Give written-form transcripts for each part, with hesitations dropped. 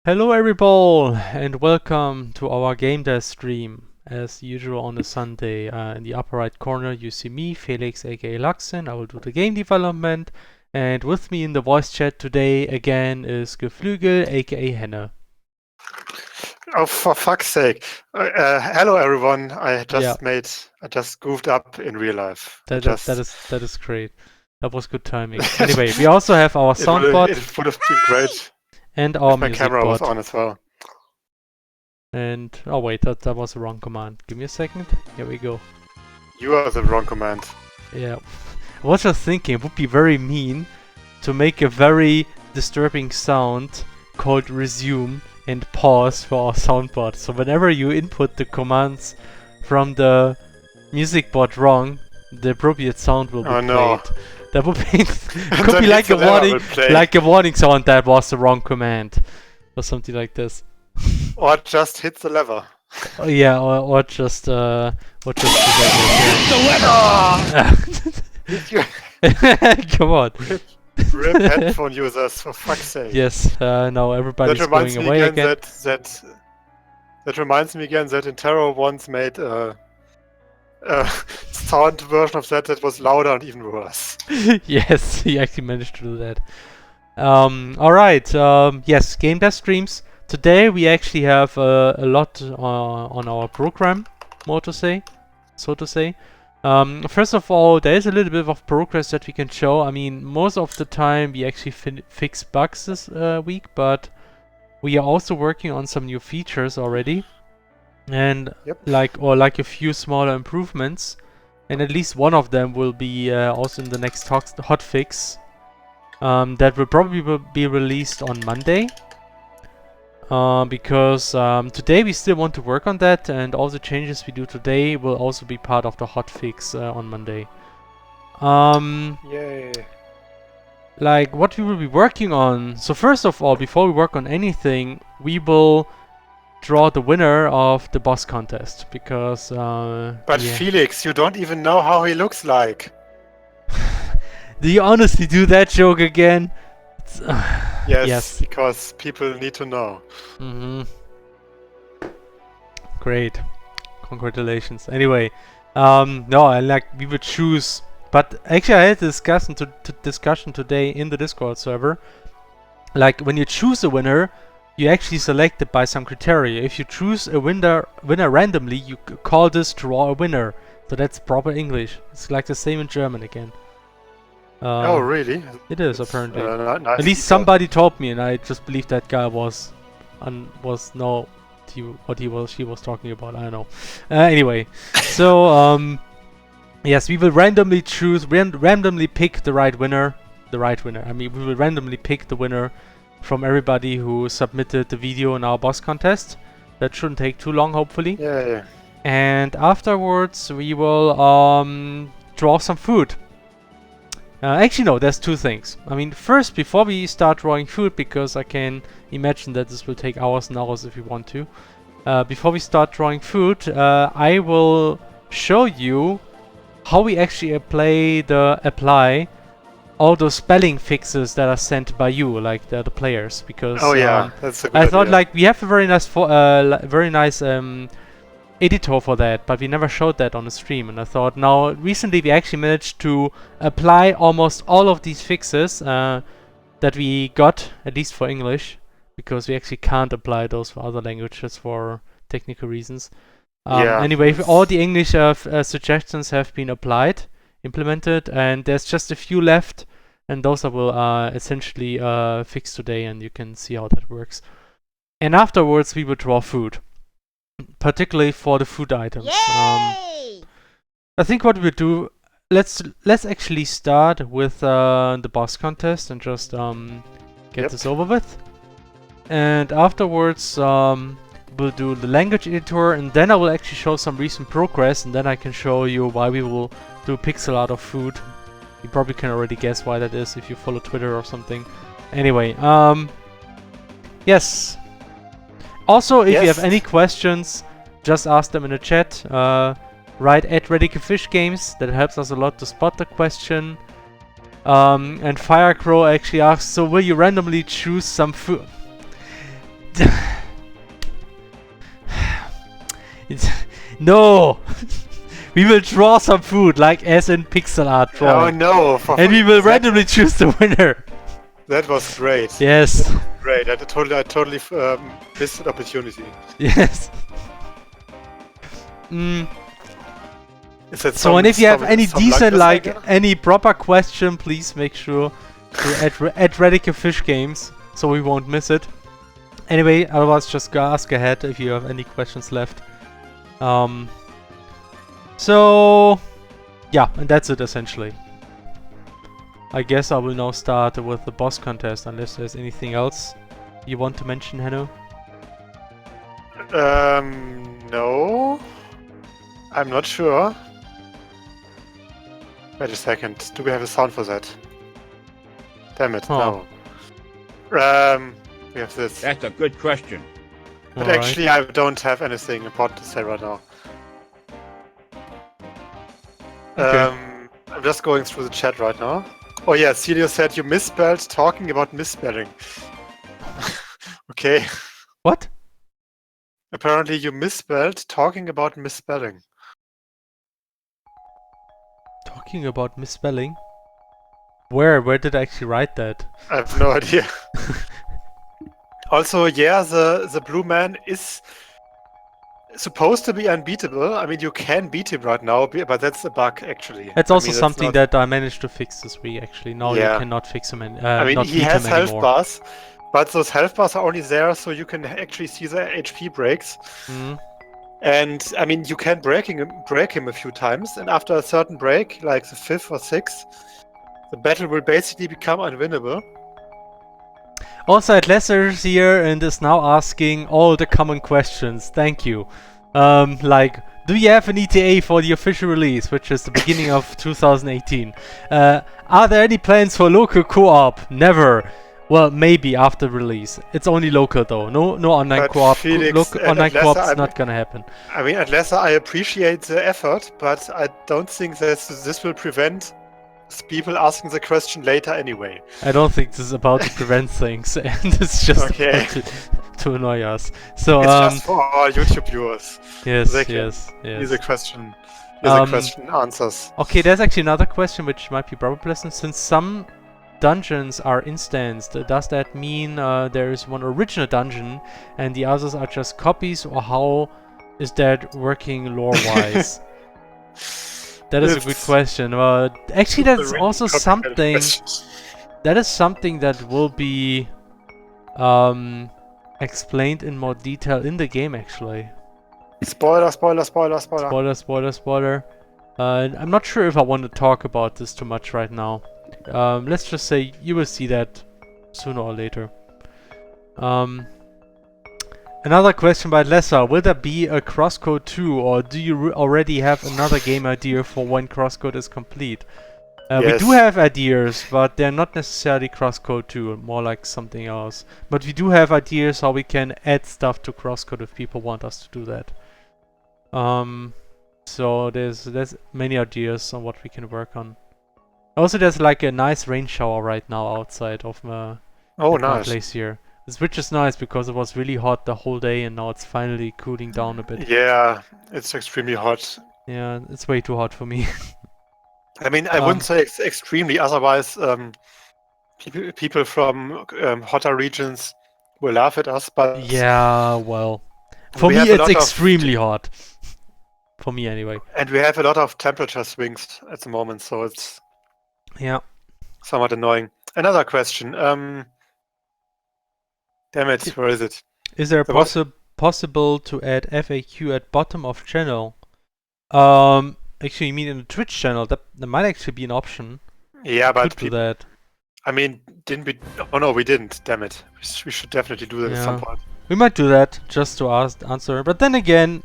Hello everybody and welcome to our game dev stream. As usual on a Sunday, in the upper right corner you see me, Felix aka Luxen. I will do the game development, and with me in the voice chat today again is Geflügel aka Henne. Oh, for fuck's sake. Hello everyone. I Yeah. just goofed up in real life. That is great. That was good timing. Anyway, we also have our sound it bot would have been great and our if my music camera was bot. on as well. And oh wait, that was the wrong command. Give me a second. Here we go. You are the wrong command. Yeah. I was just thinking it would be very mean to make a very disturbing sound called resume and pause for our soundboard. So whenever you input the commands from the music bot wrong, the appropriate sound will be played. No. That would be could be like a warning sound that was the wrong command. Or something like this. Or just hit the lever. Oh, yeah, or just hit the lever! Come on. Rip headphone users, for fuck's sake. Yes, now everybody's going away again. That reminds me again that Intero once made a sound version of that was louder and even worse. Yes, he actually managed to do that. Alright, yes, game dev streams. Today we actually have a lot on our program, so to say. First of all, there is a little bit of progress that we can show. I mean, most of the time we actually fix bugs this week, but we are also working on some new features already, and like a few smaller improvements, and at least one of them will be also in the next hotfix that will probably be released on Monday. Because today we still want to work on that, and all the changes we do today will also be part of the hotfix on Monday. Yay! Like what we will be working on. So first of all, before we work on anything, we will draw the winner of the boss contest, because But Felix, you don't even know how he looks like. Do you honestly do that joke again? Yes, because people need to know. Great. Congratulations. Anyway, no, we would choose, but actually I had a discussion today in the Discord server. Like, when you choose a winner, you actually select it by some criteria. If you choose a winner randomly, you call this draw a winner. So that's proper English. It's like the same in German again. Oh, really? It is, apparently. Nice. At least somebody told me, and I just believed that guy was she was talking about. I don't know. Anyway, so yes, we will randomly randomly pick the right winner. I mean, we will randomly pick the winner from everybody who submitted the video in our boss contest. That shouldn't take too long, hopefully. Yeah. And afterwards, we will draw some food. Actually, no, there's two things. I mean, first, before we start drawing food, because I can imagine that this will take hours and hours if we want to. Before we start drawing food, I will show you how we actually apply all those spelling fixes that are sent by you, like the players. Because that's a good I thought idea. like we have a very nice editor for that, but we never showed that on the stream, and I thought now recently we actually managed to apply almost all of these fixes that we got, at least for English, because we actually can't apply those for other languages for technical reasons. Anyway, all the English suggestions have been implemented, and there's just a few left, and those I will essentially fix today, and you can see how that works. And afterwards we will draw food, particularly for the food items. I think what we'll do, let's actually start with the boss contest and just get this over with. And afterwards we'll do the language editor, and then I will actually show some recent progress, and then I can show you why we will do Pixelart of food. You probably can already guess why that is if you follow Twitter or something. Anyway, yes. Also, if you have any questions, just ask them in the chat. Write @RadicalFishGames. That helps us a lot to spot the question. And Firecrow actually asks, so will you randomly choose some food? No! We will draw some food, like as in Pixelart Oh drawing. no! And we will randomly choose the winner. That was great. Yes. Great. I totally missed an opportunity. Yes. Is that So, and if you have any some decent, luck this like, any proper question, please make sure to add Radical Fish Games, so we won't miss it. Anyway, otherwise just go ask ahead if you have any questions left. So, yeah, and that's it essentially. I guess I will now start with the boss contest, unless there's anything else you want to mention, Hanno? No. I'm not sure. Wait a second. Do we have a sound for that? Damn it, no. We have this. That's a good question. But actually, I don't have anything important to say right now. Okay. I'm just going through the chat right now. Oh yeah, Celio said you misspelled talking about misspelling. Okay. What? Apparently you misspelled talking about misspelling. Talking about misspelling? Where did I actually write that? I have no idea. Also, yeah, the blue man is supposed to be unbeatable. I mean, you can beat him right now, but that's a bug, actually. That's also something not... that I managed to fix this week, actually. Now Yeah. you cannot fix him and I mean, not he beat has him health anymore. bars, but those health bars are only there so you can actually see the HP breaks. Mhm. And I mean, you can break him a few times, and after a certain break, like the 5th or 6th, the battle will basically become unwinnable. Also, Lesser's here and is now asking all the common questions. Thank you. Like, do you have an ETA for the official release, which is the beginning of 2018? Are there any plans for local co-op? Never. Well, maybe after release. It's only local though. No online But co-op. Felix, Online unless co-op's I'm- not gonna happen. I mean, unless I appreciate the effort, but I don't think that this will prevent people asking the question later anyway. I don't think this is about to prevent things, and it's just Okay. about to annoy us. So It's just for our YouTube viewers. yes, they can yes, Here's yes. a question. Here's a question answers. Okay, there's actually another question which might be probably pleasant. Since some dungeons are instanced, does that mean there is one original dungeon and the others are just copies, or how is that working lore-wise? That is a good question. Actually, that's also something. That is something that will be explained in more detail in the game, actually. Spoiler. Spoiler. I'm not sure if I want to talk about this too much right now. Let's just say you will see that sooner or later. Another question by Lesser. Will there be a CrossCode 2, or do you already have another game idea for when CrossCode is complete? We Yes. do have ideas, but they're not necessarily CrossCode 2, more like something else. But we do have ideas how we can add stuff to CrossCode if people want us to do that. So there's many ideas on what we can work on. Also, there's like a nice rain shower right now outside of my Nice. place here. Which is nice because it was really hot the whole day and now it's finally cooling down a bit. Yeah, it's extremely hot. Yeah, it's way too hot for me. I mean, I wouldn't say extremely, otherwise people from hotter regions will laugh at us, but Yeah, well. For We me have a it's lot of- extremely hot. For me anyway. and we have a lot of temperature swings at the moment, so it's Yeah. somewhat annoying. Another question. Damn it, where is it? Is there There was- possible to add FAQ at bottom of channel? Actually you mean in the Twitch channel? That might actually be an option. Yeah, but Could do that. I mean, didn't we? Oh no, we didn't. Damn it. We should definitely do that at some Yeah. point. We might do that just to answer. But then again,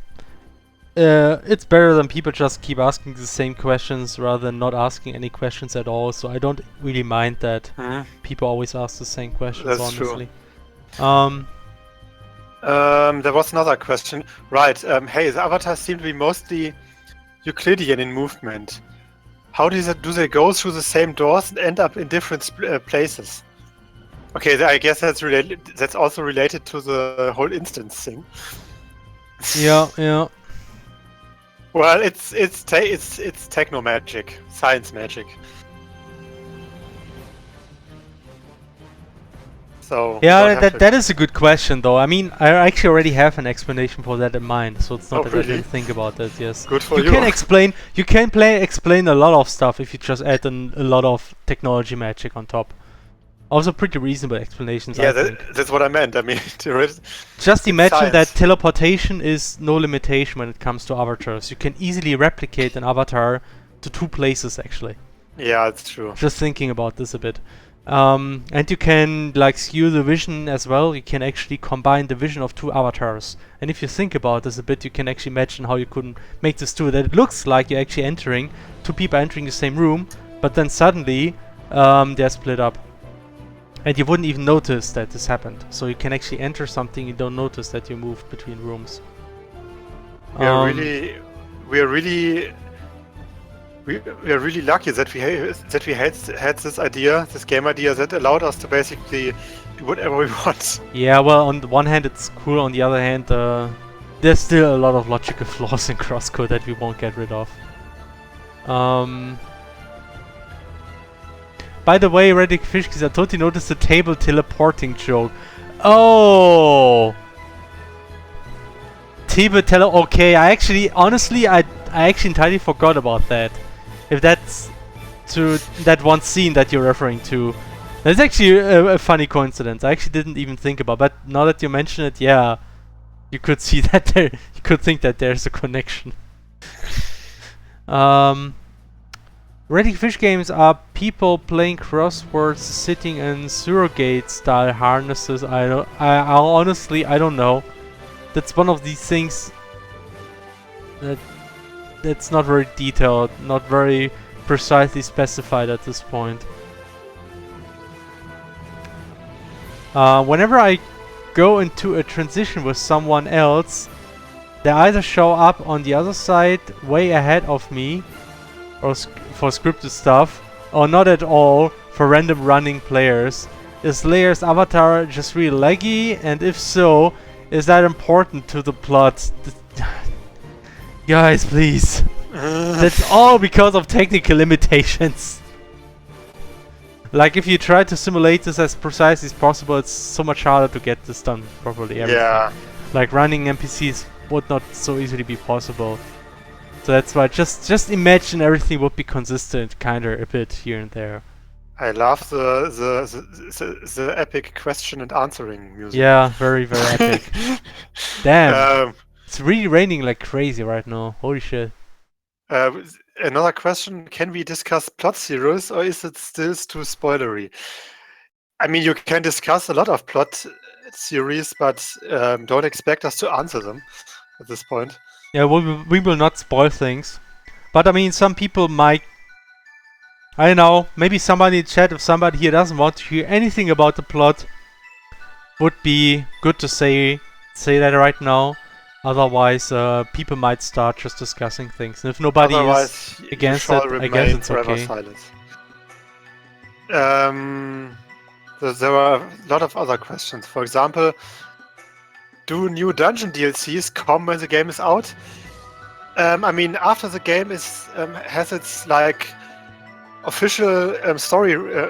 it's better than people just keep asking the same questions rather than not asking any questions at all. So I don't really mind that people always ask the same questions, That's true. honestly. There was another question. Right. Hey, the avatars seem to be mostly Euclidean in movement. How do they go through the same doors and end up in different places? Okay, I guess that's related. That's also related to the whole instance thing. Yeah. Well, it's techno magic, science magic. So Yeah, that is a good question, though. I mean, I actually already have an explanation for that in mind, so it's not that I didn't think about that. Yes. Good for you. You can explain. You can explain a lot of stuff if you just add a lot of technology magic on top. Also, pretty reasonable explanations. Yeah, I think. that's what I meant. I mean, just imagine science. that teleportation is no limitation when it comes to avatars. You can easily replicate an avatar to 2 places, actually. Yeah, it's true. Just thinking about this a bit. And you can like skew the vision as well. You can actually combine the vision of 2 avatars. And if you think about this a bit, you can actually imagine how you could make this too. That it looks like you're actually entering, 2 people entering the same room, but then suddenly they're split up. And you wouldn't even notice that this happened. So you can actually enter something, you don't notice that you moved between rooms. We are really lucky that we had this idea, this game idea that allowed us to basically do whatever we want. Yeah, well, on the one hand it's cool, on the other hand there's still a lot of logical flaws in CrossCode that we won't get rid of. By the way, Reddick Fishkis, I totally noticed the table teleporting joke. Oh! Okay, I actually entirely forgot about that. If that's to that one scene that you're referring to. That's actually a funny coincidence. I actually didn't even think about, but now that you mention it, yeah, you could see that there. You could think that there's a connection. Reddick Fish games are people playing crosswords sitting in surrogate style harnesses. I honestly don't know. That's one of these things that's not very detailed, not very precisely specified at this point. Whenever I go into a transition with someone else, they either show up on the other side way ahead of me, or for scripted stuff, or not at all for random running players. Is Layer's avatar just really laggy? And if so, is that important to the plot? Guys, please. That's all because of technical limitations. Like, if you try to simulate this as precisely as possible, it's so much harder to get this done properly. Yeah. Like, running NPCs would not so easily be possible. So that's why just imagine everything would be consistent, kinda a bit here and there. I love the epic question and answering music. Yeah, very epic. Damn, it's really raining like crazy right now. Holy shit. Another question: can we discuss plot theories, or is it still too spoilery? I mean, you can discuss a lot of plot theories, but don't expect us to answer them at this point. Yeah, we will not spoil things. But I mean, some people might... I don't know, maybe somebody in chat, if somebody here doesn't want to hear anything about the plot, would be good to say that right now. Otherwise, people might start just discussing things. And if nobody is against it, I guess it's okay. There are a lot of other questions. For example, do new dungeon DLCs come when the game is out? I mean, after the game has its like official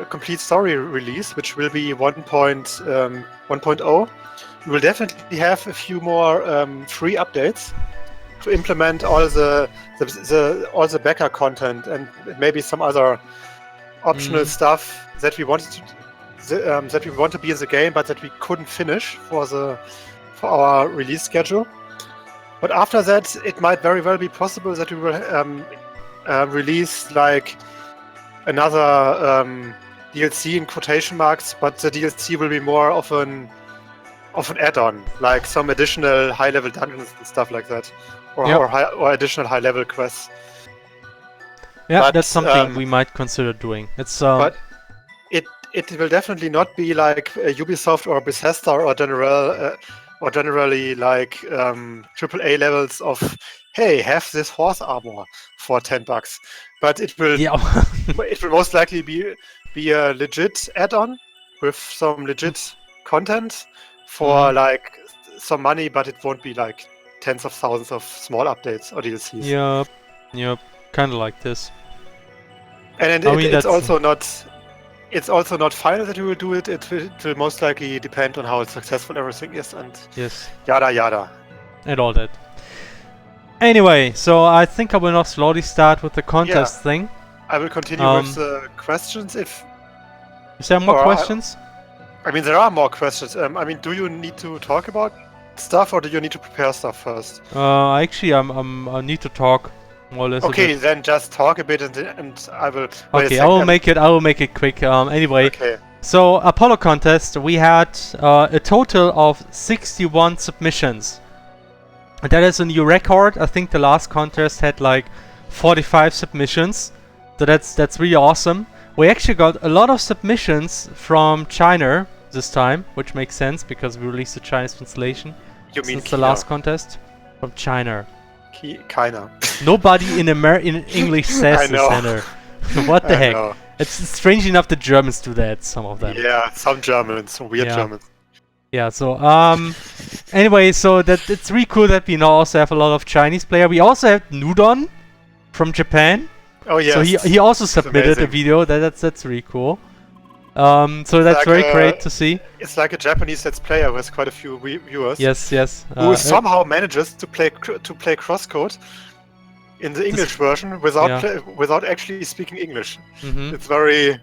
complete story release, which will be 1.0, we will definitely have a few more free updates to implement all the backer content and maybe some other optional stuff that we wanted to that we want to be in the game, but that we couldn't finish for our release schedule. But after that, it might very well be possible that we will release like another DLC in quotation marks, but the DLC will be more of an add-on, like some additional high-level dungeons and stuff like that, or additional high-level quests. Yeah, but that's something we might consider doing. It's but it will definitely not be like Ubisoft or Bethesda or generally like AAA levels of, hey, have this horse armor for $10. But it will it will most likely be a legit add-on with some legit content for like some money, but it won't be like tens of thousands of small updates or DLCs. Yep, kind of like this. And it's also not. It's also not final that you will do it. It will most likely depend on how successful everything is, and yada yada, and all that. Anyway, so I think I will now slowly start with the contest thing. I will continue with the questions. Is there more questions? I mean, there are more questions. I mean, do you need to talk about stuff, or do you need to prepare stuff first? Actually, I need to talk more or less. Okay, then just talk a bit, and I will. Okay, I will make it quick. Anyway. Okay. So Apollo contest, we had a total of 61 submissions. That is a new record. I think the last contest had like 45 submissions. So that's really awesome. We actually got a lot of submissions from China this time, which makes sense because we released the Chinese translation. You mean since the last contest from China. China. Nobody in English says the center. What the heck? Know. It's strange enough the Germans do that, some of them. Yeah, some Germans, some weird Germans. Yeah, so anyway, so it's really cool that we now also have a lot of Chinese player. We also have Nudon from Japan. Oh yeah. So he also submitted a video. That's really cool. So that's like very great to see. It's like a Japanese Let's Player who has quite a few viewers. Yes. Who somehow manages to play CrossCode in the English version without actually speaking English. It's very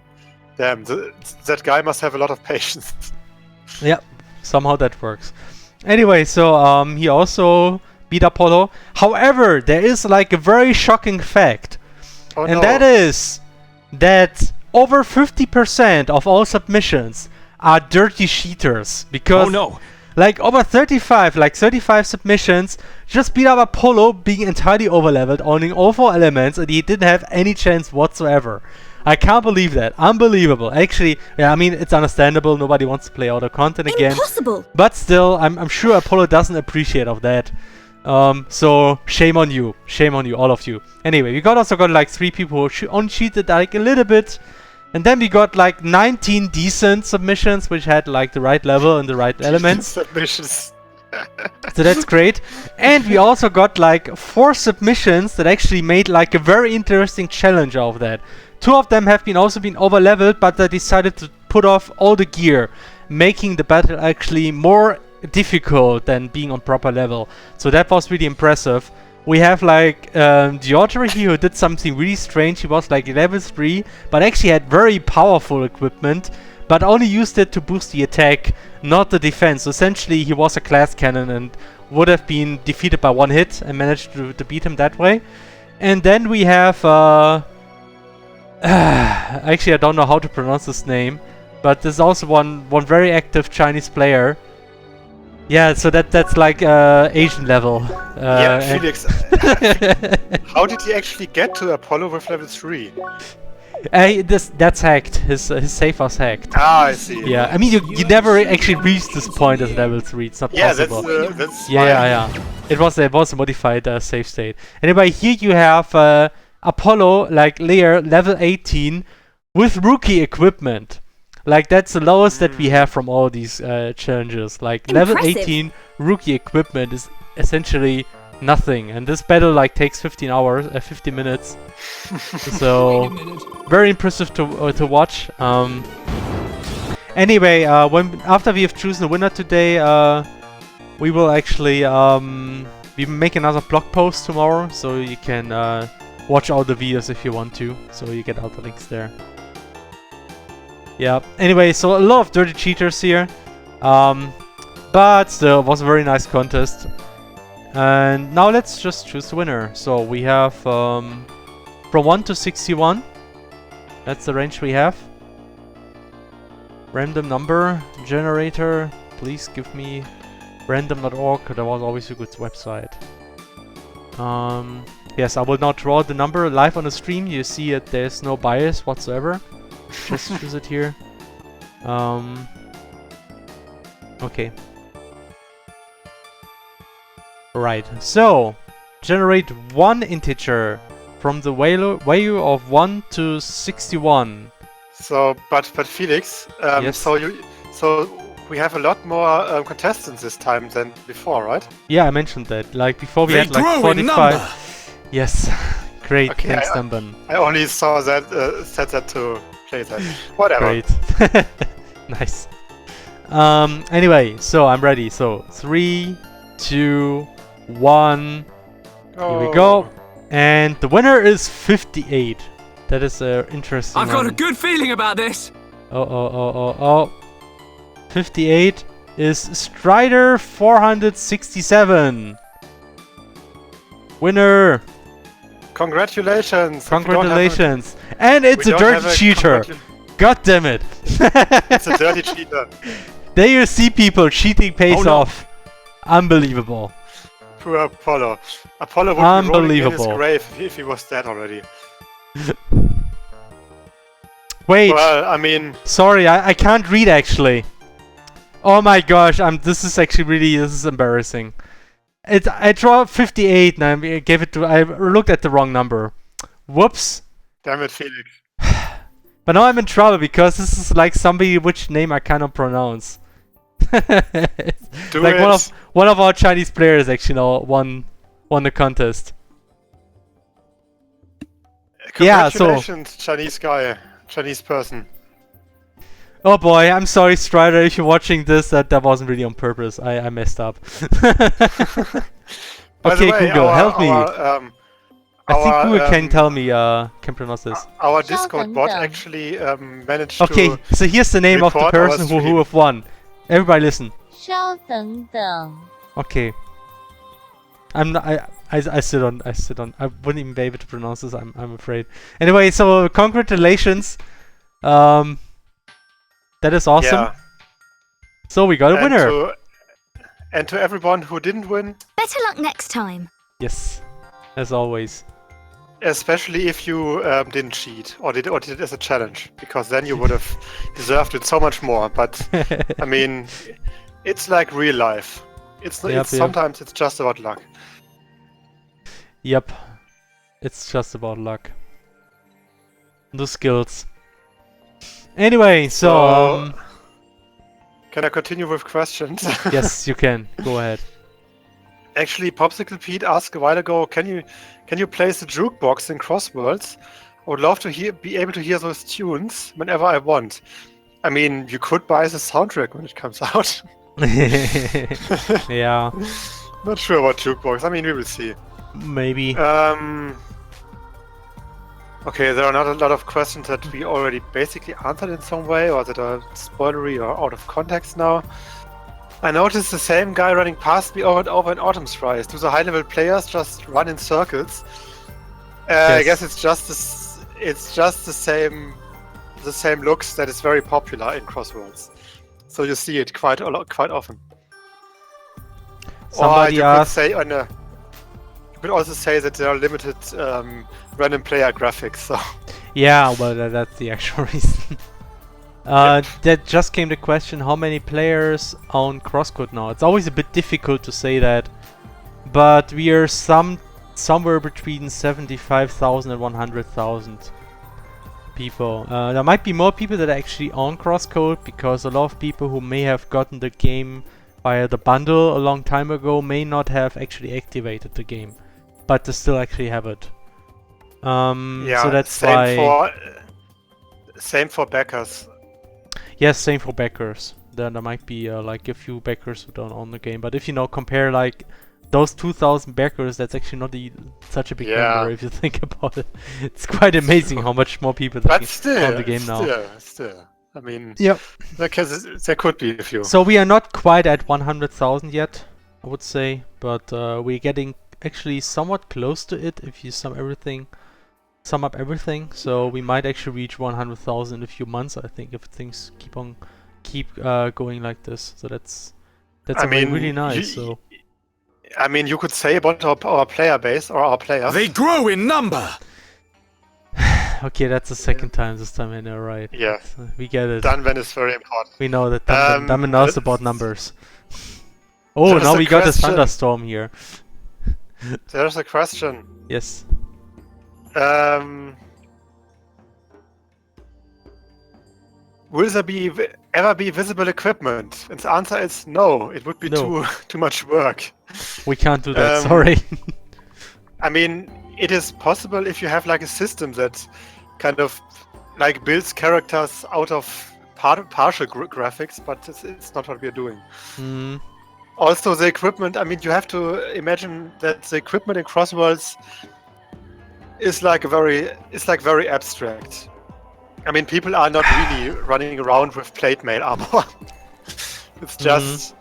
damn. That guy must have a lot of patience. Yeah, somehow that works. Anyway, so he also beat Apollo. However, there is like a very shocking fact, that is that over 50% of all submissions are dirty cheaters, because like over 35 submissions just beat up Apollo being entirely overleveled, owning all 4 elements, and he didn't have any chance whatsoever. I can't believe that. Unbelievable. Actually, yeah, I mean, it's understandable. Nobody wants to play auto content again. Impossible. But still, I'm sure Apollo doesn't appreciate of that. So shame on you, all of you. Anyway, we also got like 3 people who only cheated like a little bit, and then we got like 19 decent submissions which had like the right level and the right elements. Submissions. So that's great. And we also got like 4 submissions that actually made like a very interesting challenge out of that. 2 of them have also been over leveled, but they decided to put off all the gear, making the battle actually more difficult than being on proper level. So that was really impressive. We have like Diotri here who did something really strange. He was like level 3, but actually had very powerful equipment, but only used it to boost the attack, not the defense. So essentially he was a class cannon and would have been defeated by 1 hit, and managed to beat him that way. And then we have actually I don't know how to pronounce this name, but there's also one very active Chinese player. Yeah, so that's like Asian level. Yeah, Felix. How did he actually get to Apollo with level 3? That's hacked. His save was hacked. Ah, I see. Yeah, I mean you never actually reached this point as level 3. It's not possible. That's yeah. It was a modified save state. Anyway, here you have Apollo like layer level 18 with rookie equipment. Like that's the lowest that we have from all these challenges. Like level 18 rookie equipment is essentially nothing, and this battle like takes 15 minutes. So very impressive to watch. Anyway, after we have chosen a winner today, we will actually we make another blog post tomorrow, so you can watch all the videos if you want to. So you get all the links there. Yeah, anyway, so a lot of dirty cheaters here, but still, it was a very nice contest. And now let's just choose the winner. So we have from 1 to 61, that's the range we have. Random number generator, please give me random.org, that was always a good website. Yes, I will now draw the number live on the stream. You see that there's no bias whatsoever. Just choose it here. Okay. Right, so generate 1 integer from the value of 1 to 61. So, but Felix, Yes. so we have a lot more contestants this time than before, right? Yeah, I mentioned that. Like before we They had like grow in 45. number. Yes. Great. Okay, Thanks, Dunban. I only saw that set that to play that. Whatever. Great. Nice. Anyway, so I'm ready. So 3, 2, 1. Here we go. And the winner is 58. That is interesting. I've got a good feeling about this. Oh. 58 is Strider 467. Winner. Congratulations. Congratulations. And it's we a don't have dirty cheater. God damn it. It's a dirty cheater. There you see, people, cheating pays off. Unbelievable. Poor Apollo. Apollo would be rolling in his Unbelievable. grave if he was dead already. Wait. Well, I mean, Sorry, I can't read actually. Oh my gosh, this is actually really, this is embarrassing. I draw 58 and I looked at the wrong number. Whoops. damn it, Felix. But now I'm in trouble because this is like somebody which name I cannot pronounce. Do like it. one of our Chinese players actually now won the contest. Yeah, so Congratulations, Chinese guy, Chinese person. oh boy, I'm sorry, Strider, if you're watching this, that wasn't really on purpose. I messed up. By the Okay, way, Google, help me. I think Google can tell me, can pronounce this. Our Discord bot actually managed Okay, to. so here's the name of the report our person who stream. have won. Everybody listen. 稍等等， Okay. I'm not, I still don't, I wouldn't even be able to pronounce this, I'm afraid. Anyway, so congratulations. That is awesome. Yeah. So we got a winner. And to everyone who didn't win, Better luck next time. Yes, as always. especially if you didn't cheat or did it as a challenge, because then you would have deserved it so much more. But I mean, it's like real life. Yep. Sometimes it's just about luck. Yep. It's just about luck. The skills. Anyway, so Can I continue with questions? yes, you can. Go ahead. Actually, Popsicle Pete asked a while ago, can you place the jukebox in Crossworlds? I would love to be able to hear those tunes whenever I want. I mean, you could buy the soundtrack when it comes out. Yeah, Not sure about jukebox. I mean, we will see. maybe. Okay, there are not a lot of questions that we already basically answered in some way, or that are spoilery or out of context now. I noticed the same guy running past me over and over in Autumn's Rise. Do the high-level players just run in circles? I guess it's just the same looks that is very popular in Crossworlds. So you see it quite often. Somebody asked. You could also say that there are limited random player graphics. So Yeah, well, that's the actual reason. That just came the question: how many players own CrossCode now? It's always a bit difficult to say that, but we are somewhere between 75,000 and 100,000 people. There might be more people that actually own CrossCode, because a lot of people who may have gotten the game via the bundle a long time ago may not have actually activated the game, but they still actually have it. yeah, so that's why. Same for backers. Yes, same for backers. Then there might be like a few backers who don't own the game, but if you compare like those 2,000 backers, that's actually not such a big number if you think about it. It's quite amazing how much more people But own the game now. Still. I mean, Yep. there could be a few. So we are not quite at 100,000 yet, I would say, but we're getting actually somewhat close to it if you sum up everything. So we might actually reach 100,000 in a few months, I think, if things keep going like this. So that's really nice. I mean, you could say about our player base or our players. They grow in number. Okay, that's the second time this time I know, right? Yeah. So we get it. Dunban is very important. We know that Dunban knows about numbers. Oh, There's now a we got a question. thunderstorm here. There's a question. Yes. will there be ever be visible equipment? And the answer is no. It would be No. too much work. We can't do that, Um, sorry. I mean, it is possible if you have like a system that kind of like builds characters out of partial graphics, but it's not what we're doing. Mm, Also, the equipment. I mean, you have to imagine that the equipment in Crossworlds is like very abstract. I mean, people are not really running around with plate mail armor. It's just,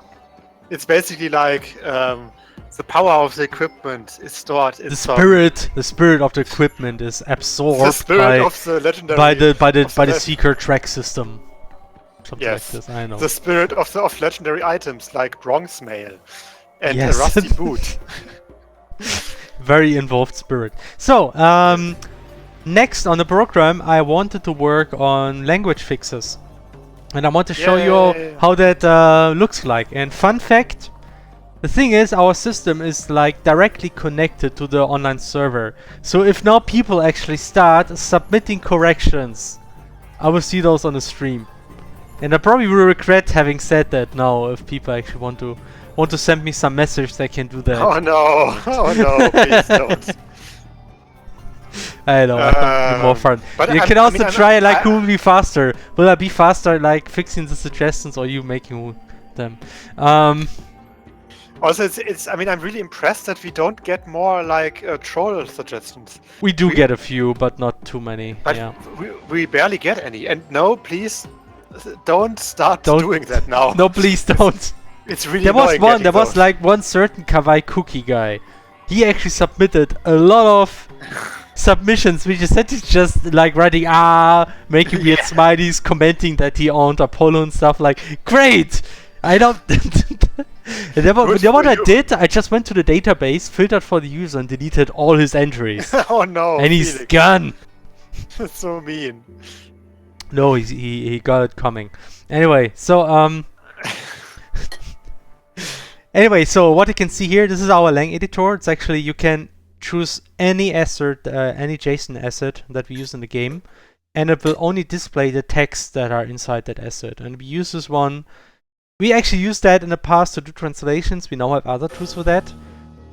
it's basically like the power of the equipment is stored in the spirit of the equipment is absorbed the spirit of the legendary by the of secret track system. Something Yes, like this, I know. the spirit of legendary items like bronze mail and Yes. a rusty boot. Very involved spirit. So, next on the program, I wanted to work on language fixes. And I want to show you how that looks like. And fun fact, the thing is, our system is like directly connected to the online server. So if now people actually start submitting corrections, I will see those on the stream. And I probably will regret having said that now if people actually want to send me some message, they can do that. Oh no, please don't. I know, I thought it'd be more fun. but You I'm- can I also mean, I'm try not- like I- who will be faster. Will I be faster like fixing the suggestions or you making them? Also, it's. I mean, I'm really impressed that we don't get more like troll suggestions. We do get a few, but not too many. But Yeah. we barely get any. And no, please, don't start Don't- doing that now. No, please don't. It's really There was annoying one. getting There was those. like one certain kawaii cookie guy. He actually submitted a lot of submissions, which is just like writing making weird smileys, commenting that he owned Apollo and stuff. Like, great. I don't. And then Good what for I you. did, I just went to the database, filtered for the user, and deleted all his entries. Oh no! And he's Felix. gone. That's so mean. No, he got it coming. Anyway, so anyway, so what you can see here, this is our lang editor. It's actually, you can choose any asset, any JSON asset that we use in the game, and it will only display the text that are inside that asset. And we use this one. We actually used that in the past to do translations. We now have other tools for that.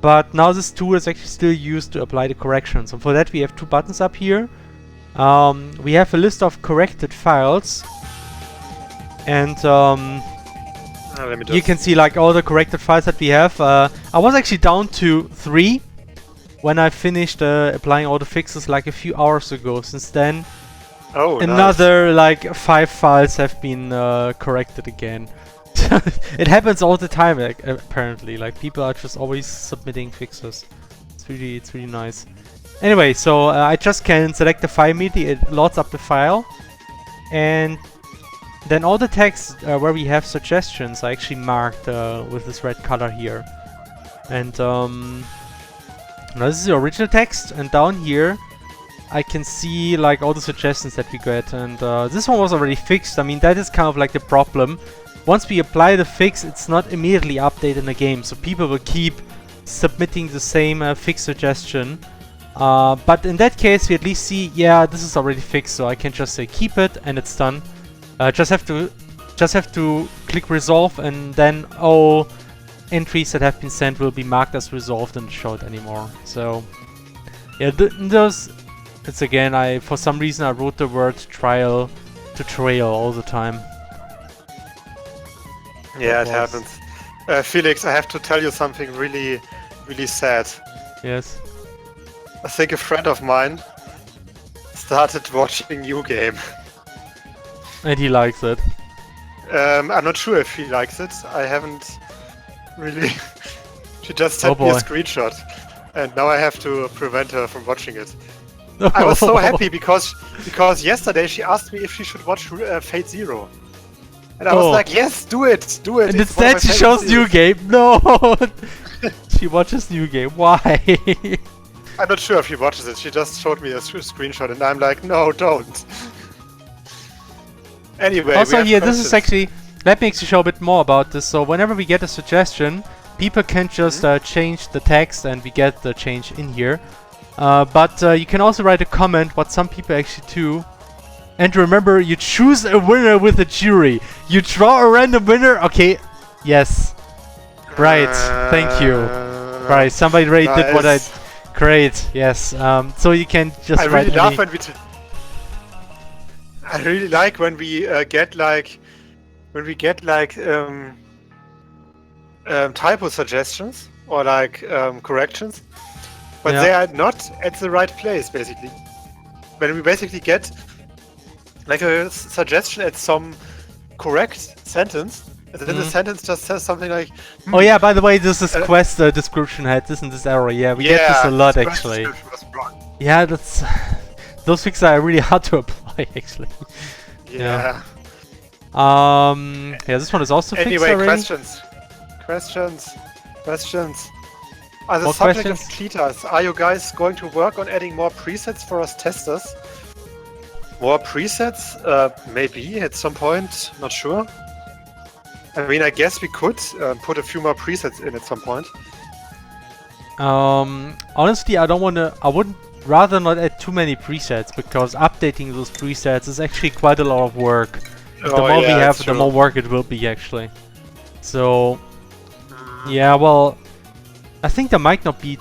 But now this tool is actually still used to apply the corrections. And for that we have two buttons up here. We have a list of corrected files. And Let me you can see like all the corrected files that we have. I was actually down to 3 when I finished applying all the fixes like a few hours ago. Since then, Oh, another like 5 files have been corrected again. It happens all the time, like, apparently. Like, people are just always submitting fixes. It's really nice. Anyway, so I just can select the file immediately. It loads up the file, and then all the text where we have suggestions are actually marked with this red color here. And now this is the original text, and down here I can see like all the suggestions that we get. And this one was already fixed. I mean, that is kind of like the problem. Once we apply the fix, it's not immediately updated in the game, so people will keep submitting the same fix suggestion. But in that case, we at least see, yeah, this is already fixed, so I can just say keep it, and it's done. Just have to click resolve, and then all entries that have been sent will be marked as resolved and showed anymore. So yeah, those. It's again, for some reason I wrote the word trial to trail all the time. Yeah, it Of course. happens. Felix, I have to tell you something really, really sad. Yes. I think a friend of mine started watching New Game. And he likes it. I'm not sure if he likes it. I haven't really. She just sent me a boy. screenshot, and now I have to prevent her from watching it. I was so happy because yesterday she asked me if she should watch Fate Zero, and I was like, yes, do it, do it. And It's one of instead my she favorite shows New series." Game. No! She watches New Game. Why? I'm not sure if she watches it. She just showed me a screenshot, and I'm like, no, don't. Anyway, Also we have here, this is questions. actually... Let me actually show a bit more about this. So whenever we get a suggestion, people can just change the text and we get the change in here. But you can also write a comment, what some people actually do. And remember, you choose a winner with a jury. You draw a random winner. Okay. Yes. Right. Thank you. Right. Somebody already did what I. Nice. Great. Yes. So you can just I write really love any. when we. I really like when we get like typo suggestions or like corrections, but Yeah. they are not at the right place. Basically, when we basically get like a suggestion at some correct sentence, and then the sentence just says something like, Oh yeah. By the way, this is quest description had this and this error. Yeah, we get this a lot this actually. description was wrong. Yeah, that's those fixes are really hard to apply actually. Yeah. Yeah, this one is also fixed Anyway, already. questions. As a More subject of questions? cheetahs, are you guys going to work on adding more presets for us testers? More presets? Maybe at some point. Not sure. I mean, I guess we could put a few more presets in at some point. Honestly, I wouldn't rather not add too many presets because updating those presets is actually quite a lot of work. The more we have, the more work it will be actually. So, yeah, well, I think there might not be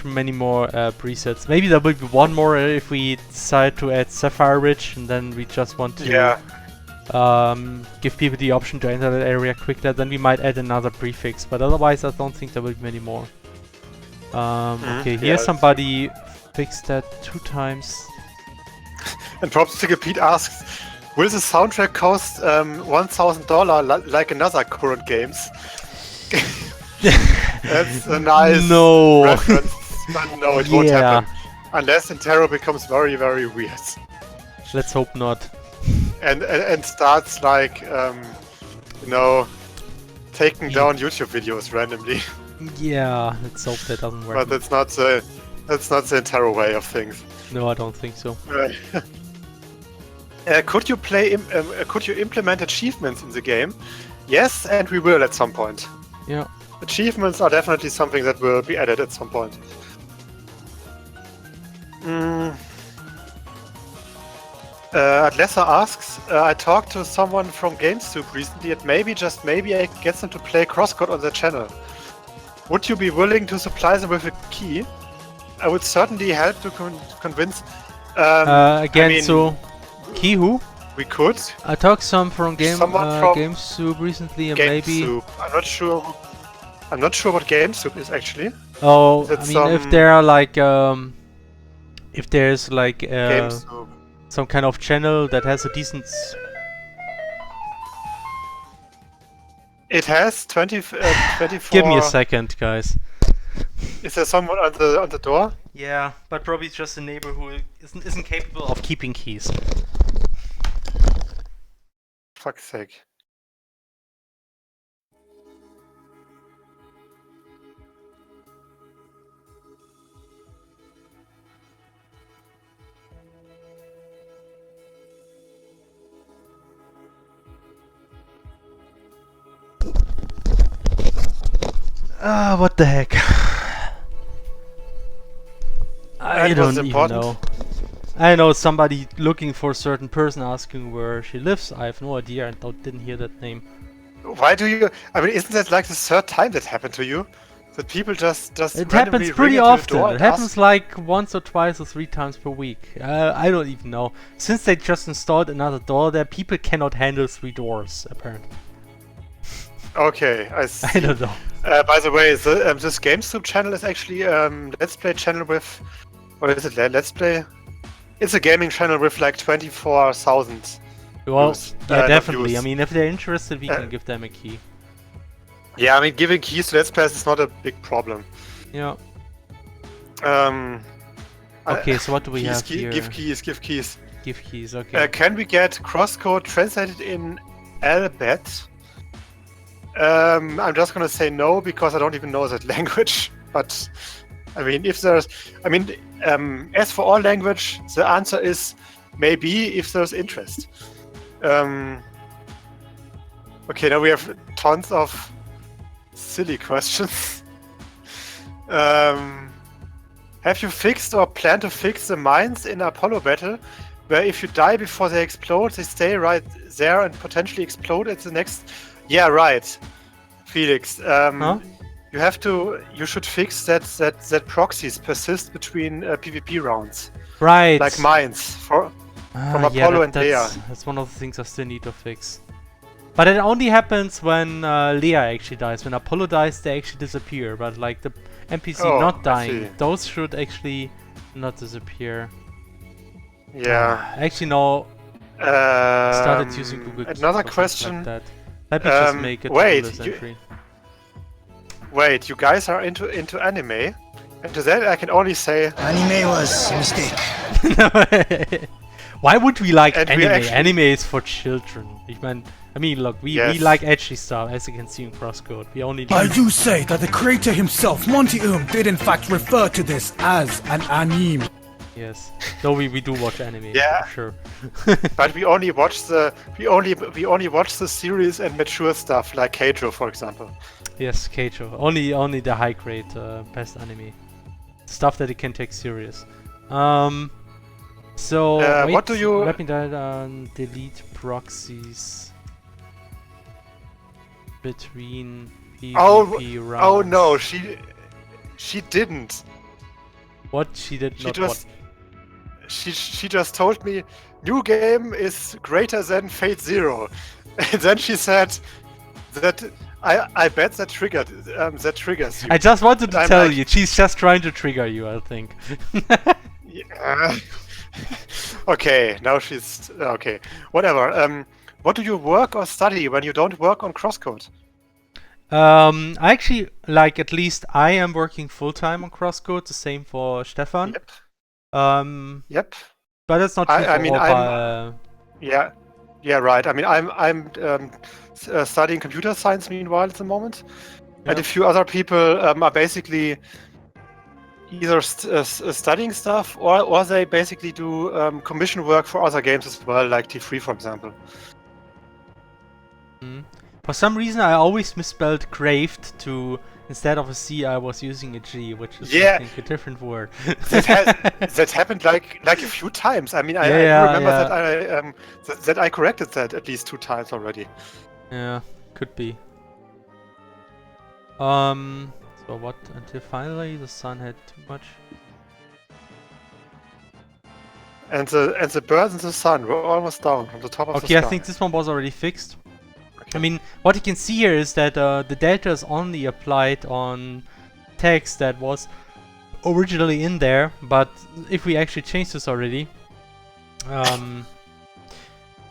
many more presets. Maybe there will be one more if we decide to add Sapphire Ridge, and then we just want to give people the option to enter that area quicker. Then we might add another prefix, but otherwise I don't think there will be many more. Okay, here somebody fixed that 2 times. And Dropstick Pete asks, will the soundtrack cost $1,000 like another current games? That's a nice reference, but no, it won't happen. Unless Intero becomes very, very weird. Let's hope not. And starts like, taking down YouTube videos randomly. Yeah, let's hope that doesn't work. But that's not the Intero way of things. No, I don't think so. Could you implement achievements in the game? Yes, and we will at some point. Yeah. Achievements are definitely something that will be added at some point. Adlessa asks, I talked to someone from GameSoup recently and maybe, just maybe, I get them to play CrossCode on their channel. Would you be willing to supply them with a key? I would certainly help to convince... Key who? We could. I talked some from Someone from GameSoup recently, and GameSoup. I'm not sure what GameSoup is actually. Oh, Is I mean, if there are like, if there's like GameSoup. some kind of channel that has a decent. It has 24. Give me a second, guys. Is there someone on the door? Yeah, but probably it's just a neighbor who isn't capable of keeping keys. Fuck's sake. What the heck? I don't even know. I know somebody looking for a certain person asking where she lives. I have no idea and didn't hear that name. Why do you... I mean, isn't that like the 3rd time that happened to you? That people just It happens pretty often. It happens like once or twice or 3 times per week. I don't even know. Since they just installed another door there, people cannot handle 3 doors, apparently. Okay, I see. I don't know. By the way, this GameSoup channel is actually Let's Play channel with... What is it? Let's Play? It's a gaming channel with like 24,000 Well, views. yeah, definitely. views. I mean, if they're interested, we can give them a key. Yeah, I mean, giving keys to Let's Players is not a big problem. Yeah. Okay, so what do we have here? Give keys. Give keys, okay. Can we get CrossCode translated in Albet? I'm just gonna say no because I don't even know that language. But I mean, if there's, as for all language, the answer is maybe if there's interest. Okay, now we have tons of silly questions. Have you fixed or plan to fix the mines in Apollo Battle? where if you die before they explode, they stay right there and potentially explode at the next. Yeah, right, Felix. Huh? You should fix that proxies persist between PvP rounds, Right. like mines from yeah, Apollo and that's one of the things I still need to fix. But it only happens when Leia actually dies. When Apollo dies, they actually disappear. But like the NPC not I dying, see. those should actually not disappear. Yeah. Actually, no. Started Um, using Google. Another or something question. Like that. Let me just make it wait, to this entry. Wait, you guys are into anime? And to that I can only say Anime was a mistake. Why would we like And we anime? actually- Anime is for children. I mean, look, we Yes. like edgy stuff, as you can see in CrossCode. We only I do say that the creator himself, Monty did in fact refer to this as an anime. Yes. Though we do watch anime, Yeah. for sure. but we only watch the series and mature stuff like Keijo, for example. Yes, Keijo. Only the high grade best anime. Stuff that you can take serious. So wait, what do you- let me delete proxies between PvP rounds. Oh no, she didn't. What she did She not just she just told me new game is greater than Fate Zero, and then she said that I bet that triggers you. I just wanted to I'm tell like- you, she's just trying to trigger you, I think. Yeah. Okay, now she's okay. Whatever. What do you work or study when you don't work on CrossCode? I actually, like, at least I am working full-time on CrossCode, the same for Stefan. Yep. But Yep. that's not true I for mean, all, Yeah. Yeah. Right. I mean, I'm studying computer science meanwhile at the moment, and Yeah. a few other people are basically either studying stuff or they basically do commission work for other games as well, like T3, for example. For some reason, I always misspelled craved to, instead of a C, I was using a G, which is, Yeah. I think, a different word. That happened like a few times. I mean, I Yeah, remember yeah. that I corrected that at least 2 times already. Yeah, could be. So what? Until finally the sun had too much. And the birds in the sun were almost down from the top of the Okay, sky. I think this one was already fixed. I mean, what you can see here is that the delta is only applied on text that was originally in there, but if we actually change this already,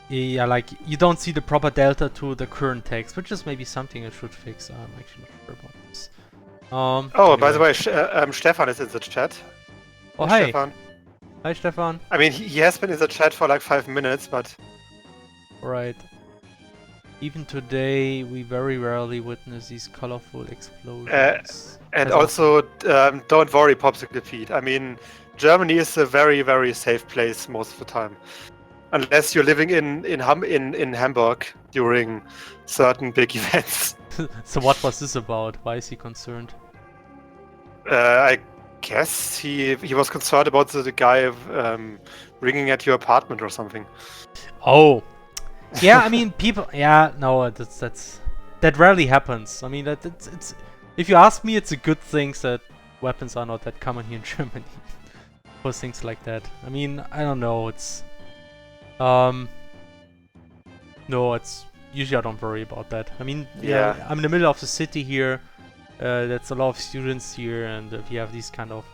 yeah, like, you don't see the proper delta to the current text, which is maybe something I should fix. I'm actually not sure about this. Oh, by the way, Stefan is in the chat. Oh, hey. Stefan. Hi, Stefan. I mean, he has been in the chat for like 5 minutes, but Right. Even today, we very rarely witness these colorful explosions. and As also don't worry, Popsicle Pete. I mean, Germany is a very, very safe place most of the time, unless you're living in Hamburg during certain big events. So what was this about? Why is he concerned? I guess he was concerned about the guy ringing at your apartment or something. Oh, yeah. I mean, people. Yeah, no, that rarely happens. I mean, it's. If you ask me, it's a good thing that weapons are not that common here in Germany. For things like that. I mean, I don't know. It's. No, it's usually I don't worry about that. I mean, yeah, I'm in the middle of the city here. That's a lot of students here, and if you have these kind of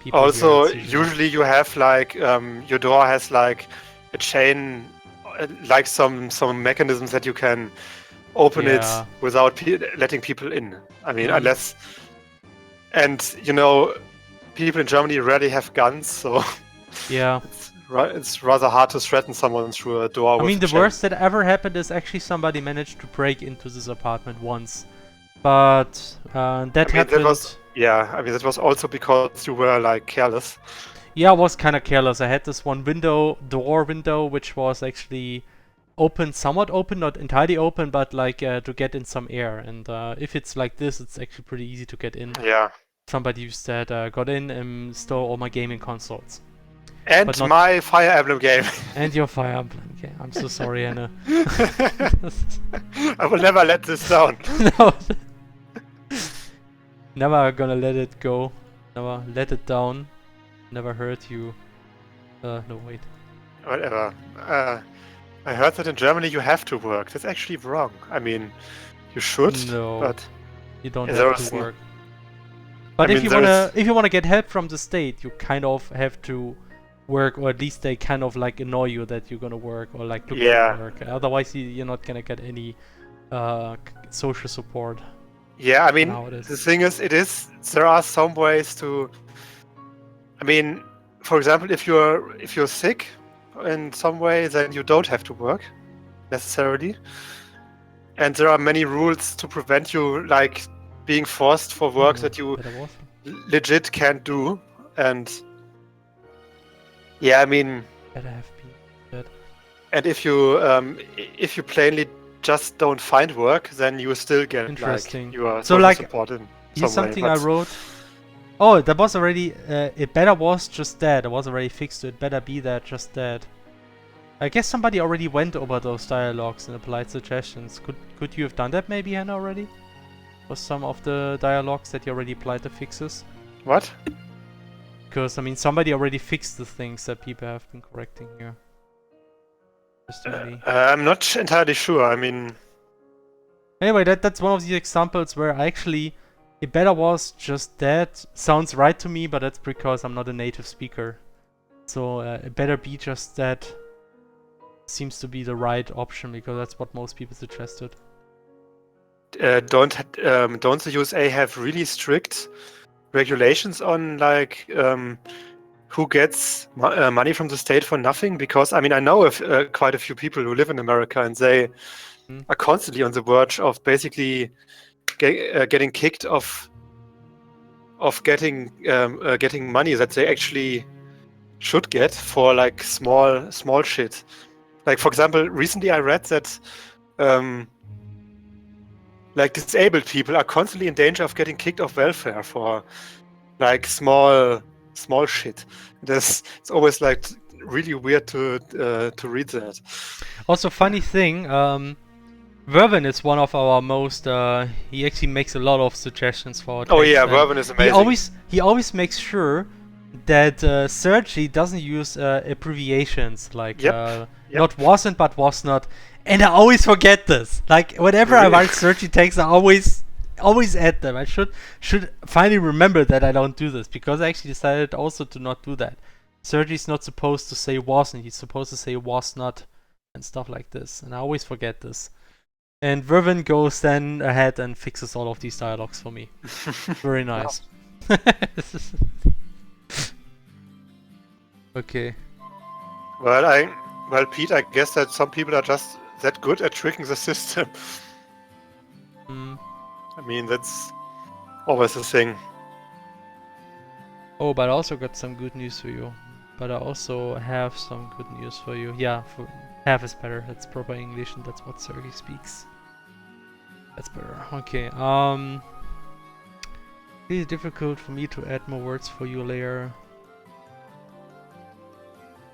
people. Also, here, it's usually you have like your door has like a chain, like some mechanisms that you can open Yeah. it without letting people in. I mean, Mhm. unless, and you know, people in Germany rarely have guns, so Yeah. it's rather hard to threaten someone through a door. I with mean, a the chain. worst that ever happened is actually somebody managed to break into this apartment once. But that I mean, happened. I mean, that was also because you were like careless. Yeah, I was kind of careless. I had this one door window, which was actually open, somewhat open, not entirely open, but like to get in some air. And if it's like this, it's actually pretty easy to get in. Yeah. Somebody used that, got in and stole all my gaming consoles. And but not- my Fire Emblem game. And your Fire Emblem. Okay, I'm so sorry, Anna. I will never let this down. No. Never gonna let it go. Never let it down. Never hurt you. No, wait. Whatever. I heard that in Germany you have to work. That's actually wrong. I mean, you should, No. but You don't There have is to no- work. But I if mean, you there wanna get help from the state, you kind of have to work, or at least they kind of like annoy you that you're gonna work, or like look Yeah. for work. Otherwise, you're not gonna get any social support. yeah, I mean, Nowadays. the thing is, there are some ways to. I mean, for example, if you're sick in some way, then you don't have to work necessarily. And there are many rules to prevent you like being forced for work that you Better was. legit can't do. And yeah, I mean, Better have been. and if you plainly just don't find work, then you still get Interesting. like your So, social like, support in Here's some way, something I but- wrote. Oh, that was already. It better was just that. It was already fixed. So it better be that, just that. I guess somebody already went over those dialogues and applied suggestions. Could you have done that maybe, Hannah, already? For some of the dialogues that you already applied the fixes? What? Because, I mean, somebody already fixed the things that people have been correcting here. Interestingly. I'm not entirely sure. I mean, Anyway, that's one of the examples where I actually... It better was just that. Sounds right to me, but that's because I'm not a native speaker. So it better be just that. Seems to be the right option, because that's what most people suggested. don't the USA have really strict regulations on like who gets money from the state for nothing? Because I mean, I know of quite a few people who live in America, and they are constantly on the verge of basically getting kicked of getting money that they actually should get for like small shit. Like, for example, recently I read that like disabled people are constantly in danger of getting kicked off welfare for like small shit. It's always like really weird to read that. Also, funny thing, Vervin is one of our most. He actually makes a lot of suggestions for our Oh text, yeah, and Vervin is amazing. He always makes sure that Sergi doesn't use abbreviations like Yep. not wasn't but was not, and I always forget this. Like whenever I Really? write Sergi text, I always add them. I should finally remember that I don't do this, because I actually decided also to not do that. Sergi's not supposed to say wasn't; he's supposed to say was not, and stuff like this. And I always forget this. And Vervin goes then ahead and fixes all of these dialogues for me. Very nice. Okay. Well, Pete, I guess that some people are just that good at tricking the system. Mm. I mean, that's always a thing. Oh, but I also got some good news for you. But I also have some good news for you. Yeah, half is better. That's proper English, and that's what Sergey speaks. That's better. Okay. It is difficult for me to add more words for you later.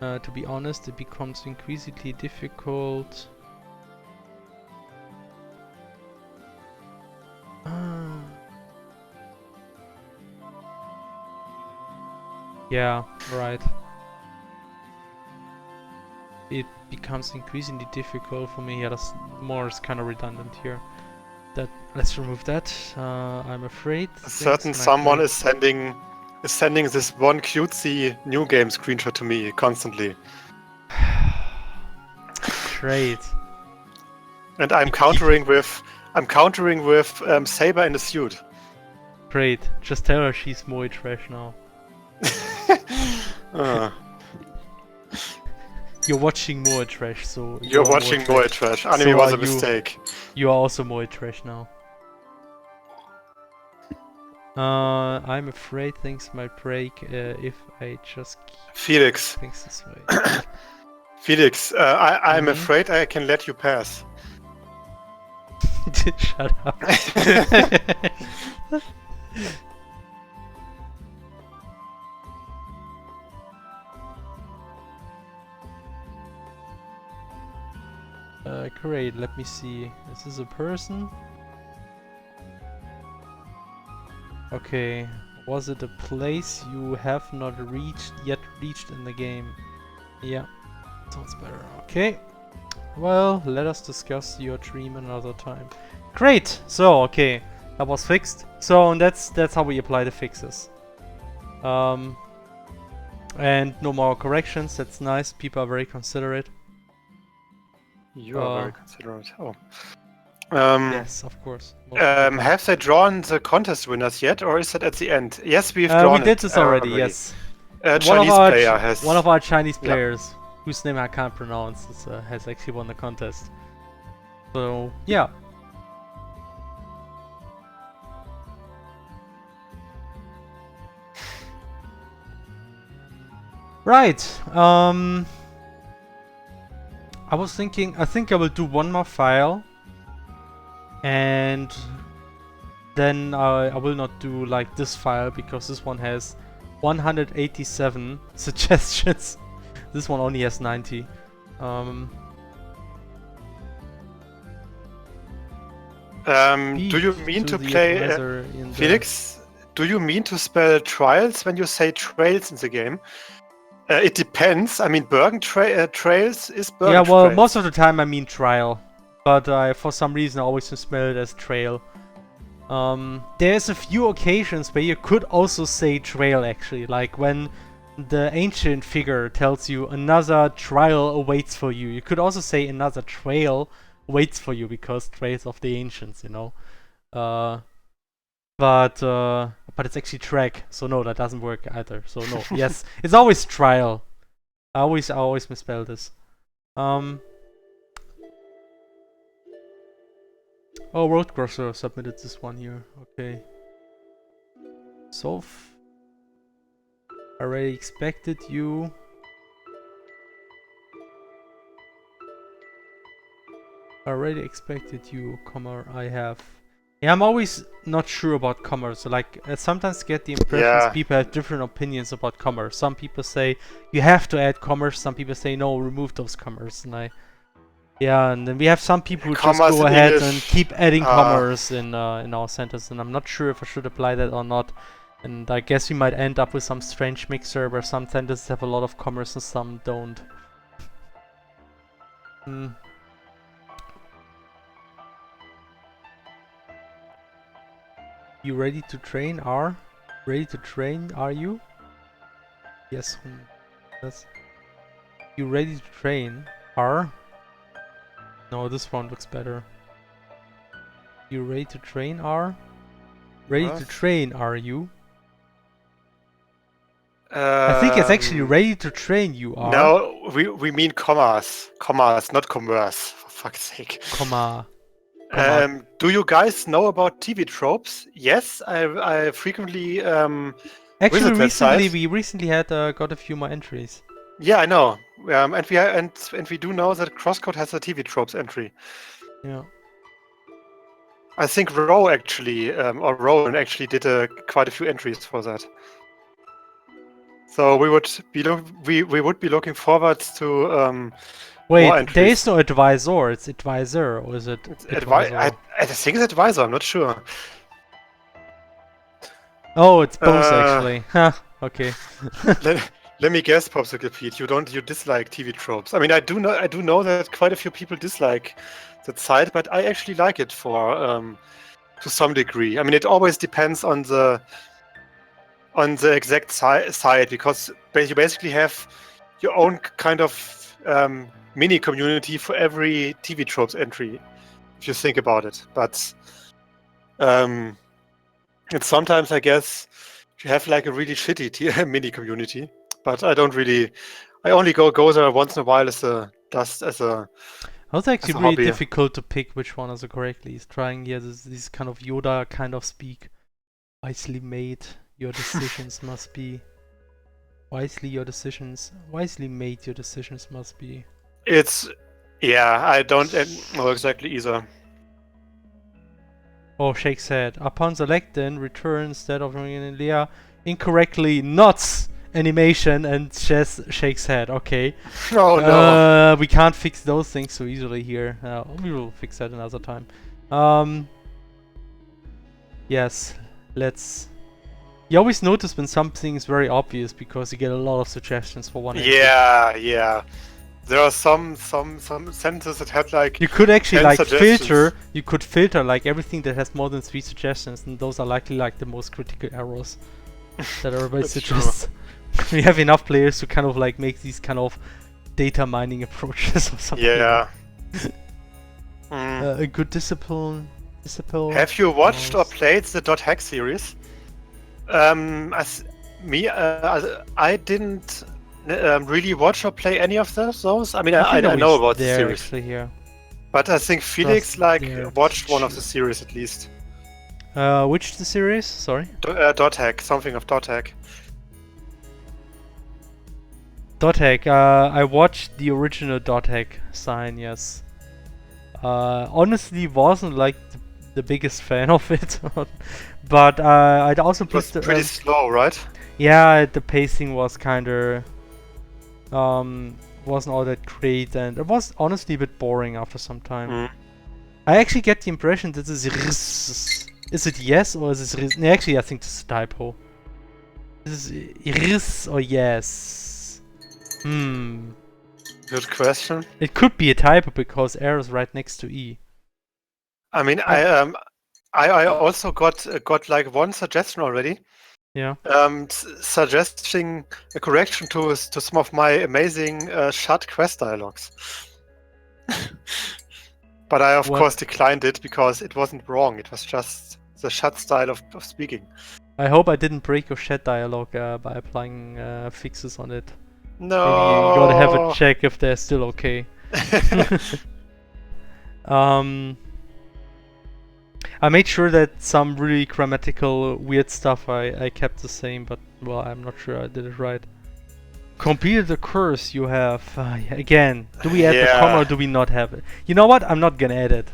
To be honest, it becomes increasingly difficult. Yeah, right. It becomes increasingly difficult for me. Yeah, that's more is kind of redundant here. Let's remove that. I'm afraid. A certain someone is sending this one cutesy new game screenshot to me constantly, Great. and I'm countering with Saber in the suit. Great. Just tell her she's Moe trash now. You're watching Moe trash, so You're are watching Moe Moe Trash. Anime So was are a you. mistake. You are also Moe trash now. I'm afraid things might break if I just keep Felix, things this way. Felix, I'm Mhm. afraid I can let you pass. Shut up. Great, let me see. Is this a person? Okay. Was it a place you have not yet reached in the game? Yeah. Sounds better. Okay. Well, let us discuss your dream another time. Great! So, okay. That was fixed. So, and that's how we apply the fixes. And no more corrections. That's nice. People are very considerate. You are very considerate. Oh. Yes, of course. Have they drawn the contest winners yet, or is that at the end? Yes, we've drawn we did this already, yes. Chinese player has... One of our Chinese players, whose name I can't pronounce, has actually won the contest. So, yeah. Right. I was thinking, I think I will do one more file. And then I will not do like this file because this one has 187 suggestions. This one only has 90. Do you mean to play, Felix? Do you mean to spell trials when you say trails in the game? It depends. I mean, Bergen Trails is Bergen Yeah, well, Trails. most of the time I mean trial. But for some reason I always spell it as trail. There's a few occasions where you could also say trail actually, like when the ancient figure tells you another trial awaits for you. You could also say another trail waits for you because trails of the ancients, you know. But it's actually track, so no, that doesn't work either. So no, yes, it's always trial. I always misspell this. Oh, Roadcrosser submitted this one here. Okay. Solve. Already expected you. Already expected you, comma, I have. Yeah, I'm always not sure about commas. So like, I sometimes get the impressions people have different opinions about commas. Some people say you have to add commas. Some people say no, remove those commas. And yeah, and then we have some people who just go ahead and keep adding commas in our sentence, and I'm not sure if I should apply that or not. And I guess we might end up with some strange mixer where some sentences have a lot of commas and some don't. You ready to train? Ready to train? Are you? Yes. Yes. You ready to train? Are? No, this one looks better. You ready to train? Are? Ready to train? Are you? I think it's actually ready to train. You are. No, we mean commas. Commas, not commerce. For fuck's sake. Comma. Do you guys know about TV tropes? Yes, I frequently actually recently we recently had got a few more entries. Yeah, I know. And we do know that CrossCode has a TV tropes entry. Yeah. I think Rowan actually did quite a few entries for that. So we would be looking forward to wait, there is no advisor, it's advisor, or is it advisor? I think it's advisor, I'm not sure. Oh, it's both actually. Huh, okay. Let me guess, Popsicle Pete, you dislike TV tropes. I mean, I do know that quite a few people dislike that site, but I actually like it for to some degree. I mean, it always depends on the exact site, because you basically have your own kind of mini community for every TV tropes entry, if you think about it. But and sometimes I guess you have like a really shitty mini community. But I only go there once in a while as a It's actually really hobby. difficult to pick which one is the correctly. He's trying here this kind of Yoda kind of speak. Wisely made, your decisions must be. Wisely made, your decisions must be. I don't know exactly either. Oh, Shake said, upon selecting, return instead of Leah incorrectly nuts animation, and Chess shakes head. Okay. Oh no. We can't fix those things so easily here. We will fix that another time. Yes, let's... You always notice when something is very obvious because you get a lot of suggestions for one entry. Yeah. There are some sentences that had like You could actually 10 like suggestions. you could filter like everything that has more than 3 suggestions, and those are likely like the most critical errors that everybody That's suggests. We have enough players to kind of like make these kind of data mining approaches or something. Yeah. A good discipline. Have you watched or played the .hack series? I didn't really watch or play any of those. I mean, I know about the series, actually here. but I think Felix there. watched one of the series at least. Which the series? Sorry. .hack, something of .hack. .hack. I watched the original .hack sign. Yes. Honestly, wasn't like the biggest fan of it, but I'd also It was put pretty slow, right? yeah, the pacing was kinda wasn't all that great, and it was honestly a bit boring after some time. I actually get the impression that this is it yes or is it no, actually I think this is a typo. This is or yes. Good question. It could be a typo because R is right next to E. I mean, I also got like one suggestion already. Yeah. Suggesting a correction to some of my amazing shut quest dialogues. But I of course declined it because it wasn't wrong. It was just the shut style of speaking. I hope I didn't break your chat dialogue by applying fixes on it. No. Maybe you gotta have a check if they're still okay. I made sure that some really grammatical weird stuff I kept the same, but well, I'm not sure I did it right. Completed the curse you have. Again, do we add the comma or do we not have it? You know what? I'm not gonna add it.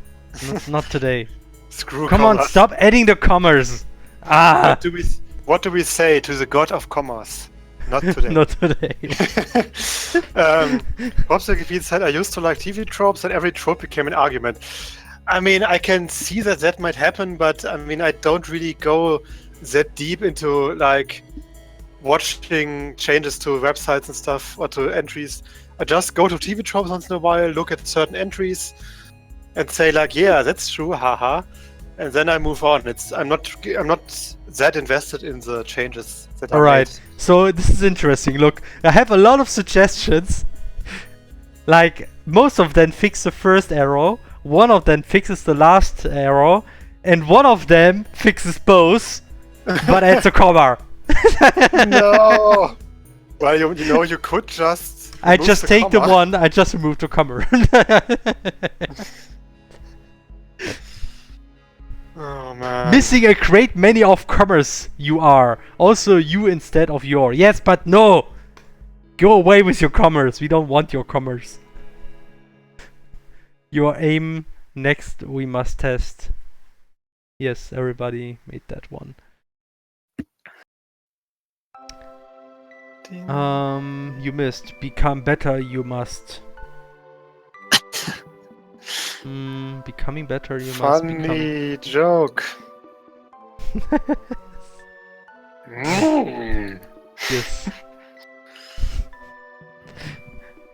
Not today. Screw Come commas. on, stop adding the commas! Ah! What do we say to the god of commas? Not today. Not today. Robson said, I used to like TV tropes and every trope became an argument. I mean, I can see that might happen, but I mean, I don't really go that deep into like watching changes to websites and stuff or to entries. I just go to TV tropes once in a while, look at certain entries, and say like, yeah, that's true, haha, and then I move on. I'm not that invested in the changes that are made. So this is interesting. Look, I have a lot of suggestions. Like most of them fix the first error. One of them fixes the last error, and one of them fixes both, but adds a comma. No. Well, you know, you could just. I just take the one. I just remove the comma. Oh man. Missing a great many of commas. You are also you instead of your. Yes, but no. Go away with your commas. We don't want your commas. Your aim next we must test. Yes, everybody made that one. You missed. Become better you must. Becoming better you must become. Funny joke. Yes.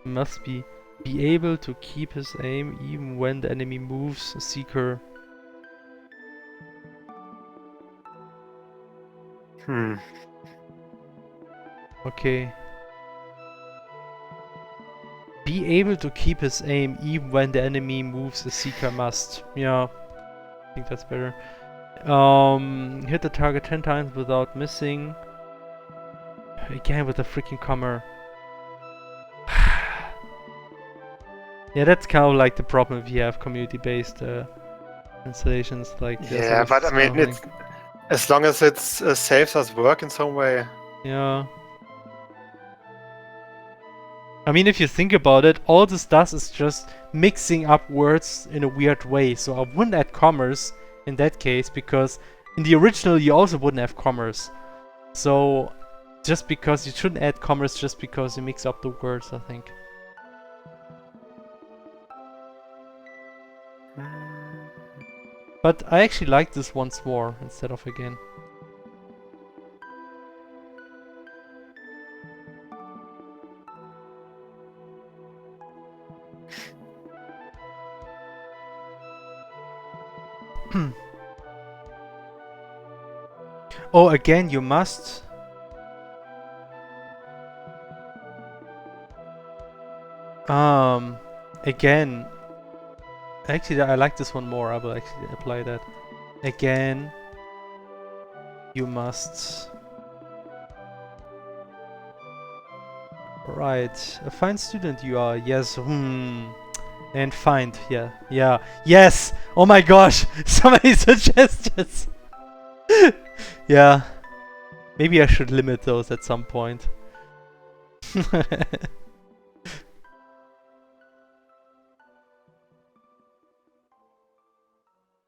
Must be able to keep his aim even when the enemy moves a seeker. Okay. Be able to keep his aim even when the enemy moves a seeker must. Yeah. I think that's better. Hit the target 10 times without missing. Again with a freaking comma. Yeah, that's kind of like the problem if you have community-based installations like this. Yeah, but I mean, it's, as long as it saves us work in some way. Yeah. I mean, if you think about it, all this does is just mixing up words in a weird way. So I wouldn't add commas in that case, because in the original you also wouldn't have commas. So Just because you shouldn't add commas just because you mix up the words, I think. But I actually like this once more instead of again. Oh, again, you must. Again. Actually, I like this one more. I will actually apply that. Again, you must. Right. A fine student you are. Yes. And find. Yeah. Yeah. Yes! Oh my gosh! So many suggestions! Yeah. Maybe I should limit those at some point.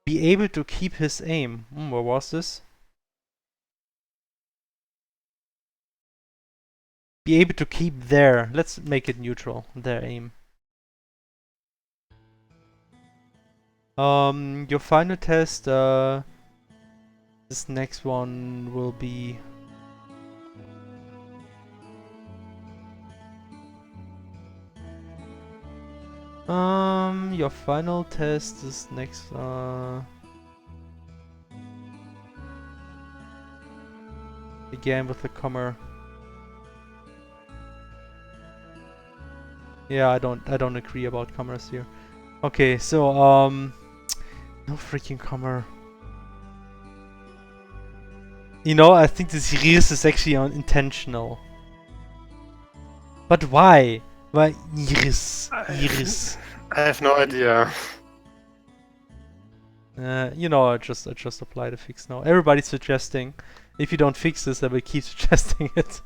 Be able to keep his aim. Where was this? Be able to keep their. Let's make it neutral. Their aim. Your final test. This next one will be. Your final test is next. Again with the comma. Yeah, I don't agree about commas here. Okay, so no freaking comma. You know, I think this iris is actually intentional. But why? Why iris? Iris. I have no idea. You know, I just apply the fix now. Everybody's suggesting. If you don't fix this, I will keep suggesting it.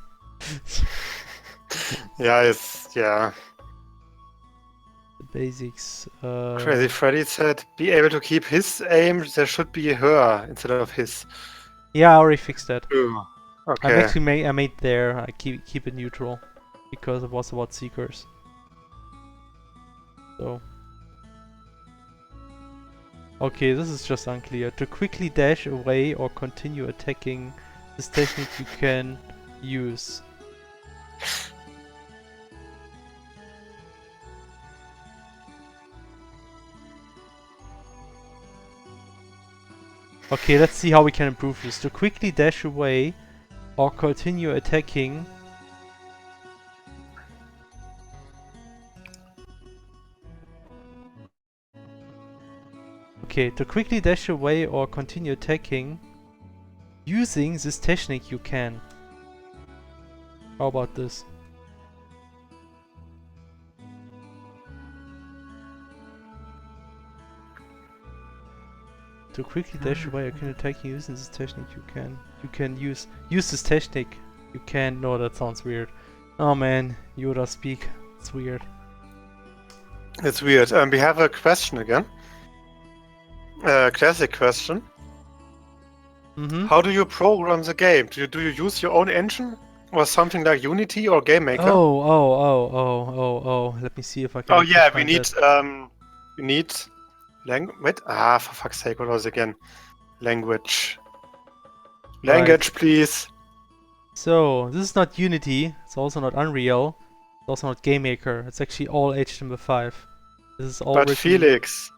Yeah. The basics. Crazy Freddy said, be able to keep his aim, there should be her instead of his. Yeah, I already fixed that. Okay. I've actually I made there. I keep it neutral because it was about seekers. So. Okay, this is just unclear. To quickly dash away or continue attacking, this technique you can use. Okay, let's see how we can improve this. To quickly dash away or continue attacking. Okay, to quickly dash away or continue attacking, using this technique you can. How about this? To quickly dash away or continue attacking using this technique you can. You can use this technique. You can. No, that sounds weird. Oh man, Yoda speak. It's weird. It's weird. We have a question again. Classic question. How do you program the game? Do you use your own engine or something like Unity or GameMaker? Oh. Let me see if I can. Oh yeah, we find need that. language. For fuck's sake, what was it again? Language. Language, please. So this is not Unity. It's also not Unreal. It's also not GameMaker. It's actually all HTML5. This is all. But written... Felix.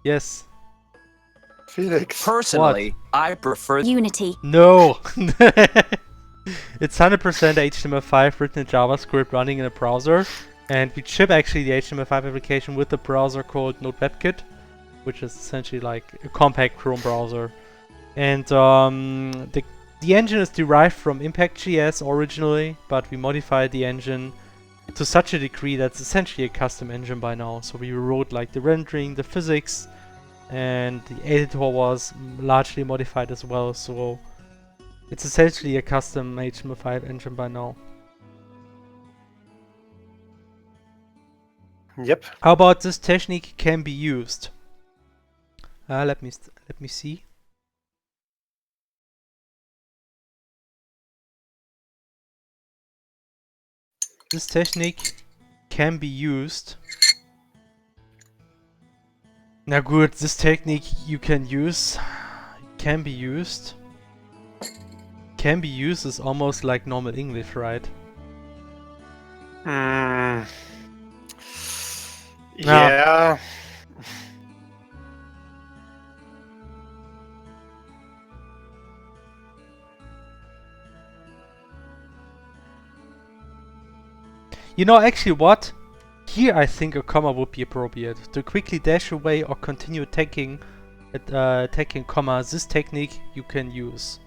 Yes. Felix. Personally, I prefer Unity. No! It's 100% HTML5 written in JavaScript running in a browser. And we ship actually the HTML5 application with a browser called NodeWebKit, which is essentially like a compact Chrome browser. And the engine is derived from Impact.js originally, but we modified the engine to such a degree that's essentially a custom engine by now. So we wrote like the rendering, the physics, and the editor was largely modified as well. So it's essentially a custom HTML5 engine by now. Yep. How about this technique can be used? Let me see. This technique can be used. Na gut, this technique you can use. Can be used. Can be used is almost like normal English, right? Hmm. No. Yeah. You know, actually what? Here I think a comma would be appropriate. To quickly dash away or continue attacking, comma, this technique you can use.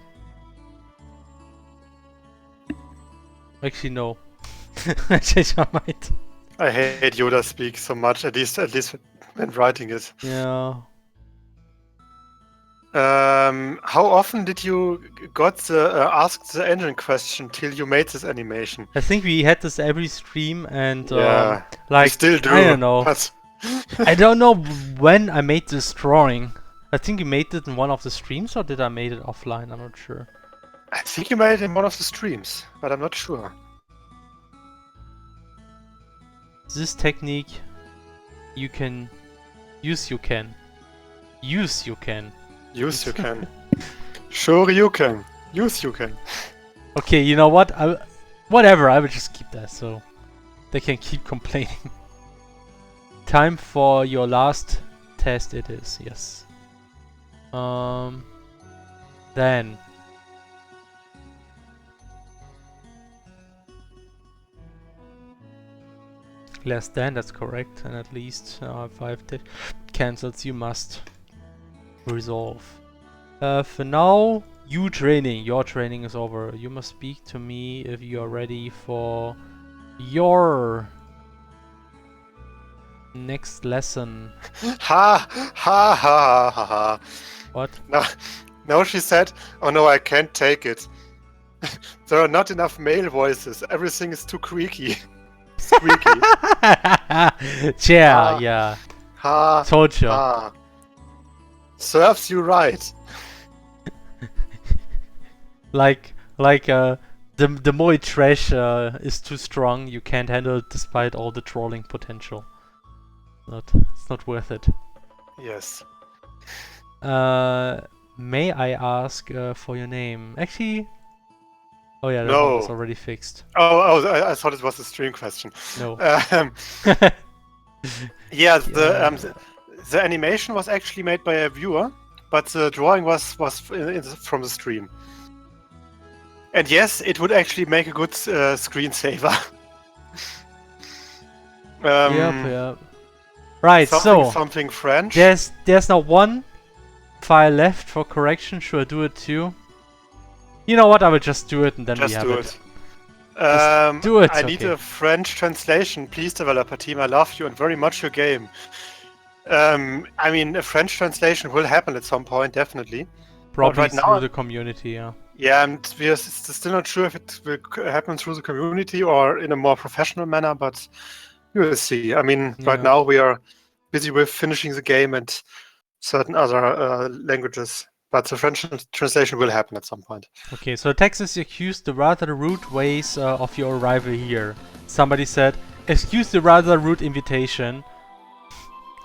Actually no. I changed my mind. I hate Yoda speak so much, at least when writing it. Yeah. How often did you got the ask the engine question till you made this animation? I think we had this every stream and Yeah, like we still do. I don't know. But I don't know when I made this drawing. I think we made it in one of the streams or did I made it offline? I'm not sure. I think you made it in one of the streams, but I'm not sure. This technique you can use you can. Use you can. Use you can. Sure you can. Use you can. Okay, you know what? Whatever, I will just keep that so they can keep complaining. Time for your last test it is, yes. Then less than, that's correct, and at least 5 cancels you must resolve. For now, your training is over. You must speak to me if you are ready for your next lesson. Ha ha ha ha ha. What? No, she said, oh no, I can't take it. There are not enough male voices. Everything is too creaky. Squeaky. Yeah, yeah. Ha. Told you. Ha. Serves you right. The Moe trash is too strong. You can't handle it despite all the trolling potential. It's not worth it. Yes. May I ask for your name? Actually, oh yeah, that No. one was already fixed. I thought it was a stream question. No. Yeah, the animation was actually made by a viewer, but the drawing was from the stream. And yes, it would actually make a good screensaver. Yep. Right, something French. There's now one file left for correction. Should I do it too? You know what? I will just do it and then we have it. Do it. I need a French translation. Please, developer team, I love you and very much your game. I mean, a French translation will happen at some point, definitely. Probably right through now, the community, yeah. Yeah, and we're still not sure if it will happen through the community or in a more professional manner, but we will see. I mean, right now we are busy with finishing the game and certain other languages, but the French translation will happen at some point. Okay, so Texas accused the rather rude ways of your arrival here. Somebody said, excuse the rather rude invitation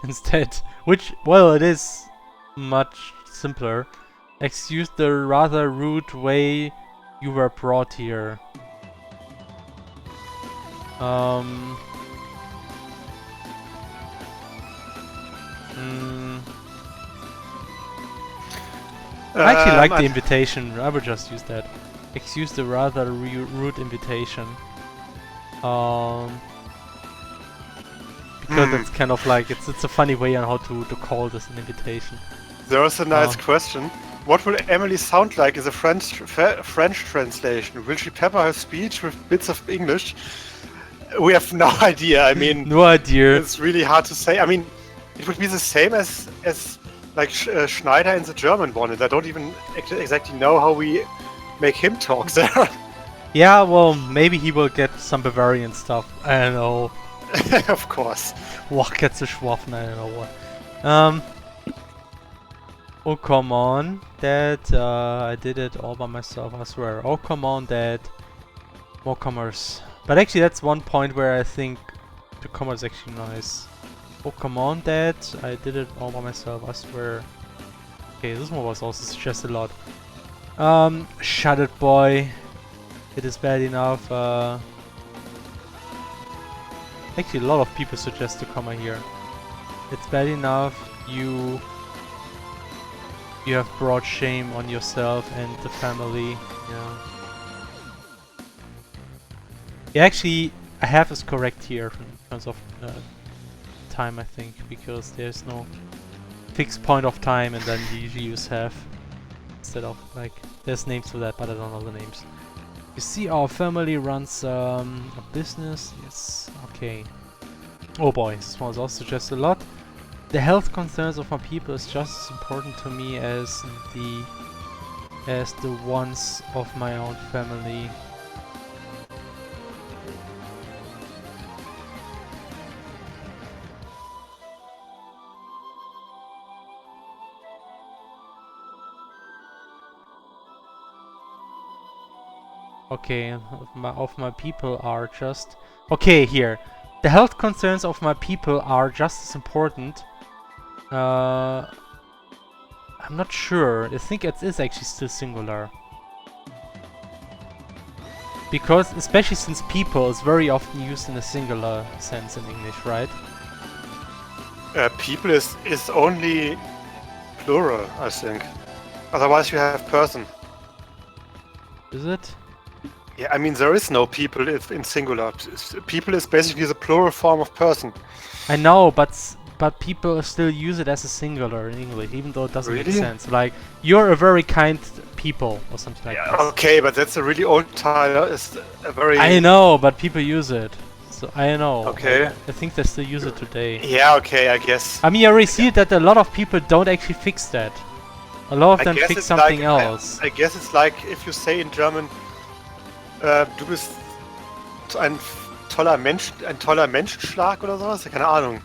instead, which, well, it is much simpler. Excuse the rather rude way you were brought here. I actually like the invitation. I would just use that. Excuse the rather rude invitation. Because it's kind of like it's a funny way on how to call this an invitation. There was a nice question. What will Emily sound like in the French translation? Will she pepper her speech with bits of English? We have no idea. I mean, no idea. It's really hard to say. I mean, it would be the same as like Schneider in the German one, and I don't even exactly know how we make him talk there. Yeah, well, maybe he will get some Bavarian stuff. I don't know. Of course. Get zu schwaffen, I don't know what. Oh, come on, Dad. I did it all by myself, I swear. Oh, come on, Dad. More commerce. But actually that's one point where I think the comma is actually nice. Oh, come on, Dad. I did it all by myself, I swear. Okay, this one was also suggested a lot. Shut it, boy. It is bad enough. Actually, a lot of people suggest a comma here. It's bad enough. You have brought shame on yourself and the family. Yeah. Yeah, actually, I have is correct here in terms of time, I think, because there's no fixed point of time, and then you usually use have instead of like there's names for that, but I don't know the names. You see, our family runs a business. Yes. Okay. Oh boy, this one was also suggested a lot. The health concerns of my people is just as important to me as the ones of my own family. Okay, of my people are just... Okay, here. The health concerns of my people are just as important. I'm not sure. I think it is actually still singular. Because, especially since people is very often used in a singular sense in English, right? People is only plural, I think. Otherwise you have person. Is it? Yeah, I mean there is no people if in singular. People is basically the plural form of person. I know, but people still use it as a singular in English, even though it doesn't make Really? sense. Like, you're a very kind people, or something like that. Okay, but that's a really old title. It's a very... I know, but people use it. So I know. Okay. I think they still use it today. Yeah, okay, I guess. I mean, I already see that a lot of people don't actually fix that. A lot of them fix it's something like, else. I guess it's like if you say in German, du bist ein toller Menschenschlag oder sowas. Keine Ahnung.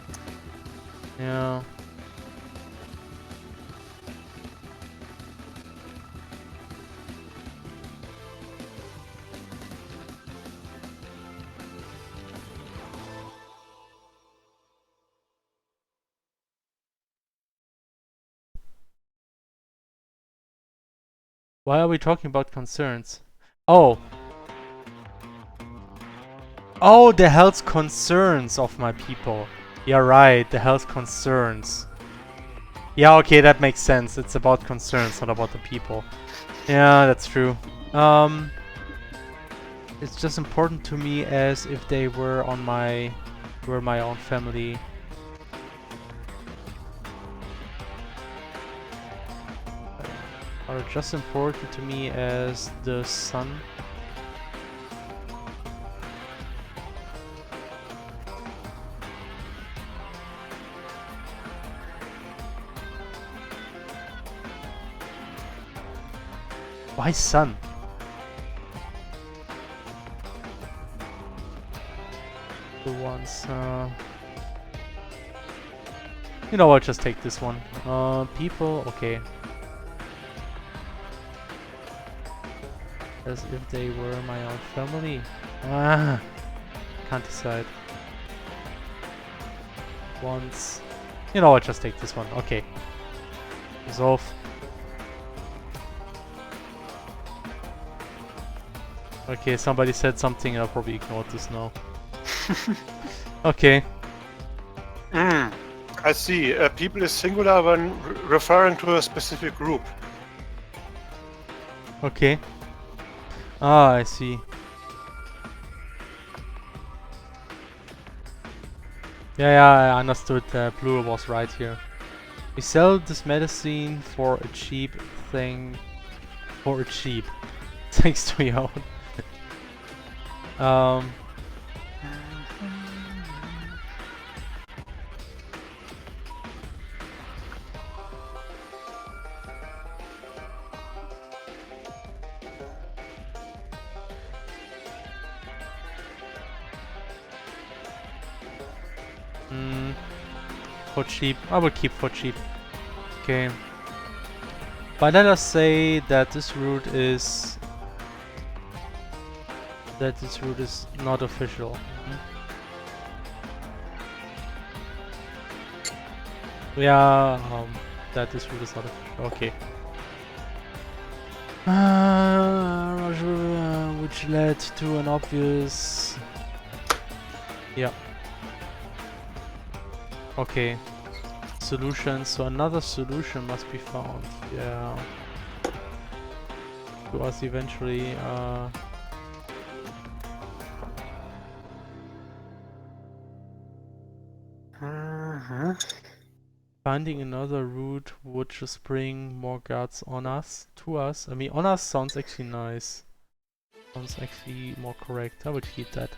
Yeah. Why are we talking about concerns? Oh. Oh, the health concerns of my people. Yeah, right, the health concerns. Yeah, okay, that makes sense. It's about concerns, not about the people. Yeah, that's true. It's just important to me as if they were my own family. Are just important to me as the sun. Why sun? The ones, you know what, just take this one. People, okay. As if they were my own family. Ah, can't decide. Once, you know what, just take this one. Okay. Resolve. Okay, somebody said something and I'll probably ignore this now. Okay. I see. People is singular when referring to a specific group. Okay. Ah, I see. Yeah, I understood. Plural was right here. We sell this medicine for a cheap thing. For a cheap. Thanks to your own. For cheap. I will keep for cheap. Okay. But let us say that this route is that this route is not official. Yeah, that this route is not official. Okay. Which led to an obvious... Yeah. Okay. Solution, so another solution must be found. Yeah. To us eventually, finding another route would just bring more guards on us, to us. I mean, on us sounds actually nice. Sounds actually more correct. I would keep that.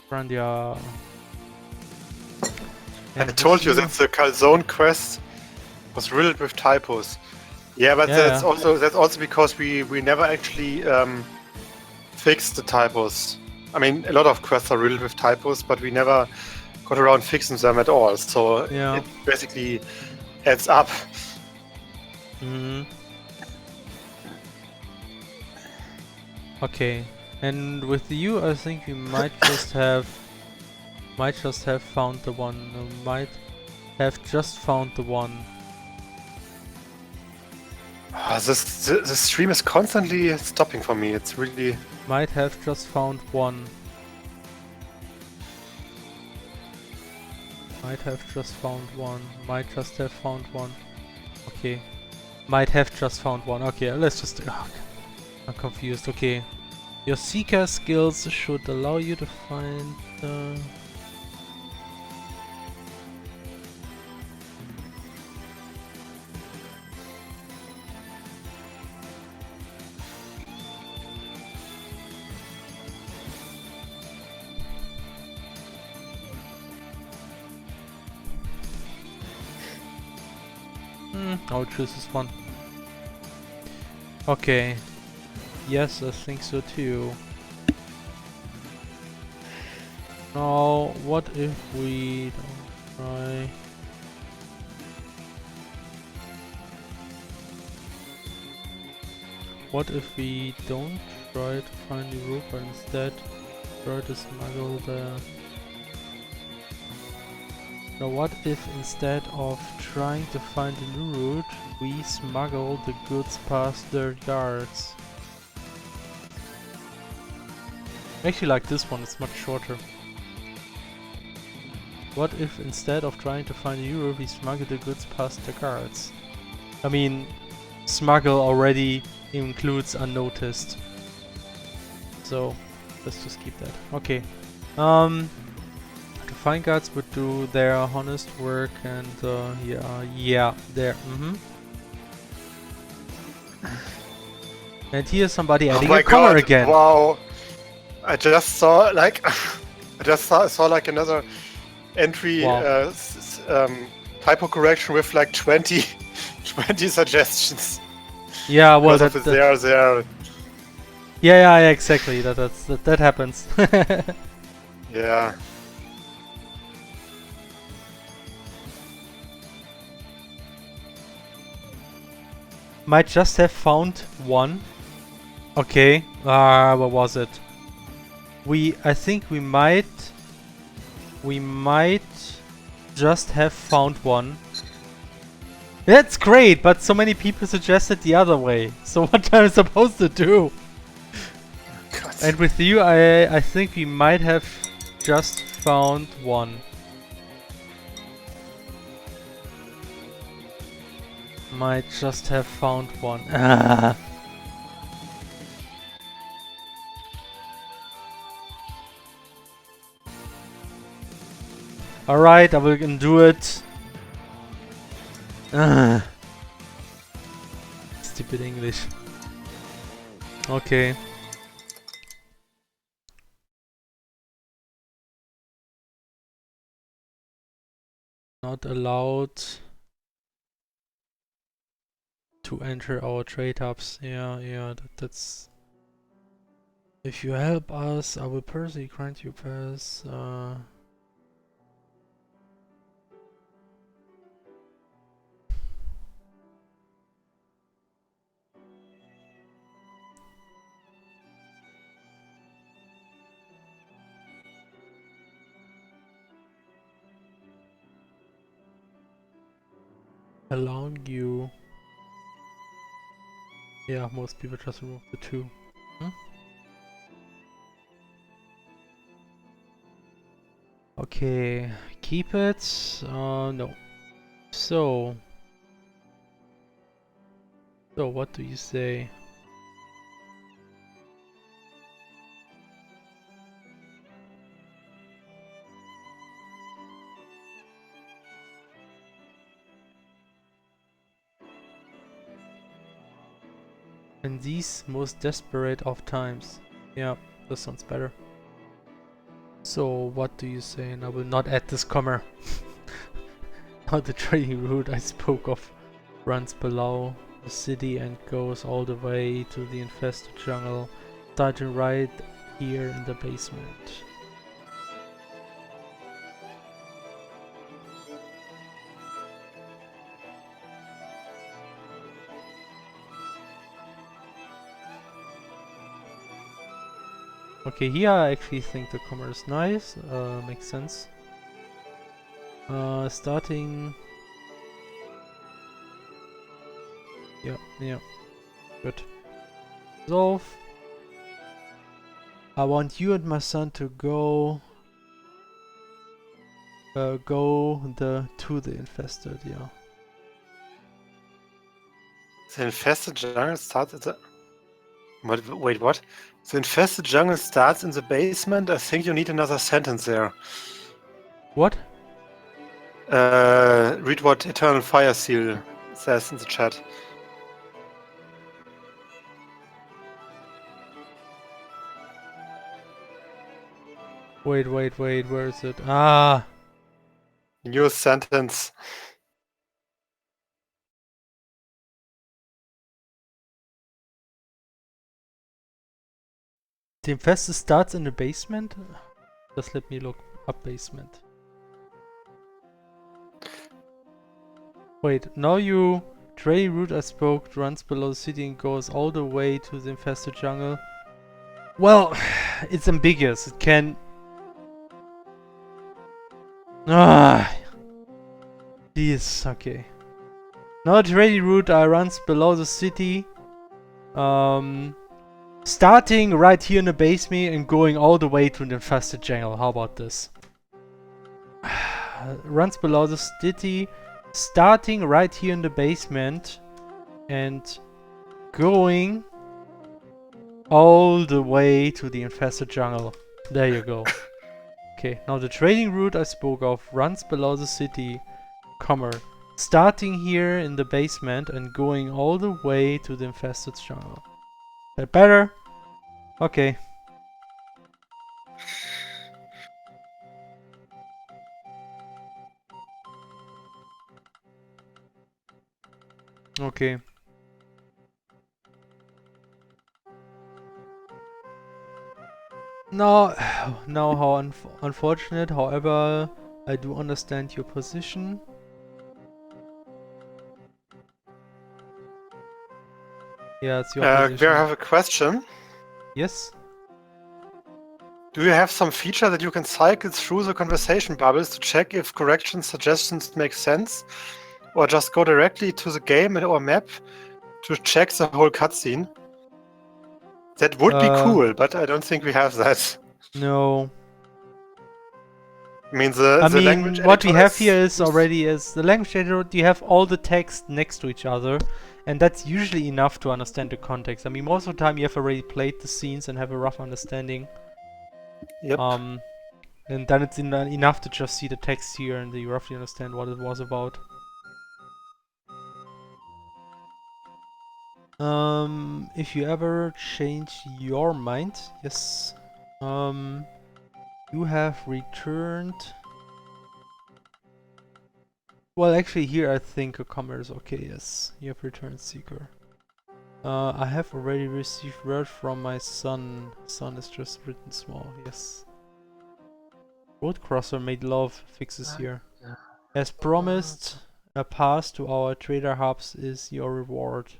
Grandia. I told you that the calzone quest was riddled with typos. Yeah, but that's also because we never actually fixed the typos. I mean, a lot of quests are riddled with typos, but we never got around fixing them at all. So it basically adds up. Okay, and with you, I think we might just have found the one. Might have just found the one. The stream is constantly stopping for me. It's really... Might have just found one. Might have just found one. Might just have found one. Okay. Might have just found one. Okay, let's just... Oh, I'm confused. Okay. Your seeker skills should allow you to find... I'll choose this one. Okay. Yes, I think so too. Now, what if we don't try... What if we don't try to find the route, but instead try to smuggle the... Now what if instead of trying to find a new route, we smuggle the goods past their guards? I actually like this one, it's much shorter. What if instead of trying to find a new route, we smuggle the goods past the guards? I mean, smuggle already includes unnoticed. So, let's just keep that. Okay. The fine guards would do their honest work and yeah, there. And here's somebody adding a color again. Wow! I just saw like saw like another entry typo correction with like 20 suggestions. Yeah, well, there. Yeah, exactly. That happens. Yeah. Might just have found one. Okay. What was it? I think we might just have found one. That's great, but so many people suggested the other way. So what am I supposed to do? God. And with you, I think we might have just found one. Might just have found one. Alright, I will do it. Stupid English. Okay. Not allowed to enter our trade hubs. Yeah, that's... If you help us, I will personally grant you pass. allowing you. Yeah, most people just remove the 2. Hmm? Okay, keep it. No. So what do you say? In these most desperate of times. Yeah, this sounds better. So what do you say? And I will not add this comma. Now the trading route I spoke of runs below the city and goes all the way to the infested jungle, starting right here in the basement. Okay, here I actually think the comma is nice, makes sense. Starting... Yeah, good. Resolve. I want you and my son to go... to the infested, yeah. The infested jungle starts at the... Wait, what? The infested jungle starts in the basement? I think you need another sentence there. What? Read what Eternal Fire Seal says in the chat. Wait, where is it? Ah! New sentence. The infested starts in the basement? Just let me look up basement. Wait, now you... Trading route I spoke runs below the city and goes all the way to the infested jungle. Well, it's ambiguous. It can... Ah! Please, okay. Now the trading route runs below the city. Starting right here in the basement and going all the way to the infested jungle. How about this? Runs below the city, starting right here in the basement and going all the way to the infested jungle. There you go. Okay, now the trading route I spoke of runs below the city, comma, starting here in the basement and going all the way to the infested jungle. That better? Okay. Okay. No, now how unfortunate, however, I do understand your position. Yeah, it's your position. I have a question. Yes? Do you have some feature that you can cycle through the conversation bubbles to check if correction suggestions make sense? Or just go directly to the game or map to check the whole cutscene? That would be cool, but I don't think we have that. No. I mean, the language what we editor have here is already the language editor. You have all the text next to each other, and that's usually enough to understand the context. I mean, most of the time you have already played the scenes and have a rough understanding. Yep. And then it's enough to just see the text here and you roughly understand what it was about. If you ever change your mind, yes. You have returned... Well, actually here I think a comma is okay, yes. You have returned seeker. I have already received word from my son. Son is just written small, yes. Road crosser made love fixes here. As promised, a pass to our trader hubs is your reward.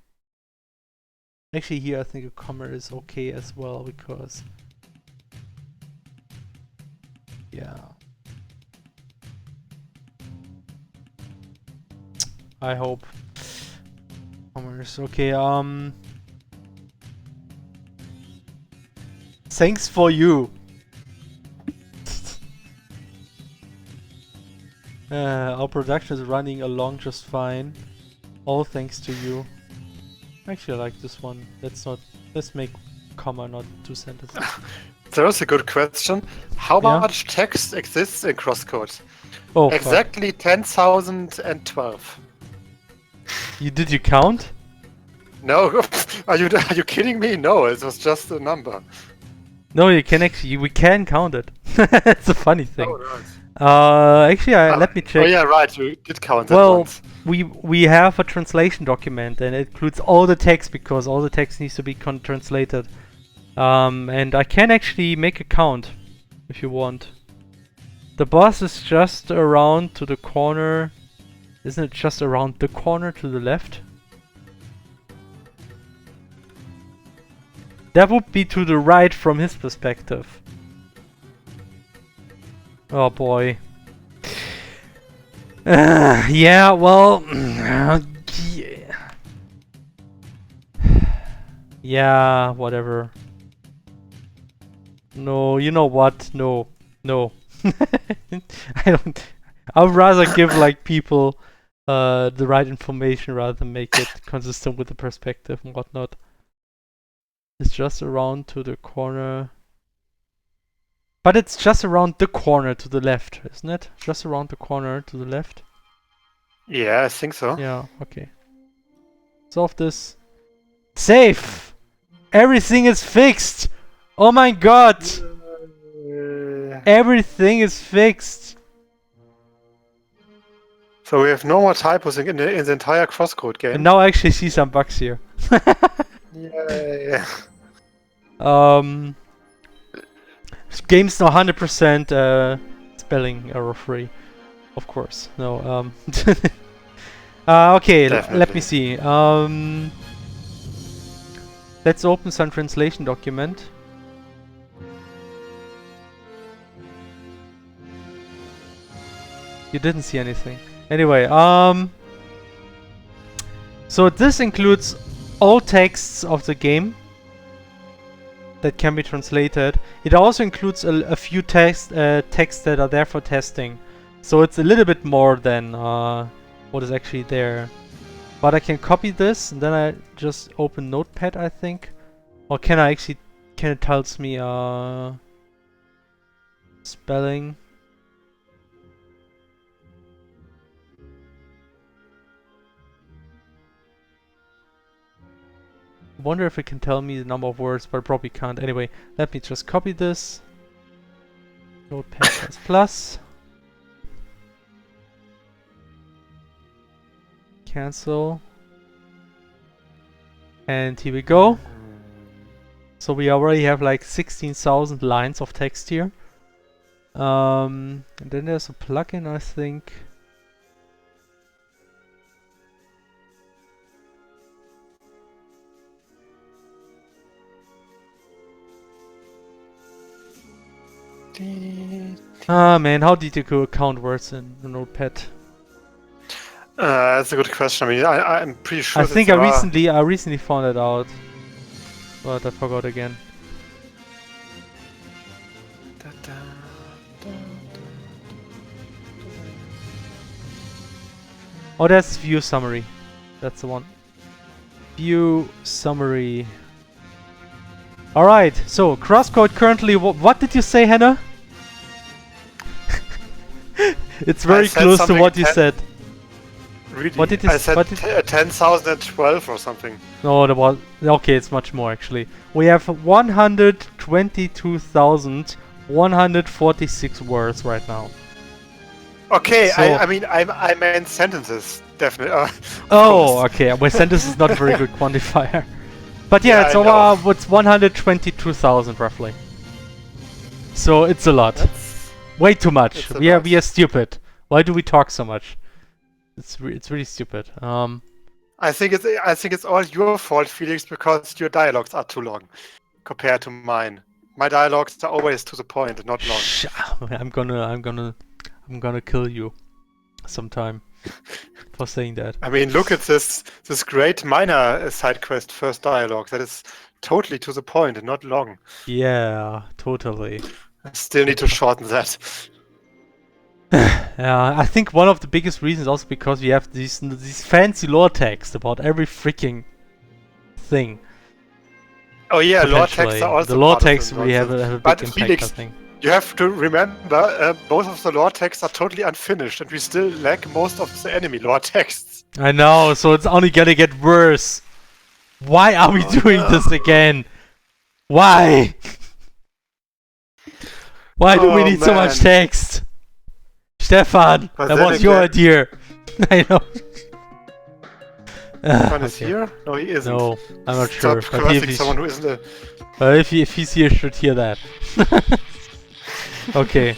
Actually here I think a comma is okay as well, because... Yeah. I hope. Commerce. Okay. Thanks for you. Our production is running along just fine. All thanks to you. Actually, I like this one. Let's make comma, not 2 sentences. There is a good question. How Yeah. much text exists in CrossCode? Oh, fuck. Exactly 10,012. Did you count? No, are you kidding me? No, it was just a number. No, you can actually. We can count it. It's a funny thing. Oh, right. Actually, let me check. Oh yeah, right. You did count it Well, once. we have a translation document and it includes all the text because all the text needs to be translated. And I can actually make a count if you want. The boss is just around to the corner. Isn't it just around the corner to the left? That would be to the right from his perspective. Oh boy. Yeah, well... yeah, whatever. No, you know what? No. No. I would rather give like people the right information rather than make it consistent with the perspective and whatnot. It's just around to the corner. But it's just around the corner to the left, isn't it? Just around the corner to the left. Yeah, I think so. Yeah, okay. Solve this. Save! Everything is fixed! Oh my god! Everything is fixed! So we have no more typos in the entire CrossCode game. And now I actually see some bugs here. Yeah. Game's now 100% spelling error free. Of course. No, okay, let me see. Let's open some translation document. You didn't see anything. Anyway, so this includes all texts of the game that can be translated. It also includes a few texts that are there for testing. So it's a little bit more than what is actually there. But I can copy this and then I just open Notepad, I think. Or can it tells me spelling. I wonder if it can tell me the number of words, but it probably can't. Anyway, let me just copy this. Notepad plus. Cancel. And here we go. So we already have like 16,000 lines of text here. And then there's a plugin, I think. Ah man, how did you count words in the Notepad? That's a good question. I mean, I'm pretty sure. I think I recently found it out, but I forgot again. Oh, that's view summary. That's the one. View summary. All right. So CrossCode currently. What did you say, Hannah? It's very close to what you said. Really? What did you I said 10,012 or something. No, okay, it's much more actually. We have 122,146 words right now. Okay, So- I mean, I meant sentences, definitely. Oh, okay. Well, sentence is not a very good quantifier. But yeah, Yeah, it's I know. it's 122,000 roughly. So it's a lot. That's, Way too much. It's a We are lot. stupid. Why do we talk so much? It's really stupid. I think it's all your fault, Felix, because your dialogues are too long compared to mine. My dialogues are always to the point, not long. I'm gonna kill you sometime. for saying that. I mean, look at this great minor side quest first dialogue. That is totally to the point and not long. Yeah, totally. I still need to shorten that. Yeah, I think one of the biggest reasons also because we have these fancy lore text about every freaking thing. Oh yeah, lore texts Potentially. are also The lore part of texts the really have nonsense. a big But impact, Felix, I think. you have to remember, both of the lore texts are totally unfinished, and we still lack most of the enemy lore texts. I know, so it's only gonna get worse. Why are we doing this again? Why? Why do we need so much man. text? Stefan, But that then was your idea. I know. Stefan is Okay. here? No, he isn't. No, I'm not sure. Stop But cursing someone who isn't a... if he's here, should hear that. Okay.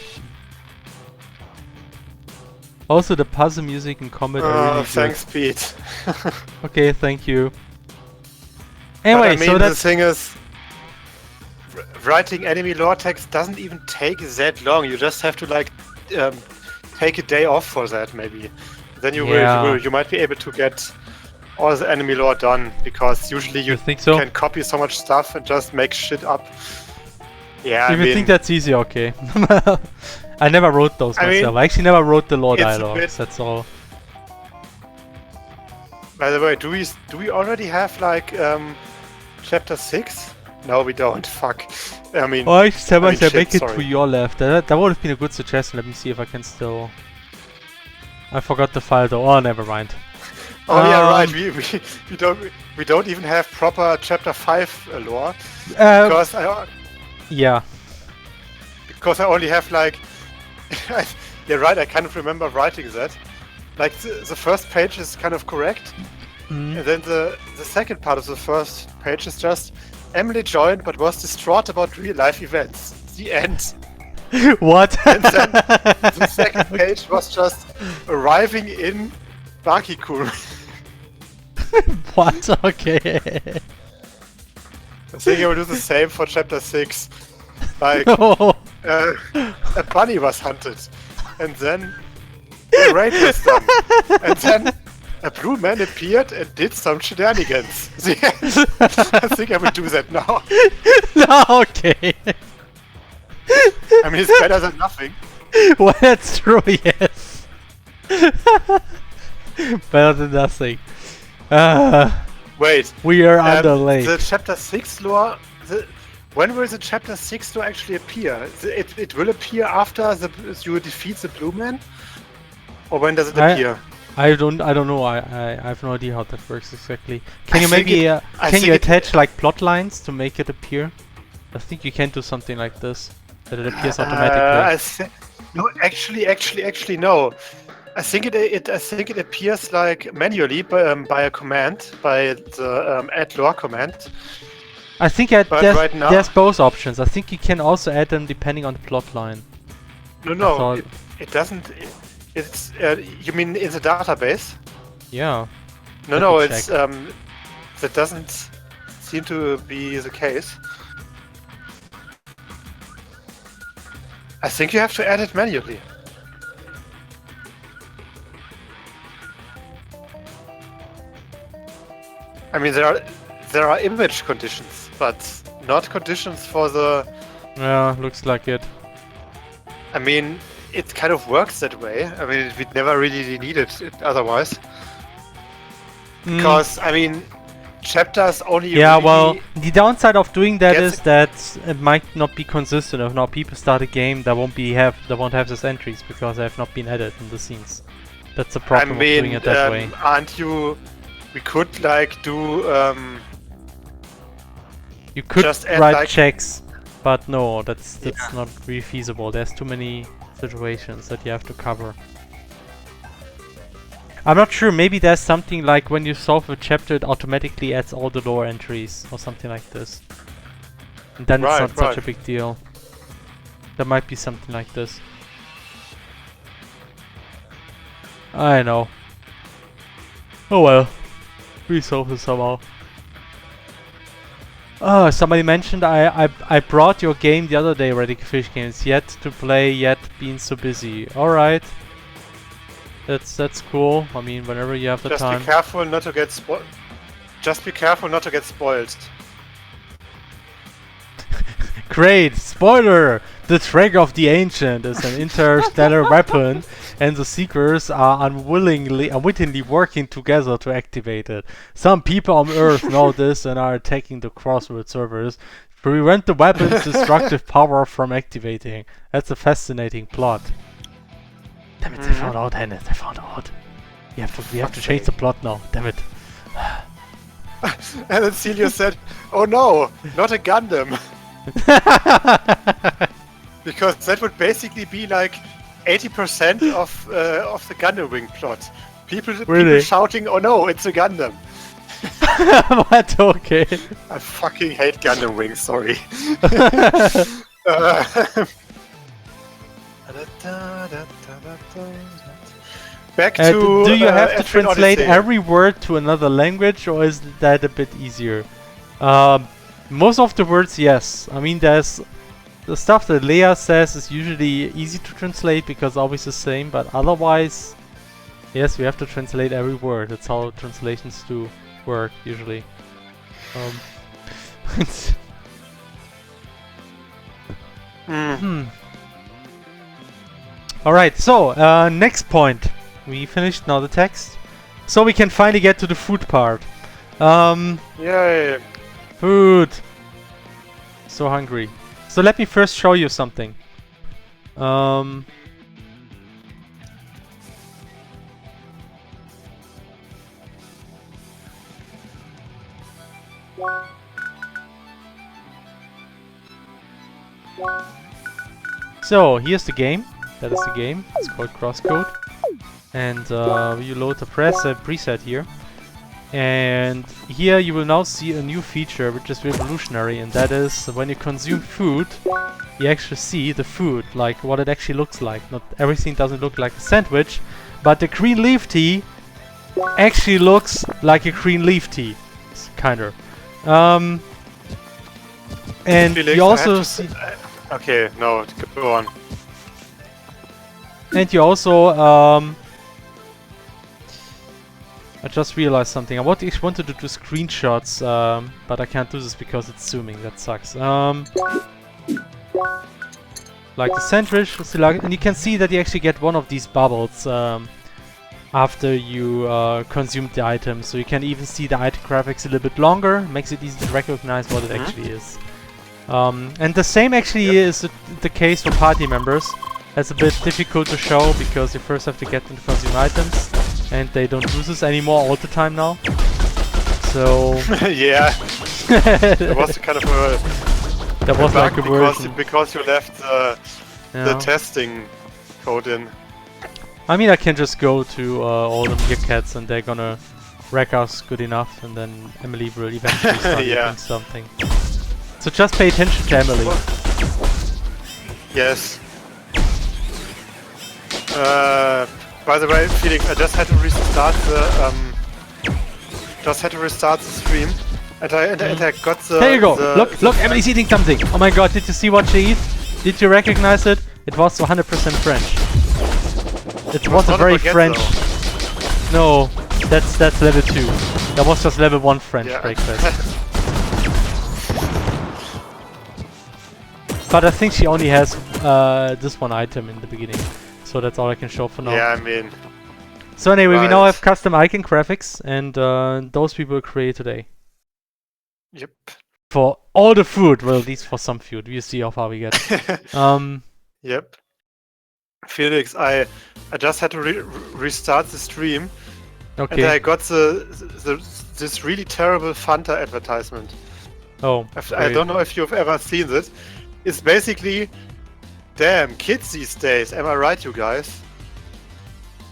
Also, the puzzle music and combat are really thanks, Pete. good. Okay, thank you. But Anyway, I mean, so the that's thing is, writing enemy lore text doesn't even take that long. You just have to like take a day off for that, maybe. Then you might be able to get all the enemy lore done, because usually you think so? can copy so much stuff and just make shit up. Yeah, If you think that's easy, okay. I never wrote those I mean, myself. I actually never wrote the lore it's a dialogues. bit- That's all. By the way, do we already have like chapter 6? No, we don't. Fuck. I mean, Oh, I said I shit, make it sorry. to your left. That would have been a good suggestion. Let me see if I can still. I forgot the file though. Oh, never mind. oh yeah, right. We don't even have proper chapter 5 lore, because Yeah. I only have like yeah, right, I kind of remember writing that. Like the first page is kind of correct, and then the second part of the first page is just Emily joined but was distraught about real life events. The end. What? And then the second page was just arriving in Bakikul. What? Okay. I think I will do the same for chapter 6. Like, Oh. a bunny was hunted, and then a raid was done, and then a blue man appeared and did some shenanigans. The end. I think I will do that now. No, okay. I mean, it's better than nothing. Well, that's true, yes. Better than nothing. Wait. We are underlaid. The chapter 6 lore... when will the chapter 6 lore actually appear? It will appear after you defeat the blue man? Or when does it appear? I don't know. I have no idea how that works exactly. Can you think maybe I can think you it- attach like plot lines to make it appear? I think you can do something like this, that it appears automatically. No, actually, no. I think it appears like manually by a command, by the add lore command. I think but right now- there's both options. I think you can also add them depending on the plot line. No, thought- it doesn't. It's you mean in the database? Yeah. No, Let no, me it's check. that doesn't seem to be the case. I think you have to add it manually. I mean, there are image conditions, but not conditions for the. Yeah, looks like it. I mean, it kind of works that way. I mean, we'd never really needed it otherwise. Because I mean, chapters only. Yeah, really well, the downside of doing that gets is that it might not be consistent. If now people start a game, they won't have these entries because they have not been added in the scenes. That's the I problem of doing mean, it that way. aren't you? We could like do. You could just add, write like- checks, but no, that's not really feasible. There's too many situations that you have to cover. I'm not sure, maybe there's something like when you solve a chapter it automatically adds all the lore entries or something like this. And then it's Right, not such a right. big deal. There might be something like this. I know. Oh well. We solve it somehow. Oh, somebody mentioned I brought your game the other day, Radical Fish Games. Yet to play, yet been so busy. Alright. That's cool. I mean, whenever you have the Just time. be careful not to get spoiled. Just be careful not to get spoiled. Great! Spoiler! The Drag of the Ancient is an interstellar weapon, and the Seekers are unwittingly working together to activate it. Some people on Earth know this and are attacking the Crossroad servers to prevent the weapon's destructive power from activating. That's a fascinating plot. Damn it, they found out, Hennes, they found out. We have to change the plot now, damn it. And then Celio said, "Oh no, not a Gundam." Because that would basically be like 80% of the Gundam Wing plot. People shouting, "Oh no, it's a Gundam!" What? Okay. I fucking hate Gundam Wing. Sorry. Back to. Do you have to F1 translate Odyssey. every word to another language, or is that a bit easier? Most of the words, yes. I mean, there's the stuff that Leia says is usually easy to translate because always the same, but otherwise, yes, we have to translate every word. That's how translations do work usually. Alright, so next point. We finished now the text. So we can finally get to the food part. Yay! Food! So hungry. So let me first show you something. So here's the game. That is the game. It's called CrossCode. And you load the preset here. And here you will now see a new feature which is revolutionary, and that is when you consume food, you actually see the food, like what it actually looks like. Not everything doesn't look like a sandwich, but the green leaf tea actually looks like a green leaf tea, kinda. And Felix, you I have also to see... Okay, no, go on. And you also... I just realized something. I wanted to do screenshots, but I can't do this because it's zooming. That sucks. Like the sandwich, and you can see that you actually get one of these bubbles after you consume the item. So you can even see the item graphics a little bit longer. Makes it easy to recognize what it actually is. And the same actually is the case for party members. That's a bit difficult to show because you first have to get them to consume items. And they don't do this anymore all the time now. So... Yeah. There was kind of a... That was like a version. Because you left the testing code in. I mean, I can just go to all the meerkats and they're gonna wreck us good enough, and then Emily will eventually start doing something. So just pay attention to Emily. Yes. By the way, Felix, I just had to restart the stream, and I got the. There you go. Look, Emily's eating something. Oh my God! Did you see what she eats? Did you recognize it? It was 100% French. It was a very French. No, that's level 2. That was just level 1 French breakfast. But I think she only has this one item in the beginning. So that's all I can show for now. Yeah, I mean... So anyway, we now have custom icon graphics, and those we will create today. Yep. For all the food, well, at least for some food. We'll see how far we get. Yep. Felix, I just had to restart the stream. Okay. And I got this really terrible Fanta advertisement. Oh. I don't know if you've ever seen this. It's basically... Damn, kids these days, am I right, you guys?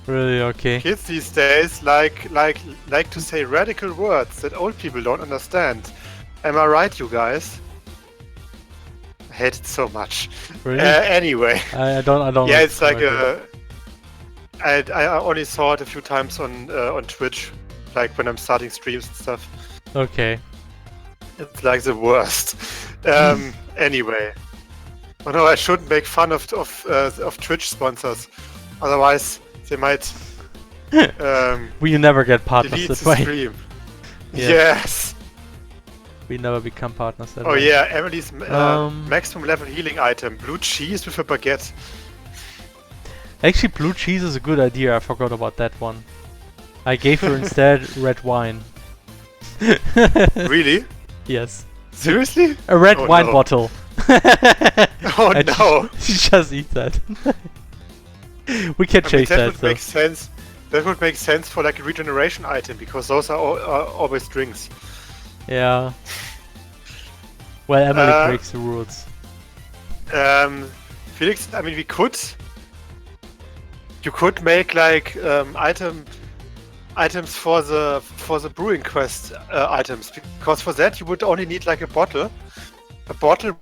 Really? Okay. Kids these days like to say radical words that old people don't understand. Am I right, you guys? I hate it so much. Really? Anyway. I don't. Yeah, it's like I only saw it a few times on Twitch, like when I'm starting streams and stuff. Okay. It's like the worst. Anyway. Oh no, I shouldn't make fun of Twitch sponsors. Otherwise, they might We never get partners deletes that the way. stream. Yeah. Yes. We never become partners that Oh way. yeah, Emily's Um, maximum level healing item: blue cheese with a baguette. Actually, blue cheese is a good idea. I forgot about that one. I gave her instead red wine. Really? Yes. Seriously? A red Oh, wine no. bottle. Oh And no! She just eats that. We can I mean, change that that would though. make sense. That would make sense for like a regeneration item because those are always drinks. Yeah. Well, Emily Uh, breaks the rules. Felix, I mean, you could make like items for the brewing quest items, because for that you would only need like a bottle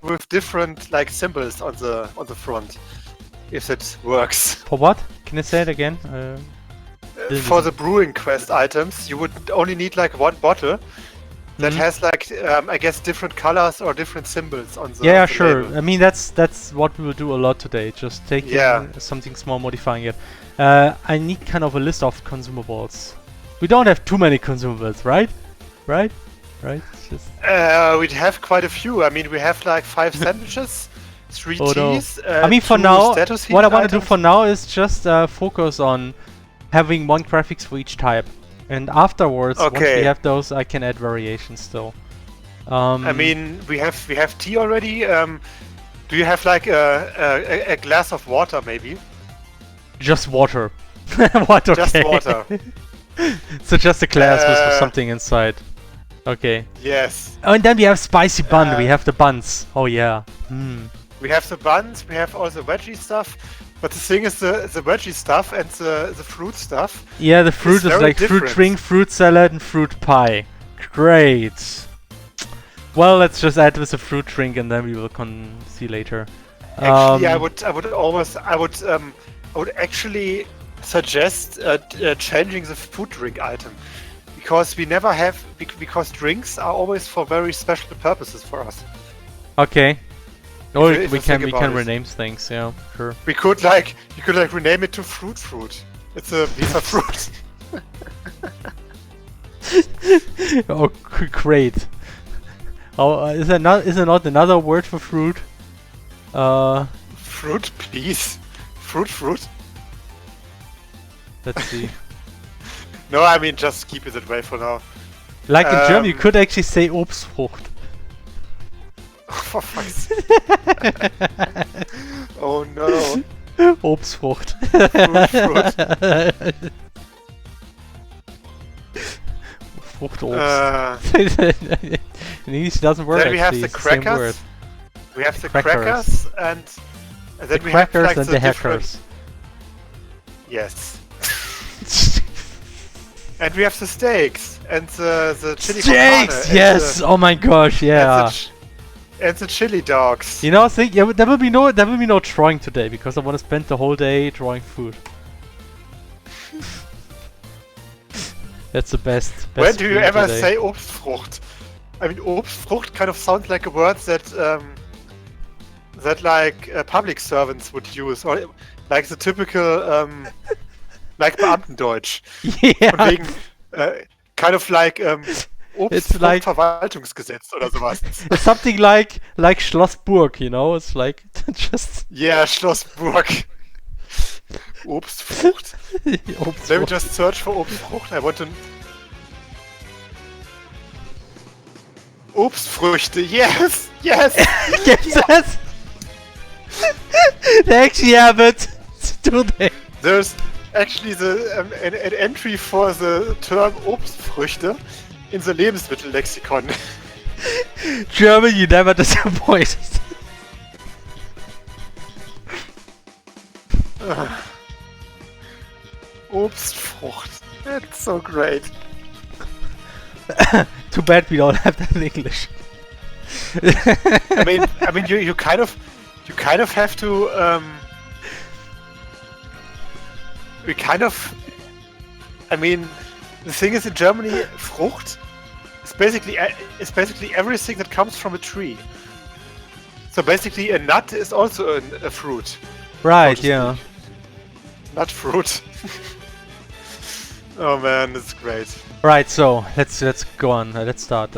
with different like symbols on the front, if it works. For what? Can you say it again? For the brewing quest items, you would only need like one bottle that Mhm. has like I guess different colors or different symbols on the Yeah, on the sure. label. I mean, that's what we will do a lot today. Just taking Yeah. something small, modifying it. I need kind of a list of consumables. We don't have too many consumables, right? Right? It's just We'd have quite a few. I mean, we have like 5 sandwiches, 3 Oh, no. teas. I mean, for 2 now, status what I healing want to do items. for now is just focus on having one graphics for each type, and afterwards, once we Okay. have those, I can add variations still. I mean, we have tea already. Do you have like a glass of water, maybe? just water. What? Okay. Just water. So just a glass with Uh, something inside. Okay. Yes. Oh, and then we have spicy bun. We Uh, have the buns. Oh yeah. Hmm. We have the buns. We have all the veggie stuff. But the thing is, the veggie stuff and the fruit stuff. Yeah, the fruit is very like fruit different. drink, fruit salad, and fruit pie. Great. Well, let's just add with a fruit drink, and then we will see later. Actually, I would actually suggest changing the food drink item, because we never have because drinks are always for very special purposes for us. Okay. Or If we you can think we can about it. rename things. Yeah, sure. You could rename it to fruit. It's a piece of fruit. Oh, great. Oh, is there not another word for fruit? Fruit piece. Fruit. Let's see. No, I mean just keep it that way for now. Like in German, you Um, could actually say Obstfrucht. For fuck's sake. Oh no. Obstfrucht. Fruit. Fruchtobst. In English it doesn't work Then we have actually, the it's the same word. crackers. We have the Crackers. crackers and then The we have crackers like and the hackers. Yes. And we have the steaks and the chili con carne Steaks! and Yes! Oh my gosh, yeah. and the chili dogs. You know, I think there will be no drawing today because I want to spend the whole day drawing food. That's the best. When do you food ever today. say Obstfrucht? I mean, Obstfrucht kind of sounds like a word that public servants would use, or like the typical like Beamtendeutsch. Yeah. Von wegen, kind of like It's like- Obstfruchtverwaltungsgesetz oder sowas. It's something like Schlossburg, you know? It's like just Yeah, Schlossburg. Obstfrucht. Let me Obstfrucht. just search for Obstfrucht. I want to... Obstfrüchte, yes! Yes! Yes! They actually have it today. There's actually an entry for the term Obstfrüchte in the Lebensmittellexikon. German, you never disappoint. Obstfrucht. That's so great. Too bad we don't have that in English. I mean, you kind of have to. We kind of. I mean, the thing is, in Germany, Frucht is basically everything that comes from a tree. So basically, a nut is also a fruit. Right, so to yeah. speak. Nut fruit. Oh man, it's great. Right, so let's go on. Let's start.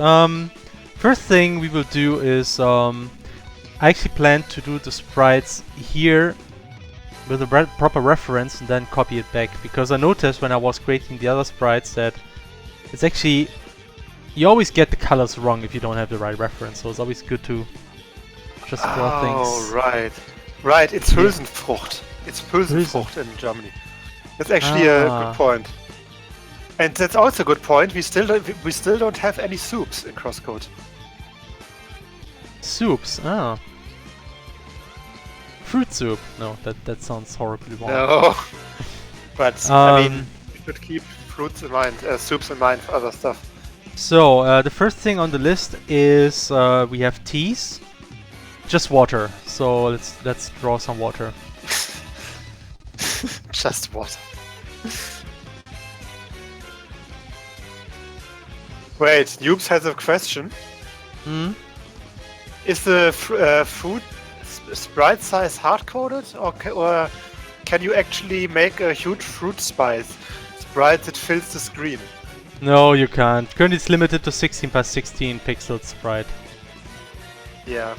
First thing we will do is I actually plan to do the sprites here with a proper reference and then copy it back, because I noticed when I was creating the other sprites that it's actually you always get the colors wrong if you don't have the right reference. So it's always good to just draw things. Oh right. It's Hülsenfrucht. It's Hülsenfrucht in Germany. That's actually a good point. And that's also a good point. We still don't have any soups in CrossCode. Soups. Ah. Fruit soup. No, that sounds horribly wrong. No. But I mean, we should keep fruits in mind, soups in mind for other stuff. So the first thing on the list is we have teas. Just water. So let's draw some water. Just water. Wait, Noobs has a question. Hmm? Is the food sprite size hard-coded, or can you actually make a huge fruit sprite that fills the screen? No, you can't. Currently it's limited to 16 by 16 pixel sprite. Yeah.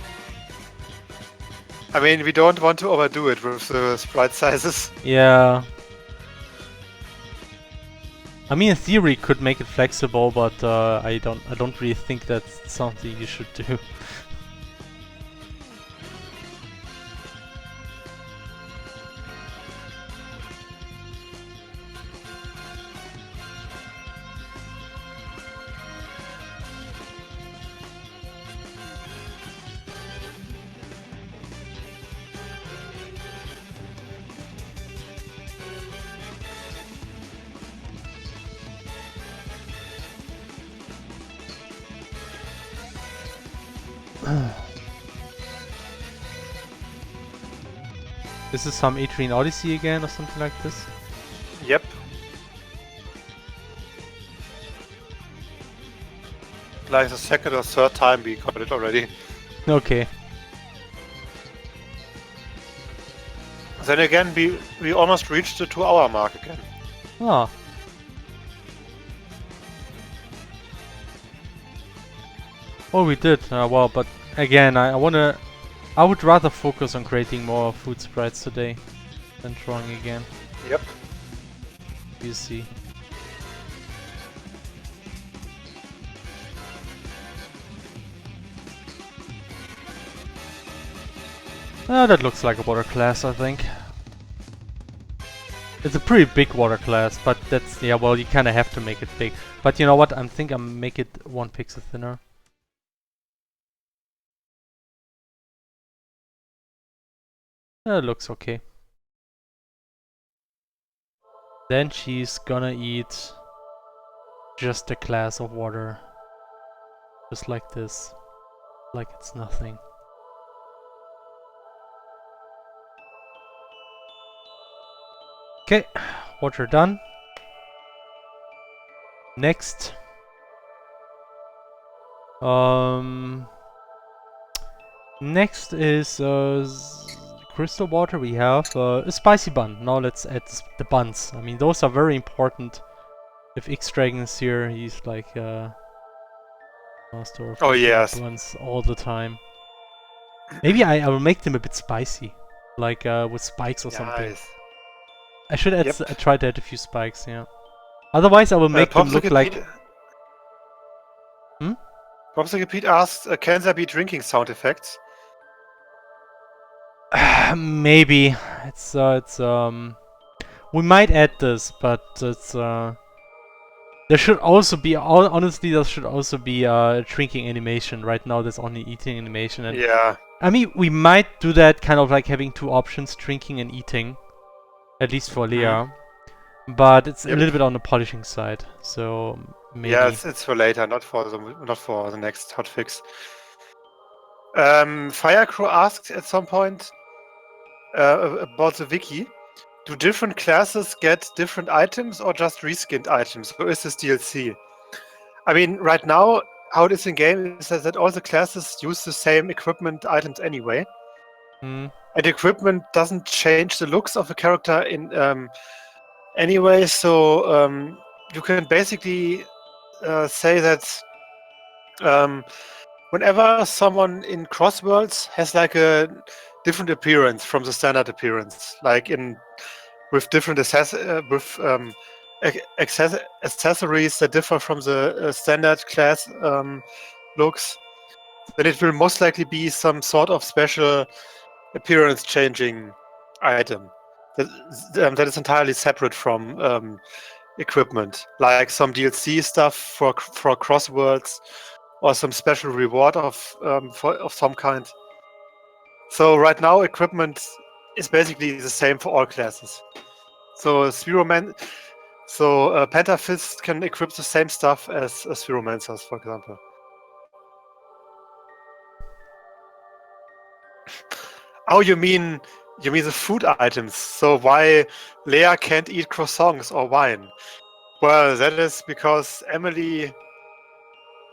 I mean, we don't want to overdo it with the sprite sizes. Yeah. I mean, in theory, could make it flexible, but I don't really think that's something you should do. This is some Adrian Odyssey again or something like this? Yep. Like the second or third time we got it already. Okay. Then again, we almost reached the 2-hour mark again. Ah. Oh, we did. Well, but again, I would rather focus on creating more food sprites today than drawing again. Yep. You see. That looks like a water class, I think. It's a pretty big water class, but that's, yeah, well, you kind of have to make it big. But you know what? I think I'll make it 1 pixel thinner. It looks okay. Then she's gonna eat just a glass of water. Just like this. Like it's nothing. Okay, water done. Next. Next is crystal water. We have a spicy bun. Now let's add the buns. I mean, those are very important. If X-Dragon is here, he's like master of Oh yes. buns all the time. Maybe I will make them a bit spicy, like with spikes or something. Nice. I should add Yep. try to add a few spikes. Yeah. Otherwise, I will make them look like. Popsicle Pete asked, can there be drinking sound effects? Maybe it's we might add this, but it's there should also be honestly there should also be drinking animation. Right now there's only eating animation, and Yeah. I mean we might do that, kind of like having 2 options, drinking and eating, at least for Leah, but it's a little bit on the polishing side, so maybe. Yeah, it's for later, not for the next hotfix. Firecrow asked at some point about the wiki. Do different classes get different items or just reskinned items? Or is this DLC? I mean, right now, how it is in game is that all the classes use the same equipment items anyway. And equipment doesn't change the looks of a character in anyway, so you can basically say that whenever someone in Crossworlds has like a different appearance from the standard appearance, like with different accessories that differ from the standard class looks, then it will most likely be some sort of special appearance changing item that is entirely separate from equipment, like some DLC stuff for Crossworlds, or some special reward of some kind. So right now, equipment is basically the same for all classes. So Pentafist can equip the same stuff as Spheromancers, for example. Oh, you mean the food items? So why Leia can't eat croissants or wine? Well, that is because Emily.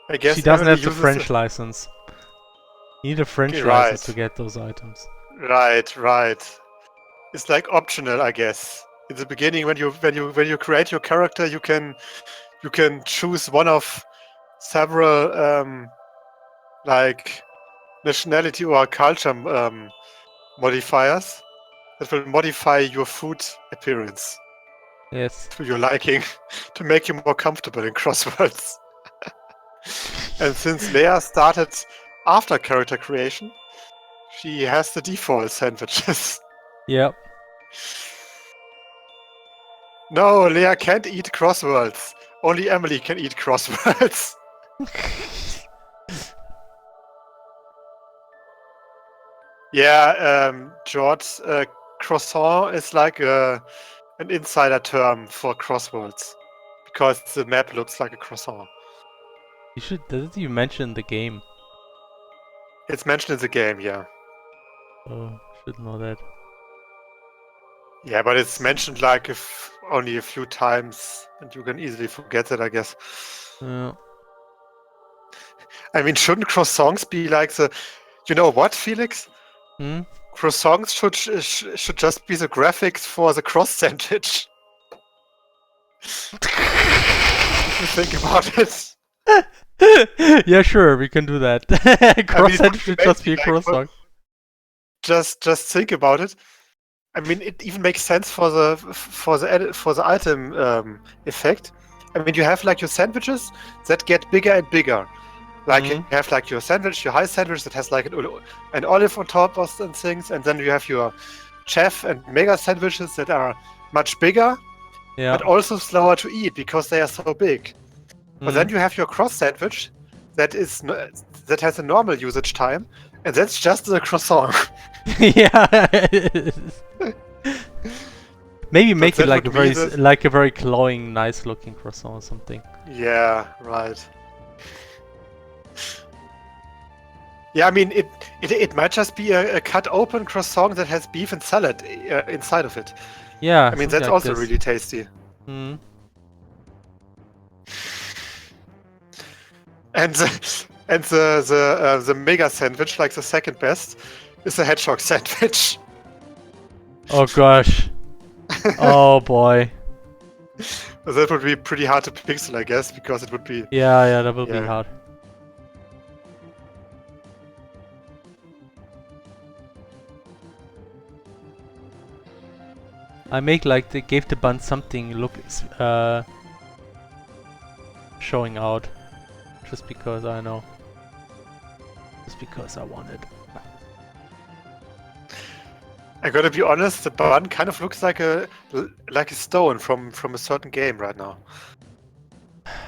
I guess She doesn't Emily have the uses French license. You need a French Okay, license right. to get those items. Right. It's like optional, I guess. In the beginning, when you create your character, you can choose one of several like nationality or culture modifiers that will modify your food appearance Yes. to your liking to make you more comfortable in Crossworlds. And since Leia started after character creation, she has the default sandwiches. Yep. No, Leia can't eat Crossworlds. Only Emily can eat Crossworlds. Yeah, George, croissant is like an insider term for Crossworlds because the map looks like a croissant. You should. Did you mention the game? It's mentioned in the game, yeah. Oh, should know that. Yeah, but it's mentioned like if only a few times, and you can easily forget it, I guess. Yeah. I mean, shouldn't croissants be like the? You know what, Felix? Hmm? Croissants should just be the graphics for the cross sandwich. If you think about it. Yeah, sure, we can do that. Cross it would should be just be a amazing, like, crosstalk. Just think about it. I mean, it even makes sense for the item effect. I mean, you have like your sandwiches that get bigger and bigger. Like you have like your sandwich, your high sandwich that has like an olive on top of and things, and then you have your chef and mega sandwiches that are much bigger, Yeah. but also slower to eat because they are so big. But then you have your cross sandwich that has a normal usage time, and that's just a croissant. Yeah. Maybe make it that like a would be very glowing, nice looking croissant or something. Yeah, right. Yeah, I mean, it might just be a cut open croissant that has beef and salad inside of it. Yeah. I mean, something that's like also this. really tasty. Mhm. And the mega sandwich, like the second best, is a hedgehog sandwich. Oh gosh. Oh boy. That would be pretty hard to pixel, I guess, because it would be. Yeah, that will be Yeah. hard. I make like they gave the bun something look showing out, just because I know, just because I want it. I gotta be honest, the bun kind of looks like a stone from a certain game right now.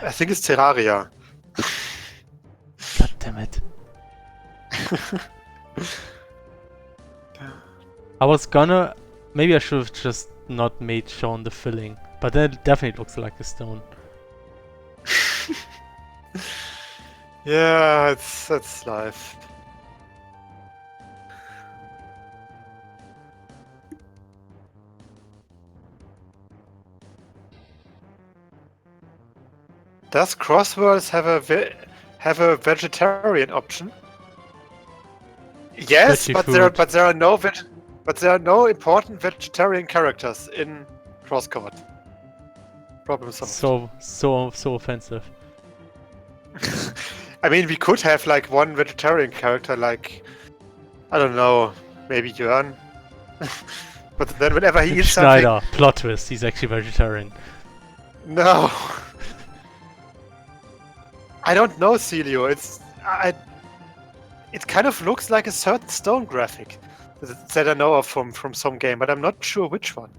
I think it's Terraria. God damn it! I was gonna, maybe I should have just not shown the filling, but that definitely looks like a stone. Yeah, that's life. Does Crossworlds have a vegetarian option? Yes, Veggie but food. there are no important vegetarian characters in CrossCode. Problem solved. So offensive. I mean, we could have like one vegetarian character, like I don't know, maybe Jörn. But then whenever he eats something, Schneider, plot twist, he's actually vegetarian. no. I don't know, Celio. It kind of looks like a certain stone graphic that I know of from some game, but I'm not sure which one.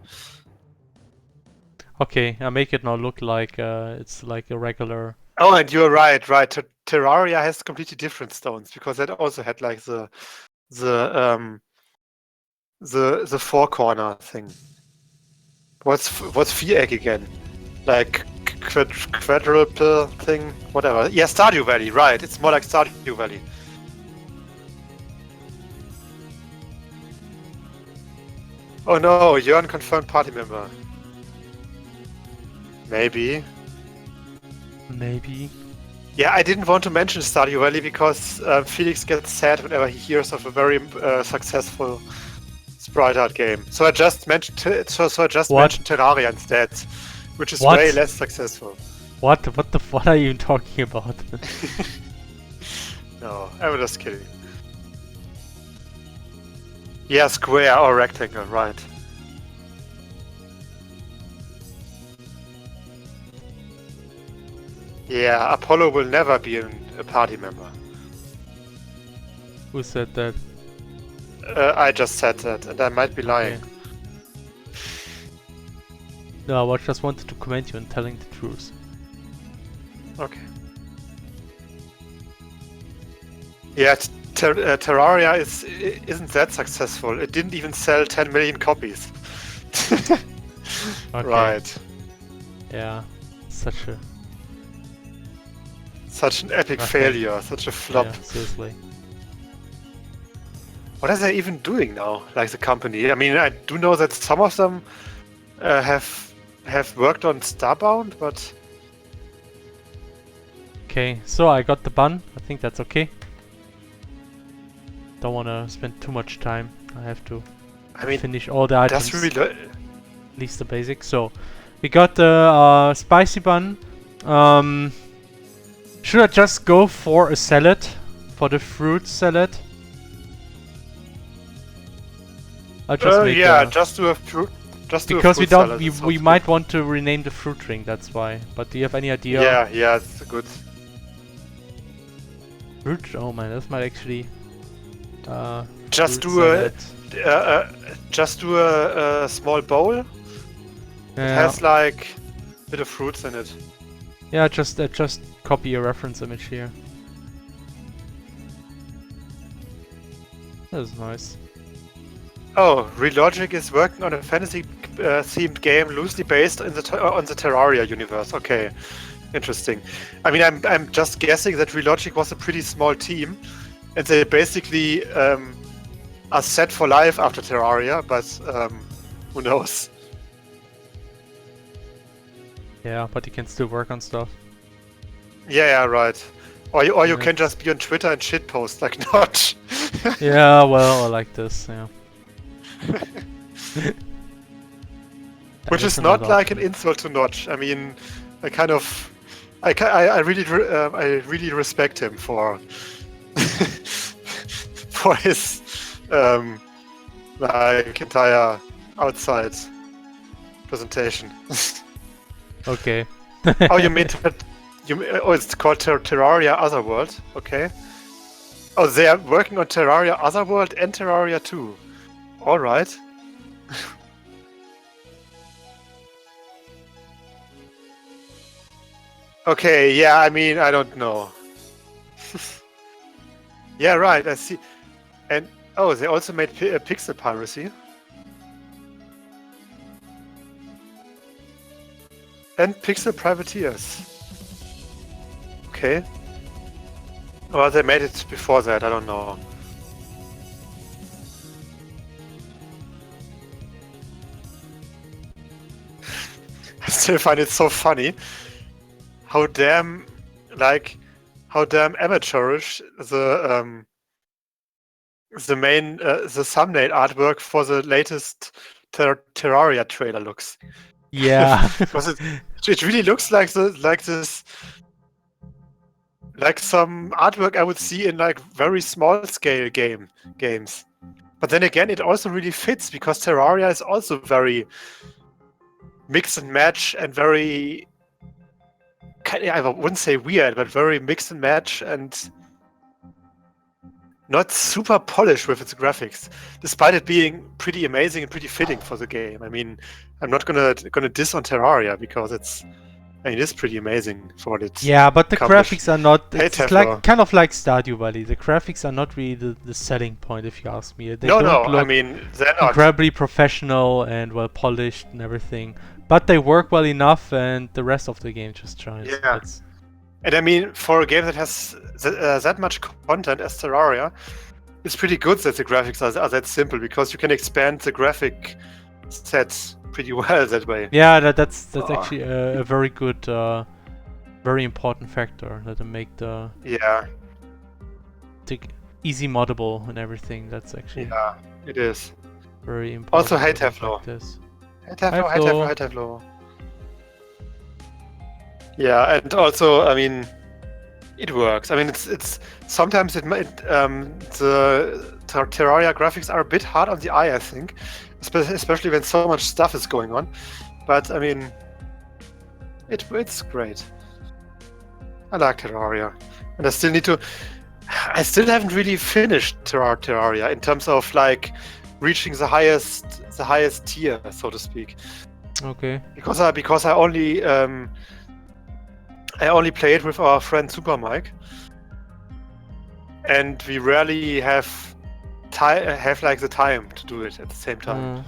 Okay, I make it now look like it's like a regular. Oh, and you're right. Terraria has completely different stones because that also had like the four corner thing. What's Viereck again? Like quadruple thing, whatever. Yeah, Stardew Valley, right? It's more like Stardew Valley. Oh no, Jörn confirmed party member. Maybe. Yeah, I didn't want to mention Stardew Valley because Felix gets sad whenever he hears of a very successful sprite art game. So I just mentioned mentioned Terraria instead, which is way less successful. What are you talking about? No, I'm just kidding. Yeah, square or rectangle, right. Yeah, Apollo will never be a party member. Who said that? I just said that, and I might be lying. Okay. No, I just wanted to commend you on telling the truth. Okay. Yeah, Terraria isn't that successful. It didn't even sell 10 million copies. Okay. Right. Yeah, such an epic Nothing. failure, such a flop. Yeah, seriously. What are they even doing now, like the company? I mean, I do know that some of them have worked on Starbound, but... Okay, so I got the bun. I think that's okay. Don't want to spend too much time. I have to finish all the items. That's really... At least the basics. So, we got the spicy bun. Should I just go for a salad? For the fruit salad? I'll just make just do a fruit. because we might want to rename the fruit drink. That's why. But do you have any idea? Yeah, it's good. Fruit? Oh man, that might actually. Just fruit do salad. just do a small bowl. It has like a bit of fruits in it. Yeah, just copy a reference image here. That is nice. Oh, Relogic is working on a fantasy themed game loosely based on the Terraria universe. Okay, interesting. I mean, I'm just guessing that Relogic was a pretty small team, and they basically are set for life after Terraria. But who knows? Yeah, but you can still work on stuff. Yeah, right. Or you can just be on Twitter and shitpost like Notch. Yeah, well, I like this. Yeah. Which is not like an insult to Notch. I mean, I really respect him for for his like entire outside presentation. Okay. Oh, you mean oh, it's called Terraria Otherworld. Okay. Oh, they are working on Terraria Otherworld and Terraria 2. All right. Okay, yeah, I mean, I don't know. Yeah, right, I see. And, oh, they also made pixel piracy. And pixel privateers. Okay. Well, they made it before that, I don't know. I still find it so funny how damn amateurish the thumbnail artwork for the latest Terraria trailer looks. Yeah. Because it it really looks like like some artwork I would see in like very small scale games. But then again, it also really fits because Terraria is also very mix and match and very, I wouldn't say weird, but very mix and match and not super polished with its graphics, despite it being pretty amazing and pretty fitting for the game. I mean, I'm not gonna diss on Terraria because it's pretty amazing for what it's. Yeah, but the accomplished. graphics are not. Hey, It's Teflon. like kind of like Stardew Valley. The graphics are not really the selling point, if you ask me. They No, don't I look mean they're not. incredibly professional and well polished and everything, but they work well enough, and the rest of the game just shines. Yeah. That's- And I mean, for a game that has that much content as Terraria, it's pretty good that the graphics are that simple because you can expand the graphic sets pretty well that way. Yeah, that's actually a very good, very important factor that make the Yeah, easy moddable and everything. That's actually yeah, it is. very important. Also, hey, for games Teflo. like this. Hey Teflo, Hi, hey Flo. Teflo, hey Teflo. Yeah, and also, I mean, it works. I mean, it's sometimes the Terraria graphics are a bit hard on the eye, I think, especially when so much stuff is going on. But I mean, it's great. I like Terraria, and I still haven't really finished Terraria in terms of like reaching the highest tier, so to speak. Okay. Because I only play it with our friend Super Mike, and we rarely have like the time to do it at the same time.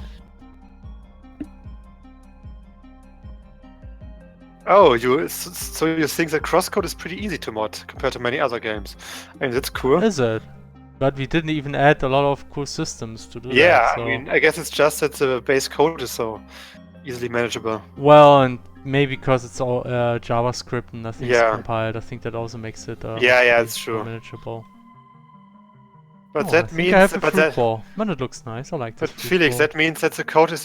Oh, so you think that CrossCode is pretty easy to mod compared to many other games? I mean, that's cool. Is it? But we didn't even add a lot of cool systems to do Yeah, that. So. I mean, I guess it's just that the base code is so easily manageable. Well, and maybe because it's all JavaScript and nothing's Yeah. compiled, I think that also makes it Yeah, it's more true. manageable. But Oh, I that think means I have a but fruit that, ball. Man, it looks nice. I like but this. fruit Felix, ball. that means that the code is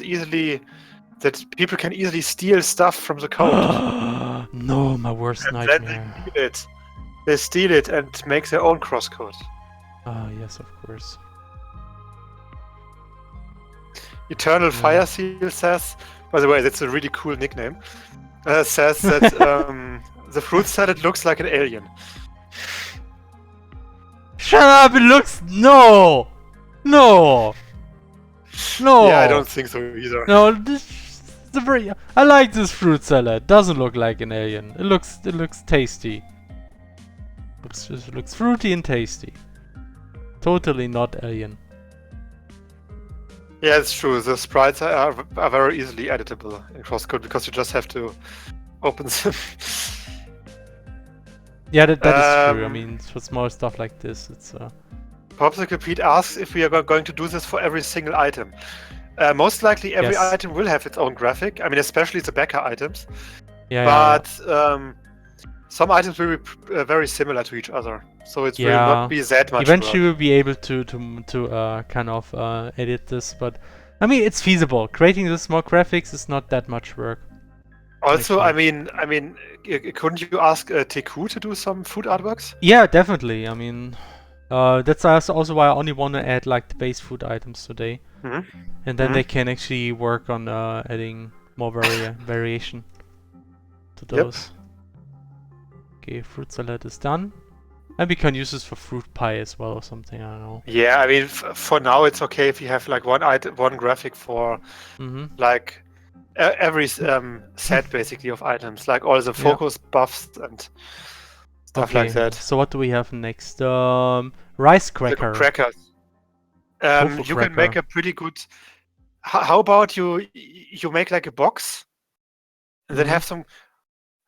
that people can easily steal stuff from the code. No, my worst And then nightmare. they steal it and make their own CrossCode. Ah, yes, of course. Eternal Yeah. Fire Seal says, by the way, that's a really cool nickname, says that the fruit salad looks like an alien. Shut up! It looks no. Yeah, Yeah, I don't think so either. No, this is a very. I like this fruit salad. Doesn't look like an alien. It looks tasty. It looks fruity and tasty. Totally not alien. Yeah, it's true. The sprites are very easily editable in CrossCode because you just have to open them. Yeah, that is true. I Um, mean, for small stuff like this, it's Popsicle Pete asks if we are going to do this for every single item. Most likely, every Yes. item will have its own graphic. I mean, especially the backer items. yeah. But some items will be very similar to each other, so it will Yeah. not be that much. Eventually, work. we'll be able to kind of edit this, but I mean, it's feasible. Creating the small graphics is not that much work. Also, actually. I mean, couldn't you ask Teku to do some food artworks? Yeah, definitely. I mean, that's also why I only want to add like the base food items today, Mhm. and then Mhm. they can actually work on adding more variation to Yep. those. Okay, fruit salad is done, and we can use this for fruit pie as well or something. I don't know. Yeah, I mean, for now it's okay if you have like one graphic for like every set basically of items, like all the focus buffs and stuff like that. So what do we have next? Rice The cracker. crackers. Tofu You can make cracker. a pretty good. How about you make like a box, and then Mhm.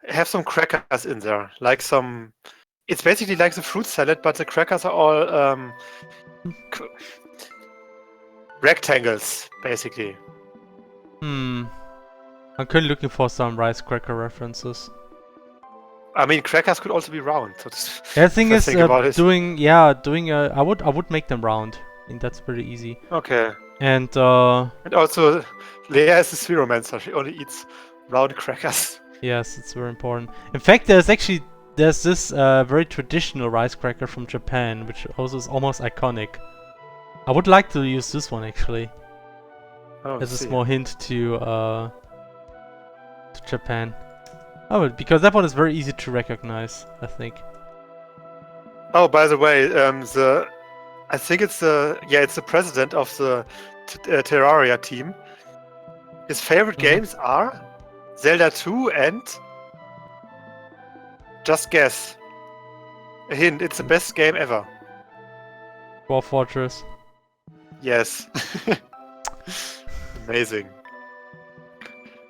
have some crackers in there, like some. It's basically like the fruit salad, but the crackers are all rectangles, basically. I'm currently looking for some rice cracker references. I mean, crackers could also be round. So Yeah, the thing if I is, think about it. I would make them round. I think that's pretty easy. Okay. And And also, Leia is a Spheromancer. She only eats round crackers. Yes, it's very important. In fact, there's this very traditional rice cracker from Japan, which also is almost iconic. I would like to use this one actually Oh, as a see. small hint to Japan. Oh, because that one is very easy to recognize, I think. Oh, by the way, I think it's the president of the Terraria team. His favorite games are Zelda 2 and just guess. A hint, it's the best game ever. Dwarf Fortress. Yes. Amazing.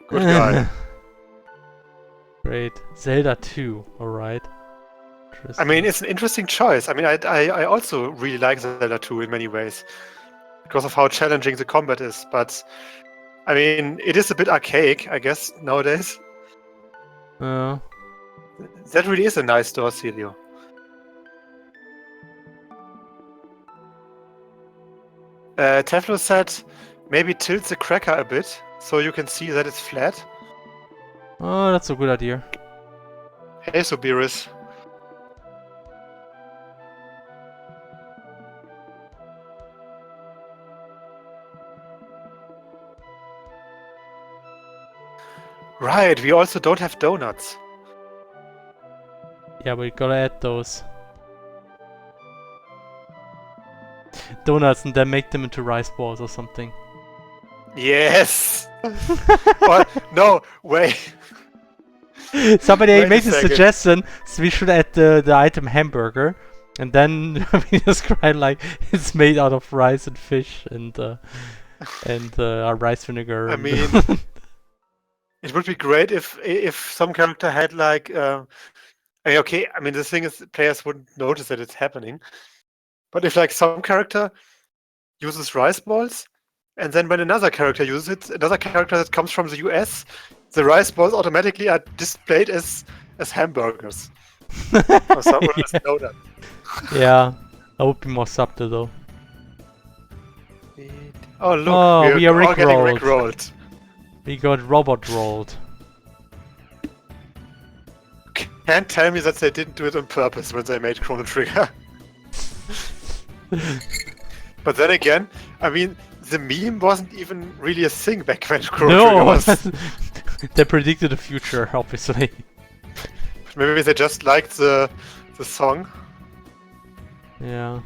Good guy. Great. Zelda 2, alright. I mean, it's an interesting choice. I mean, I also really like Zelda 2 in many ways because of how challenging the combat is. But I mean, it is a bit archaic, I guess, nowadays. That really is a nice door, Celio. Teflo said maybe tilt the cracker a bit so you can see that it's flat. Oh, that's a good idea. Hey, Sobiris. Right, we also don't have donuts. Yeah, we gotta add those. Donuts and then make them into rice balls or something. Yes! Or, no, wait. Somebody Wait a made a second. suggestion, so we should add the item hamburger. And then we describe like it's made out of rice and fish and rice vinegar. I and- mean, it would be great if some character had like, I mean, okay, I mean, the thing is, players wouldn't notice that it's happening. But if like some character uses rice balls, and then when another character uses it, another character that comes from the US, the rice balls automatically are displayed as hamburgers. Or someone as donut. yeah, that would be more subtle though. Oh look, Oh, we are all getting rickrolled. rickrolled. We got robot rolled. Can't tell me that they didn't do it on purpose when they made Chrono Trigger. But then again, I mean, the meme wasn't even really a thing back when Chrono Trigger No, was. they predicted the future, obviously. Maybe they just liked the song. Yeah.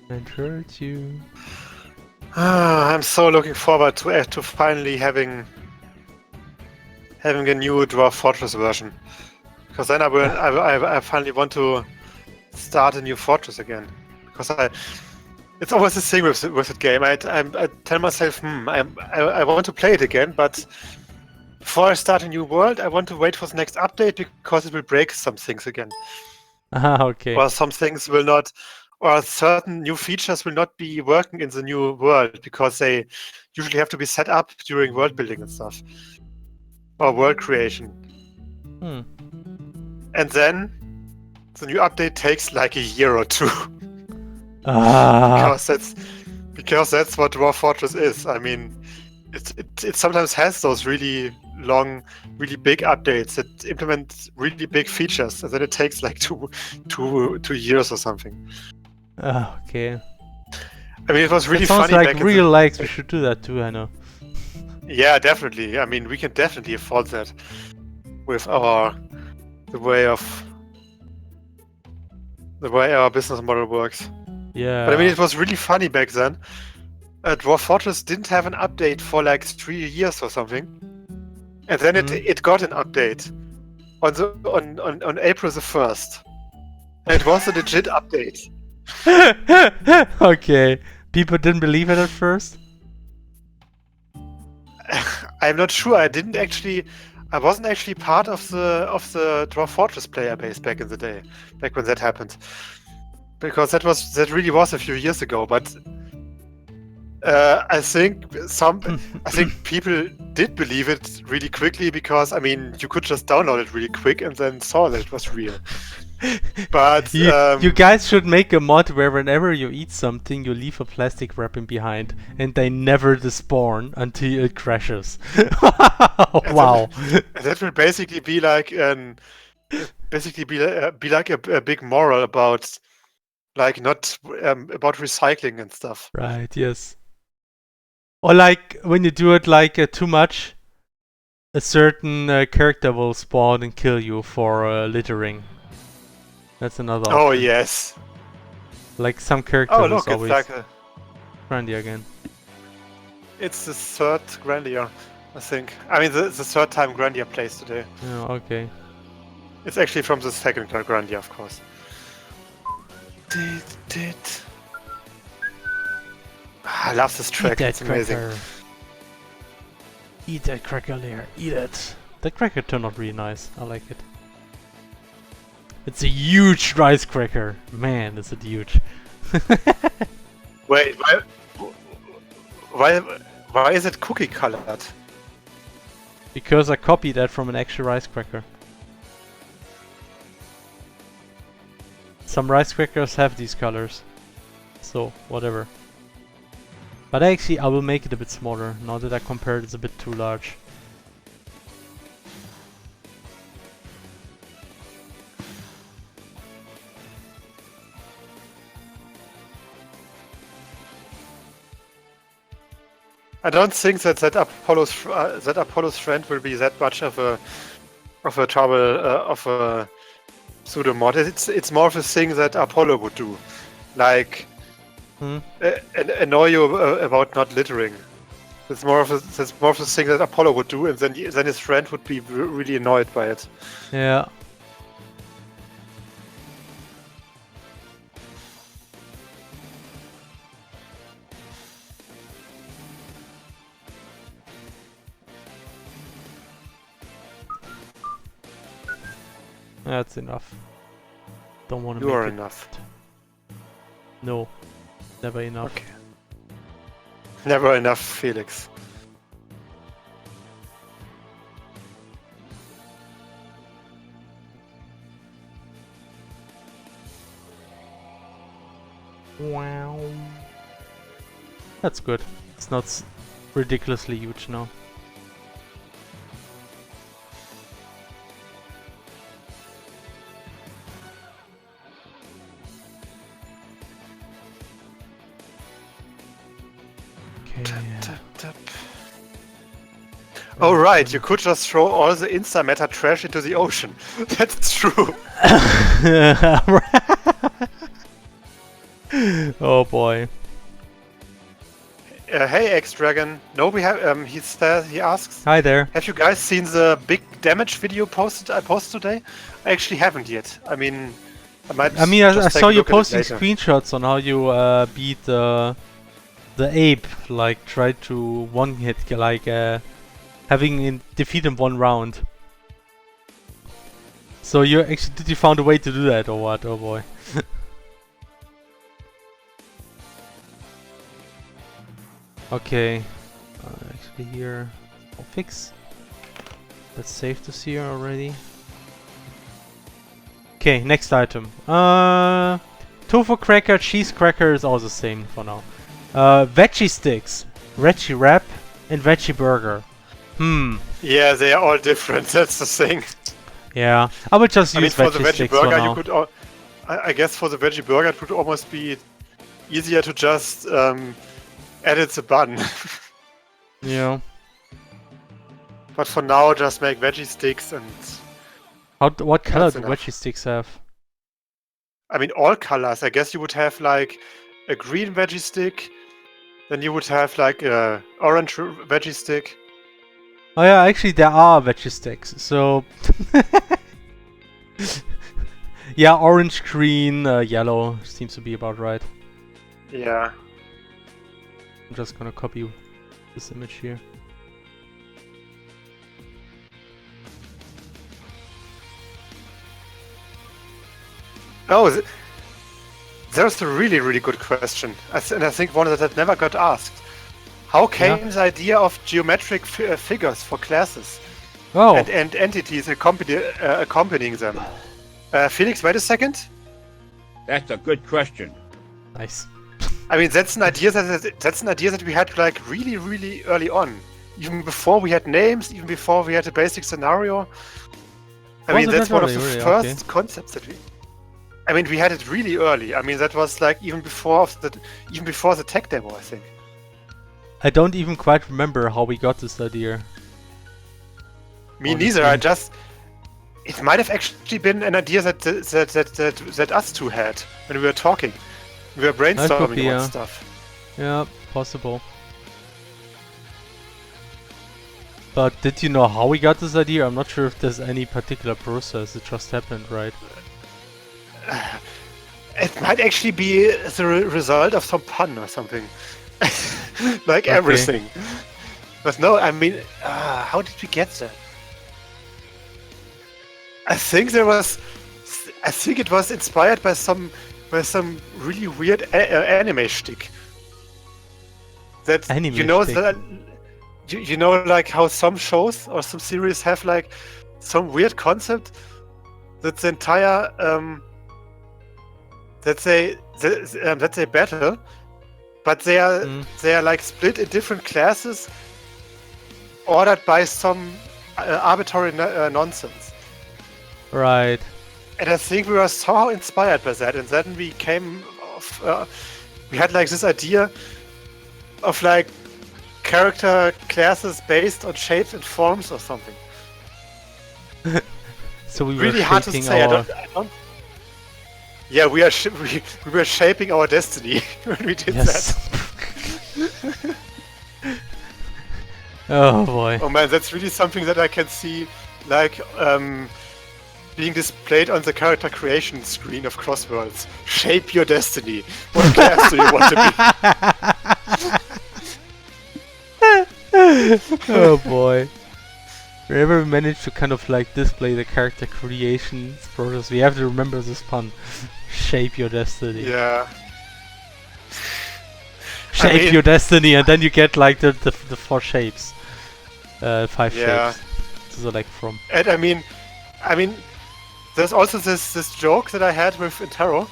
And hurt you. I'm so looking forward to finally having a new Dwarf Fortress version, because then I finally want to start a new fortress again. Because it's always the thing with that game. I tell myself, I want to play it again, but before I start a new world, I want to wait for the next update because it will break some things again. Ah, okay. Or some things will not, or certain new features will not be working in the new world because they usually have to be set up during world building and stuff. Or world creation. Hmm. And then the new update takes like a year or two. Ah. because that's what Dwarf Fortress is. I mean, it sometimes has those really long, really big updates that implement really big features, and then it takes like two years or something. Ah, okay. I mean, it was really That sounds funny like back in real likes. We should do that too, I know. Yeah, definitely. I mean, we can definitely afford that with the way our business model works. Yeah. But I mean, it was really funny back then. Dwarf Fortress didn't have an update for like 3 years or something, and then it got an update on April the 1st, and it was a legit update. Okay. People didn't believe it at first? I'm not sure. I wasn't actually part of the Dwarf Fortress player base back in the day, back when that happened, because that really was a few years ago. But I think people did believe it really quickly because I mean you could just download it really quick and then saw that it was real. But you guys should make a mod where whenever you eat something, you leave a plastic wrapping behind, and they never despawn until it crashes. Wow. That will basically be like a big moral about like not about recycling and stuff. Right. Yes. Or like when you do it like too much, a certain character will spawn and kill you for littering. That's another option. Oh yes. Like some character Oh is look, it's always like a, Grandia again. it's the third Grandia, I think. I mean the third time Grandia plays today. Oh, okay. It's actually from the second Grandia, of course. I love this track. Eat that it's amazing. cracker. Eat that cracker there. Eat it. That cracker turned out really nice. I like it. It's a huge rice cracker. Man, is it huge. Wait, why is it cookie colored? Because I copied that from an actual rice cracker. Some rice crackers have these colors. So, whatever. But actually, I will make it a bit smaller. Now that I compared, it's a bit too large. I don't think that Apollo's friend will be that much of a pseudo mod. It's more of a thing that Apollo would do, like annoy you about not littering. That's more of a thing that Apollo would do, and then his friend would be really annoyed by it. Yeah. That's enough. Don't want to make You are it. enough. No, never enough. Okay. Never enough, Felix. Wow. That's good. It's not ridiculously huge now. Oh right, you could just throw all the Insta-meta trash into the ocean. That's true. Oh boy. Hey X-Dragon. No, we have. He asks. Hi there. Have you guys seen the big damage video I posted today? I actually haven't yet. I mean, I saw you posting later. screenshots on how you beat the ape. Like try to one hit, like defeat him one round. So did you found a way to do that or what? Oh boy. Okay. Actually here I'll fix. That's safe to see already. Okay, next item. Tofu cracker, cheese cracker is all the same for now. Veggie sticks, veggie wrap, and veggie burger. Yeah, they are all different. That's the thing. Yeah, I would just use for the veggie veggie sticks burger, for now. you could. I guess for the veggie burger, it would almost be easier to just edit the bun. Yeah. But for now, just make veggie sticks and. What color That's do enough. veggie sticks have? I mean, all colors. I guess you would have like a green veggie stick, then you would have like a orange veggie stick. Oh yeah, actually there are veggie sticks. So yeah, orange, green, yellow seems to be about right. Yeah. I'm just gonna copy this image here. Oh, there's a really, really good question. And I think one that never got asked. how came the idea of geometric figures for classes Oh, and entities accompanying them? Felix, wait a second. That's a good question. nice. I mean, that's an idea that we had like really, really early on, even before we had names, even before we had a basic scenario. I mean, Was it that's that one of early, the really? first Okay. concepts that we. I mean, we had it really early. I mean, that was like even before the tech demo, I think. I don't even quite remember how we got this idea. Me Honestly. neither. It might have actually been an idea that us two had when we were talking. We were could brainstorming be, about yeah. stuff. Yeah, possible. But did you know how we got this idea? I'm not sure if there's any particular process. It just happened, right? It might actually be the result of some pun or something. Like Okay. everything. But no, I mean, how did we get there? I think it was inspired by some really weird anime shtick. That Anime you know shtick. that you know like how some shows or some series have like some weird concept that the entire that they battle, but they are like split in different classes, ordered by some arbitrary nonsense. Right. And I think we were somehow inspired by that, and then we came off. We had like this idea of like character classes based on shapes and forms or something. So we were Really hard to shaping say. our... I don't. Yeah, we were shaping our destiny when we did Yes. that. Oh boy. Oh man, that's really something that I can see, like being displayed on the character creation screen of Crossworlds. Shape your destiny. What class do you want to be? Oh boy. Whenever we manage to kind of like display the character creation process, we have to remember this pun. Shape your destiny. Yeah. Shape I mean- your destiny, and then you get like the 4 shapes. 5 Yeah. shapes to select from. And I mean, there's also this joke that I had with Intero,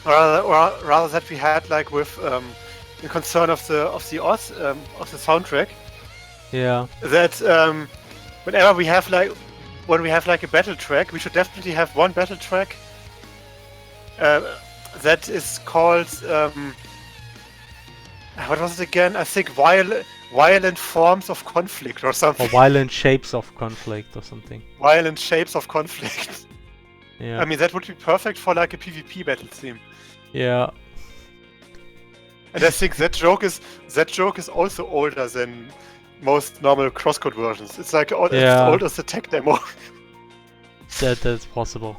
or rather that we had like with the concern of the soundtrack. Yeah. That when we have like a battle track, we should definitely have one battle track that is called what was it again? I think violent forms of conflict or something. Or violent shapes of conflict or something. Violent shapes of conflict. Yeah. I mean, that would be perfect for like a PvP battle theme. Yeah. And I think that joke is also older than most normal CrossCode versions. It's like it's as Yeah. old as the tech demo. That's possible.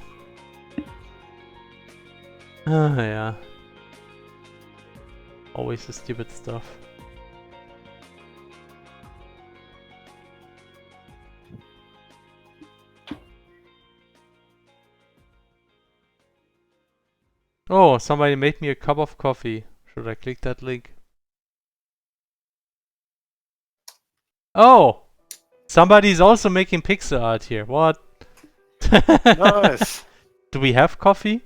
Yeah. Always the stupid stuff. Oh, somebody made me a cup of coffee. Should I click that link? Oh! Somebody's also making pixel art here. What? Nice. Do we have coffee?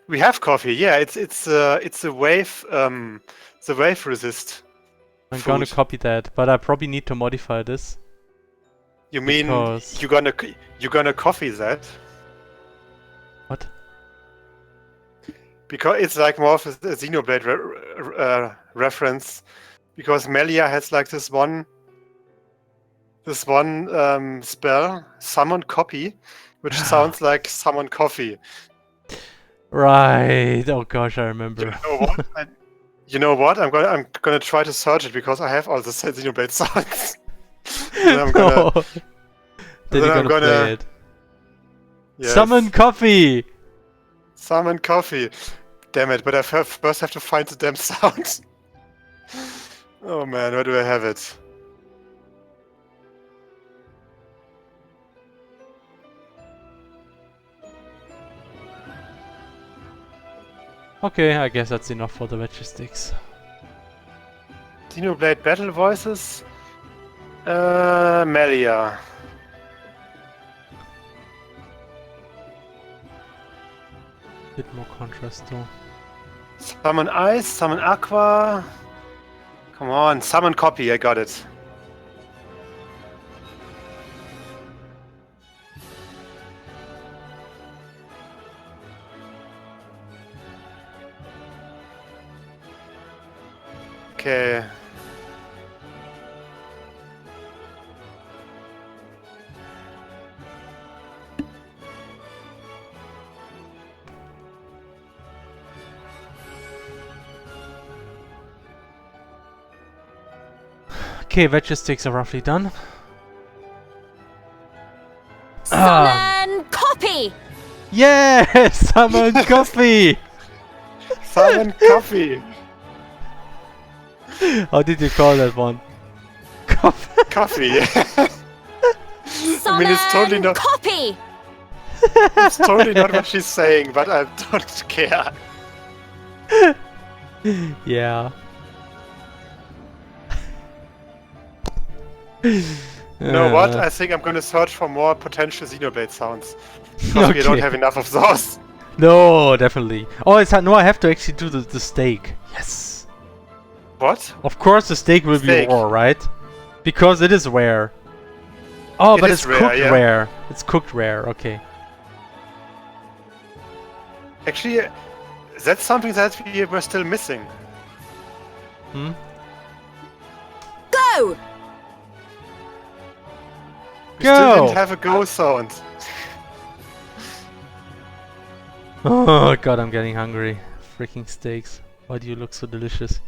We have coffee. Yeah, it's a wave the wave resist. I'm gonna food. copy that, but I probably need to modify this. You mean Because- you're gonna coffee that? What? Because it's like more of a Xenoblade reference. Because Melia has like this one spell, summon copy, which sounds like summon coffee. Right. Oh gosh, I remember. You know what? I'm gonna try to search it because I have all the Xenoblade sounds. And I'm gonna, No. Then then you're I'm gonna play gonna- it. yes. Summon coffee! Summon coffee. Damn it! But I first have to find the damn sounds. Oh man, where do I have it? Okay, I guess that's enough for the veggie sticks. Xenoblade Battle Voices. Melia. Bit more contrast though. Summon Ice, Summon Aqua. Come on, Summon Copy, I got it. Okay. Okay, veggie sticks are roughly done. Summon copy! Yes! Summon coffee! Summon Coffee. How did you call that one? Coffee. Coffee. Summon it's totally not- copy! It's totally not what she's saying, but I don't care. Yeah. You know what? I think I'm gonna search for more potential Xenoblade sounds. Because we don't have enough of those. No, definitely. Oh, no, I have to actually do the steak. Yes. What? Of course the steak will be Steak. raw, right? Because it is rare. Oh, It but is it's rare, cooked yeah. rare. It's cooked rare, okay. Actually, that's something that we were still missing. Hmm? Go! We still Go! didn't have a go sound. Oh god, I'm getting hungry. Freaking steaks. Why do you look so delicious?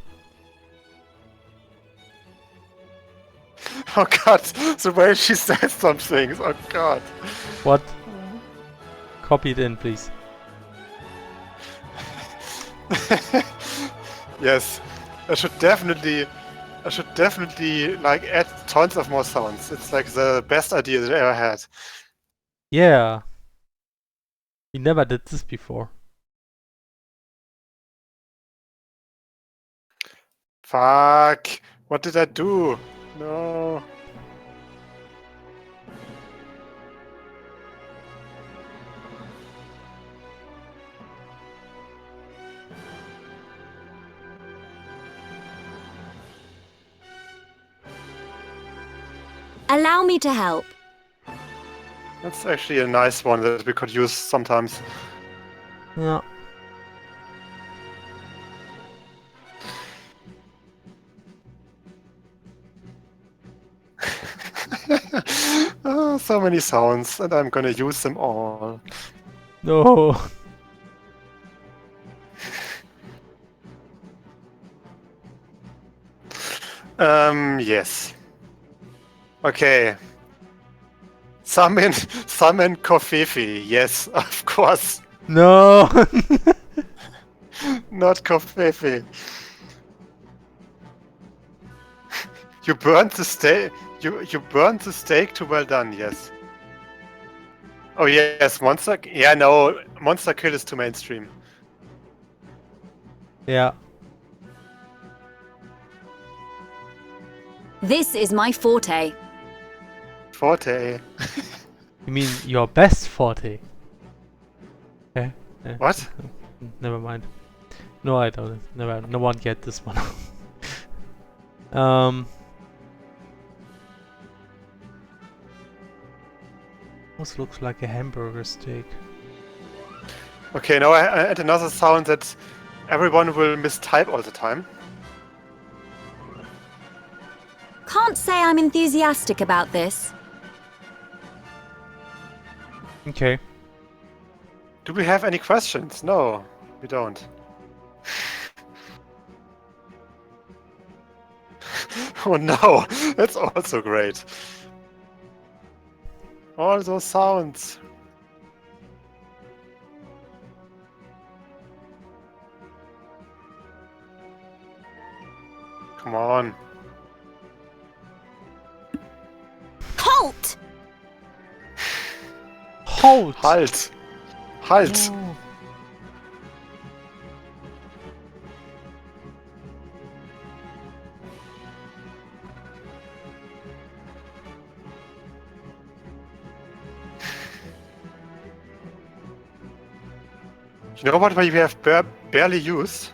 Oh god, the way she says some things, oh god. What? Copy it in, please. Yes, I should definitely like add tons of more sounds. It's like the best idea that I ever had. Yeah. We never did this before. Fuck, what did I do? No. Allow me to help. That's actually a nice one that we could use sometimes. Yeah. Oh, so many sounds, and I'm gonna use them all. No. Yes. Okay. Summon Kofefi. Yes, of course. No. Not Kofefi. You burned the steak. You burned the steak too well done. Yes. Oh yes, monster. Yeah, no, monster kill is too mainstream. Yeah. This is my forte. Forte. You mean your best forte? Yeah. What? Never mind. No, I don't. Never. No one get this one. Almost looks like a hamburger steak. Okay, now I add another sound that everyone will mistype all the time. Can't say I'm enthusiastic about this. Okay. Do we have any questions? No, we don't. Oh no, that's also great. All those sounds. Come on. Halt! Halt! Halt! Halt! No. You know what we have barely used?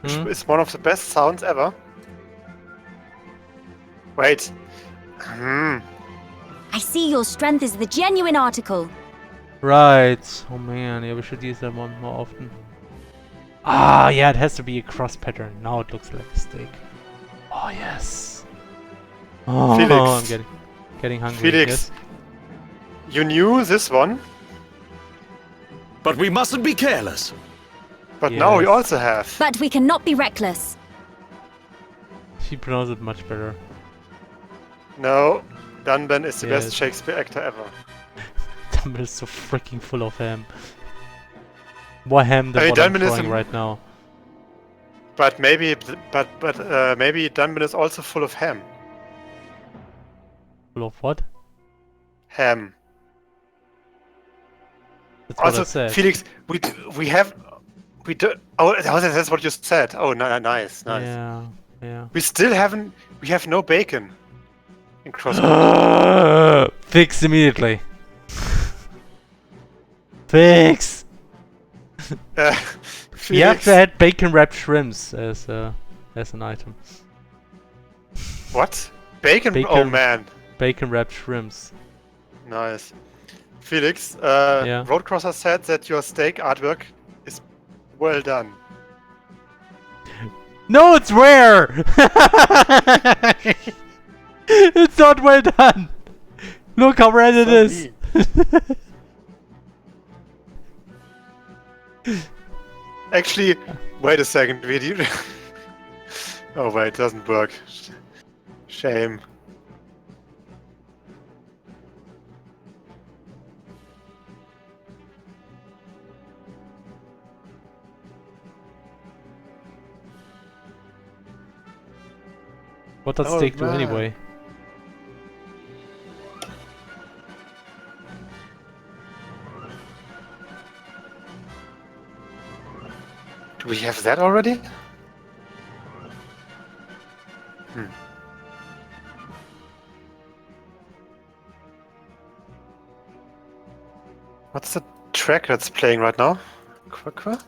Which is one of the best sounds ever. Wait. I see your strength is the genuine article. Right. Oh man, yeah, we should use that one more often. Ah, yeah, it has to be a cross pattern. Now it looks like a steak. Oh yes. Oh, Felix. I'm getting hungry. Felix. Yes? You knew this one, But we mustn't be careless. but now we Yes. also have. But we cannot be reckless. She pronounced it much better. No, Dunban is the Yes. best Shakespeare actor ever. Dumble is so freaking full of ham. More ham than Hey, what I'm Dunban is throwing right now. But maybe Dunban is also full of ham. Full of what? Ham. That's what I Also, said. Felix, we do. Oh, that's what you said. Oh, nice. Yeah, yeah. We still haven't. We have no bacon in CrossCode. Fix immediately. Fix! We have Felix, to add bacon wrapped shrimps as an item. what? Bacon? Oh Bacon. man, Bacon wrapped shrimps. nice. Felix, Yeah. Roadcrosser said that your steak artwork is well done. No, it's rare! It's not well done! Look how red it So is! Actually, wait a second. Oh wait, it doesn't work. Shame. What does Oh, steak do man. anyway? Do we have that already? What's the track that's playing right now? Qua?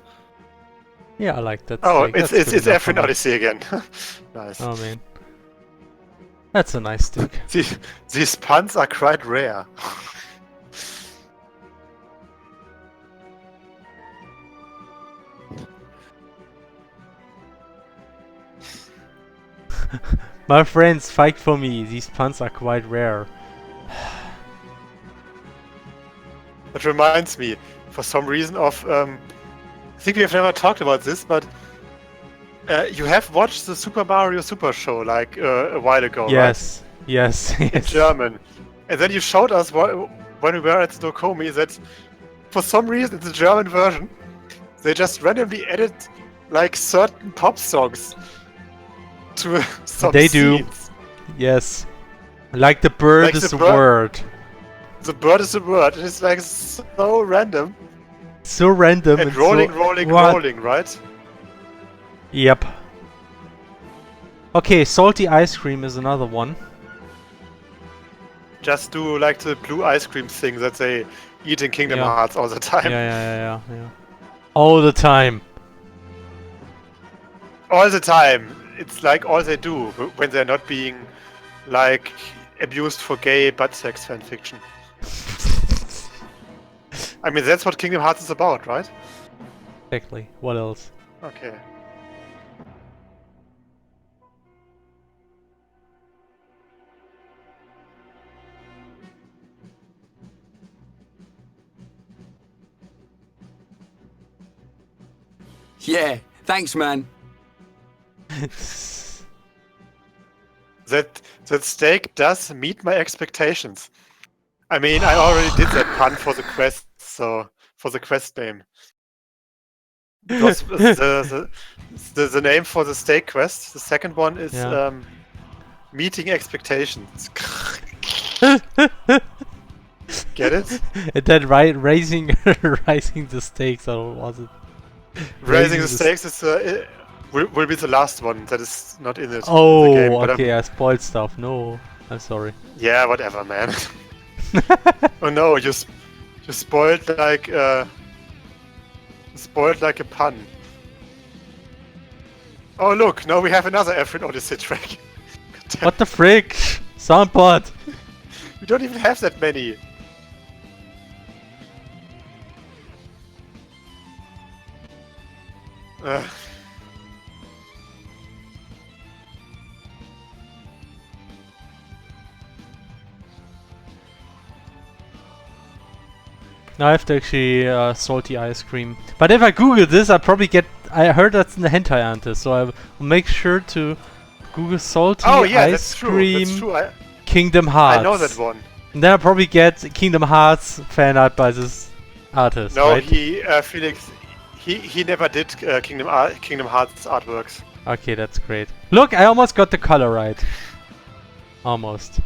Yeah, I like that Oh, steak. it's That's good it's enough for F me. Odyssey again. Nice. Oh man. That's a nice steak. These puns are quite rare. My friends, fight for me. These puns are quite rare. That reminds me, for some reason, of I think we have never talked about this, but you have watched the Super Mario Super Show like a while ago, Yes. Yes. right? In Yes. German, and then you showed us when we were at Snokomi that for some reason in the German version they just randomly added like certain pop songs to some They do. scenes. Yes. Like the bird Like is the a bird- word. The bird is a word. It's like so random So random and so- rolling, What? rolling, right? Yep. Okay, salty ice cream is another one. Just do like the blue ice cream thing that they eat in Kingdom Yeah. Hearts all the time. Yeah. All the time. All the time. It's like all they do when they're not being like abused for gay butt sex fanfiction. I mean, that's what Kingdom Hearts is about, right? Exactly. What else? Okay. Yeah, thanks, man. That steak does meet my expectations. I mean, I already did that pun for the quest, so for the quest name. It was the name for the steak quest. The second one is Yeah. meeting expectations. Get it? And then raising raising the stakes, or was it? Raising the stakes is will be the last one that is not in it. Oh, in the game, but okay, I spoiled stuff. No, I'm sorry. yeah, whatever, man. Oh no, you spoiled like Spoiled like a pun. Oh look, now we have another Efren Odyssey track. What the frick? Soundboard! We don't even have that many. Now I have to actually salty ice cream. But if I Google this, I probably get. I heard that's in the hentai ante, so I will make sure to Google salty ice that's true. cream That's true. Kingdom Hearts. I know that one. And then I probably get Kingdom Hearts fan art by this artist. No, right? Felix, he never did Kingdom Hearts artworks. Okay, that's great. Look, I almost got the color right. Almost.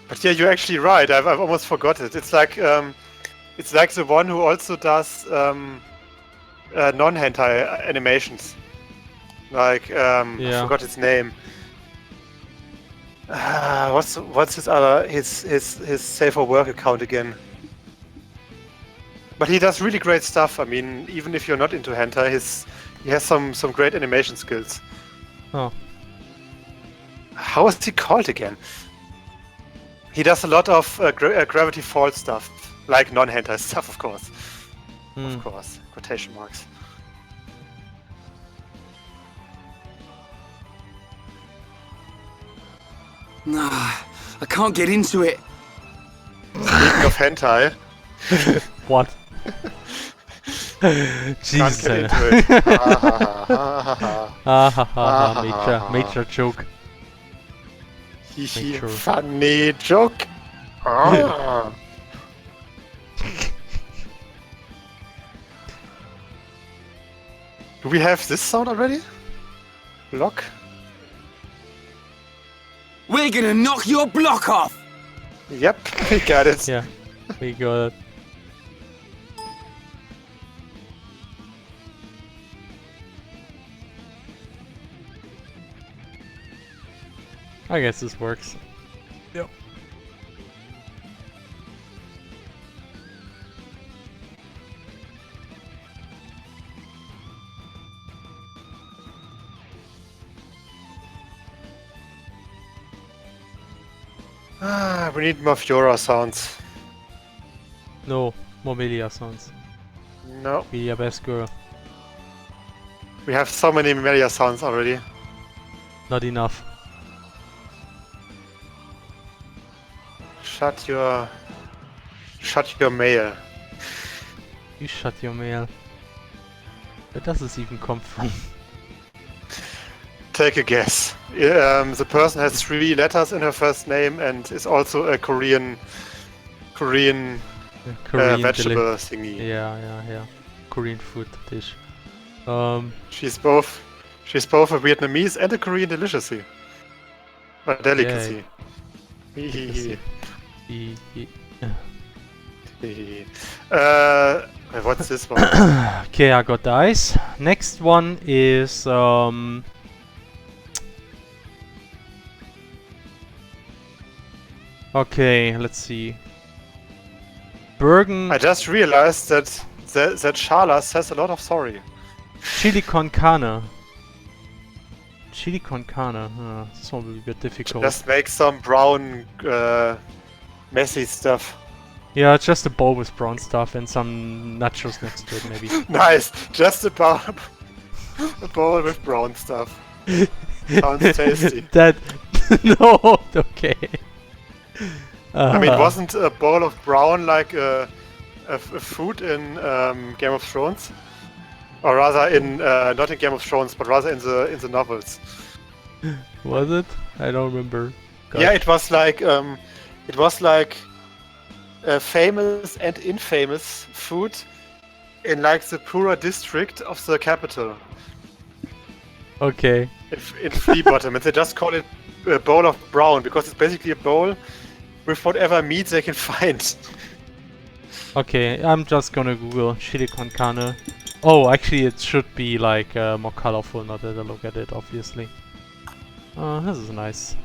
But yeah, you're actually right. I've almost forgot it. It's like the one who also does non-hentai animations. Like I forgot his name. What's his other his Safe for Work account again? But he does really great stuff. I mean, even if you're not into hentai, he has some great animation skills. Oh. How is he called again? He does a lot of Gravity Falls stuff, like non-hentai stuff, of course. Of course, quotation marks. Nah, I can't get into it. Speaking of hentai, What? Jesus. can't get into it. Ah ha ha, major joke. Hihi, Sure. funny joke. Ah. Do we have this sound already? Block? We're gonna knock your block off! Yep, we got it. Yeah, we got it. I guess this works. Yep. We need more Fiora sounds. No, more Melia sounds. No, Melia best girl. we have so many Melia sounds already. Not enough. Shut your mail. You shut your mail. Where does this even come from? Take a guess. The person has 3 letters in her first name and is also a Korean Korean vegetable thingy. Yeah. Korean food dish. She's both a Vietnamese and a Korean delicacy. A delicacy. Delicacy. What's this one? Okay, I got the ice. Next one is okay, let's see. Bergen I just realized that Shala says a lot of sorry. chili con carne. Chili con carne. This one will be a bit difficult. Just make some brown, messy stuff. Yeah, just a bowl with brown stuff and some nachos next to it, maybe. Nice. Just a bowl with brown stuff. Sounds tasty. That no, okay. I mean, wasn't a bowl of brown like a food in Game of Thrones, or rather in not in Game of Thrones, but rather in the novels? Was it? I don't remember. Yeah, it was like famous and infamous food in like the poorer district of the capital. Okay. In Fleabottom, and they just call it a bowl of brown because it's basically a bowl with whatever meat they can find. Okay, I'm just gonna Google chili con carne. Oh, actually, it should be like more colorful. Now that I look at it, obviously. This is nice.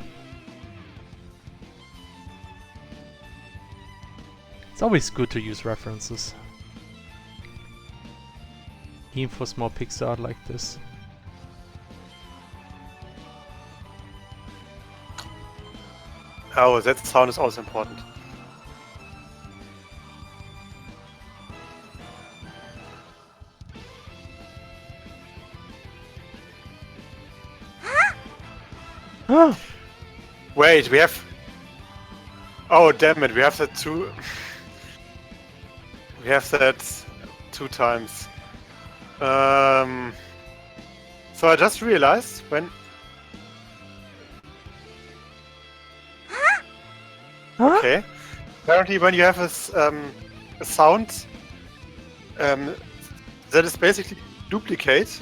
It's always good to use references. aim for small pixel art like this. Oh, that sound is also important. Wait, we have... Oh, damn it, we have that two... We have that 2 times. So I just realized when... Okay. Apparently when you have a sound that is basically duplicate,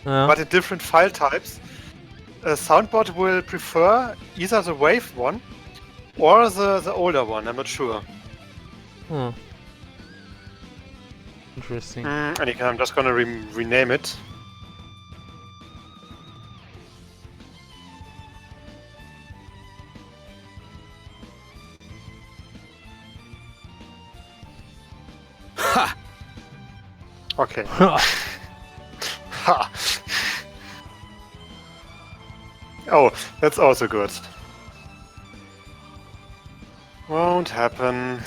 but in different file types, a soundboard will prefer either the wave one or the older one, I'm not sure. Interesting. Anyhow, I'm just gonna rename it. Ha! Okay. Ha! Oh, that's also good. Won't happen.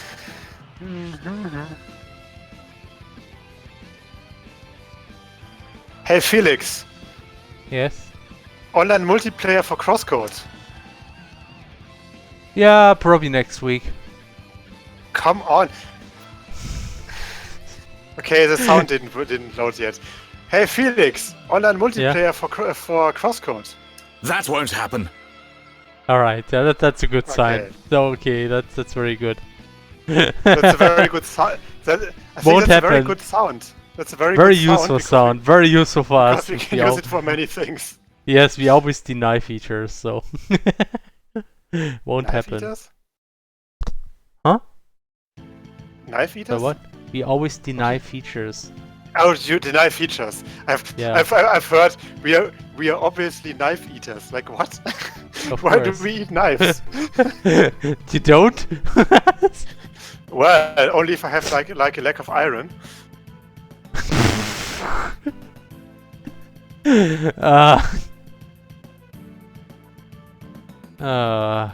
Hey Felix, Yes. online multiplayer for CrossCode. Yeah, probably next week. Come on. Okay, the sound didn't load yet. Hey Felix, online multiplayer for CrossCode. That won't happen. All right. Yeah, that's a good sign. Okay. So, okay, that's very good. That's a very good sound. I think Won't that's a very happen. good sound. That's a very Very good useful sound. sound. Very useful for Because us. we if can we use al- it for many things. Yes, we always deny features, so won't Knife happen. eaters? Huh? Knife So eaters? what? We always deny features. Oh, you deny features. I've heard we are obviously knife eaters. Like what? Of Why course. do we eat knives? You don't? Well, only if I have like a lack of iron. uh, uh,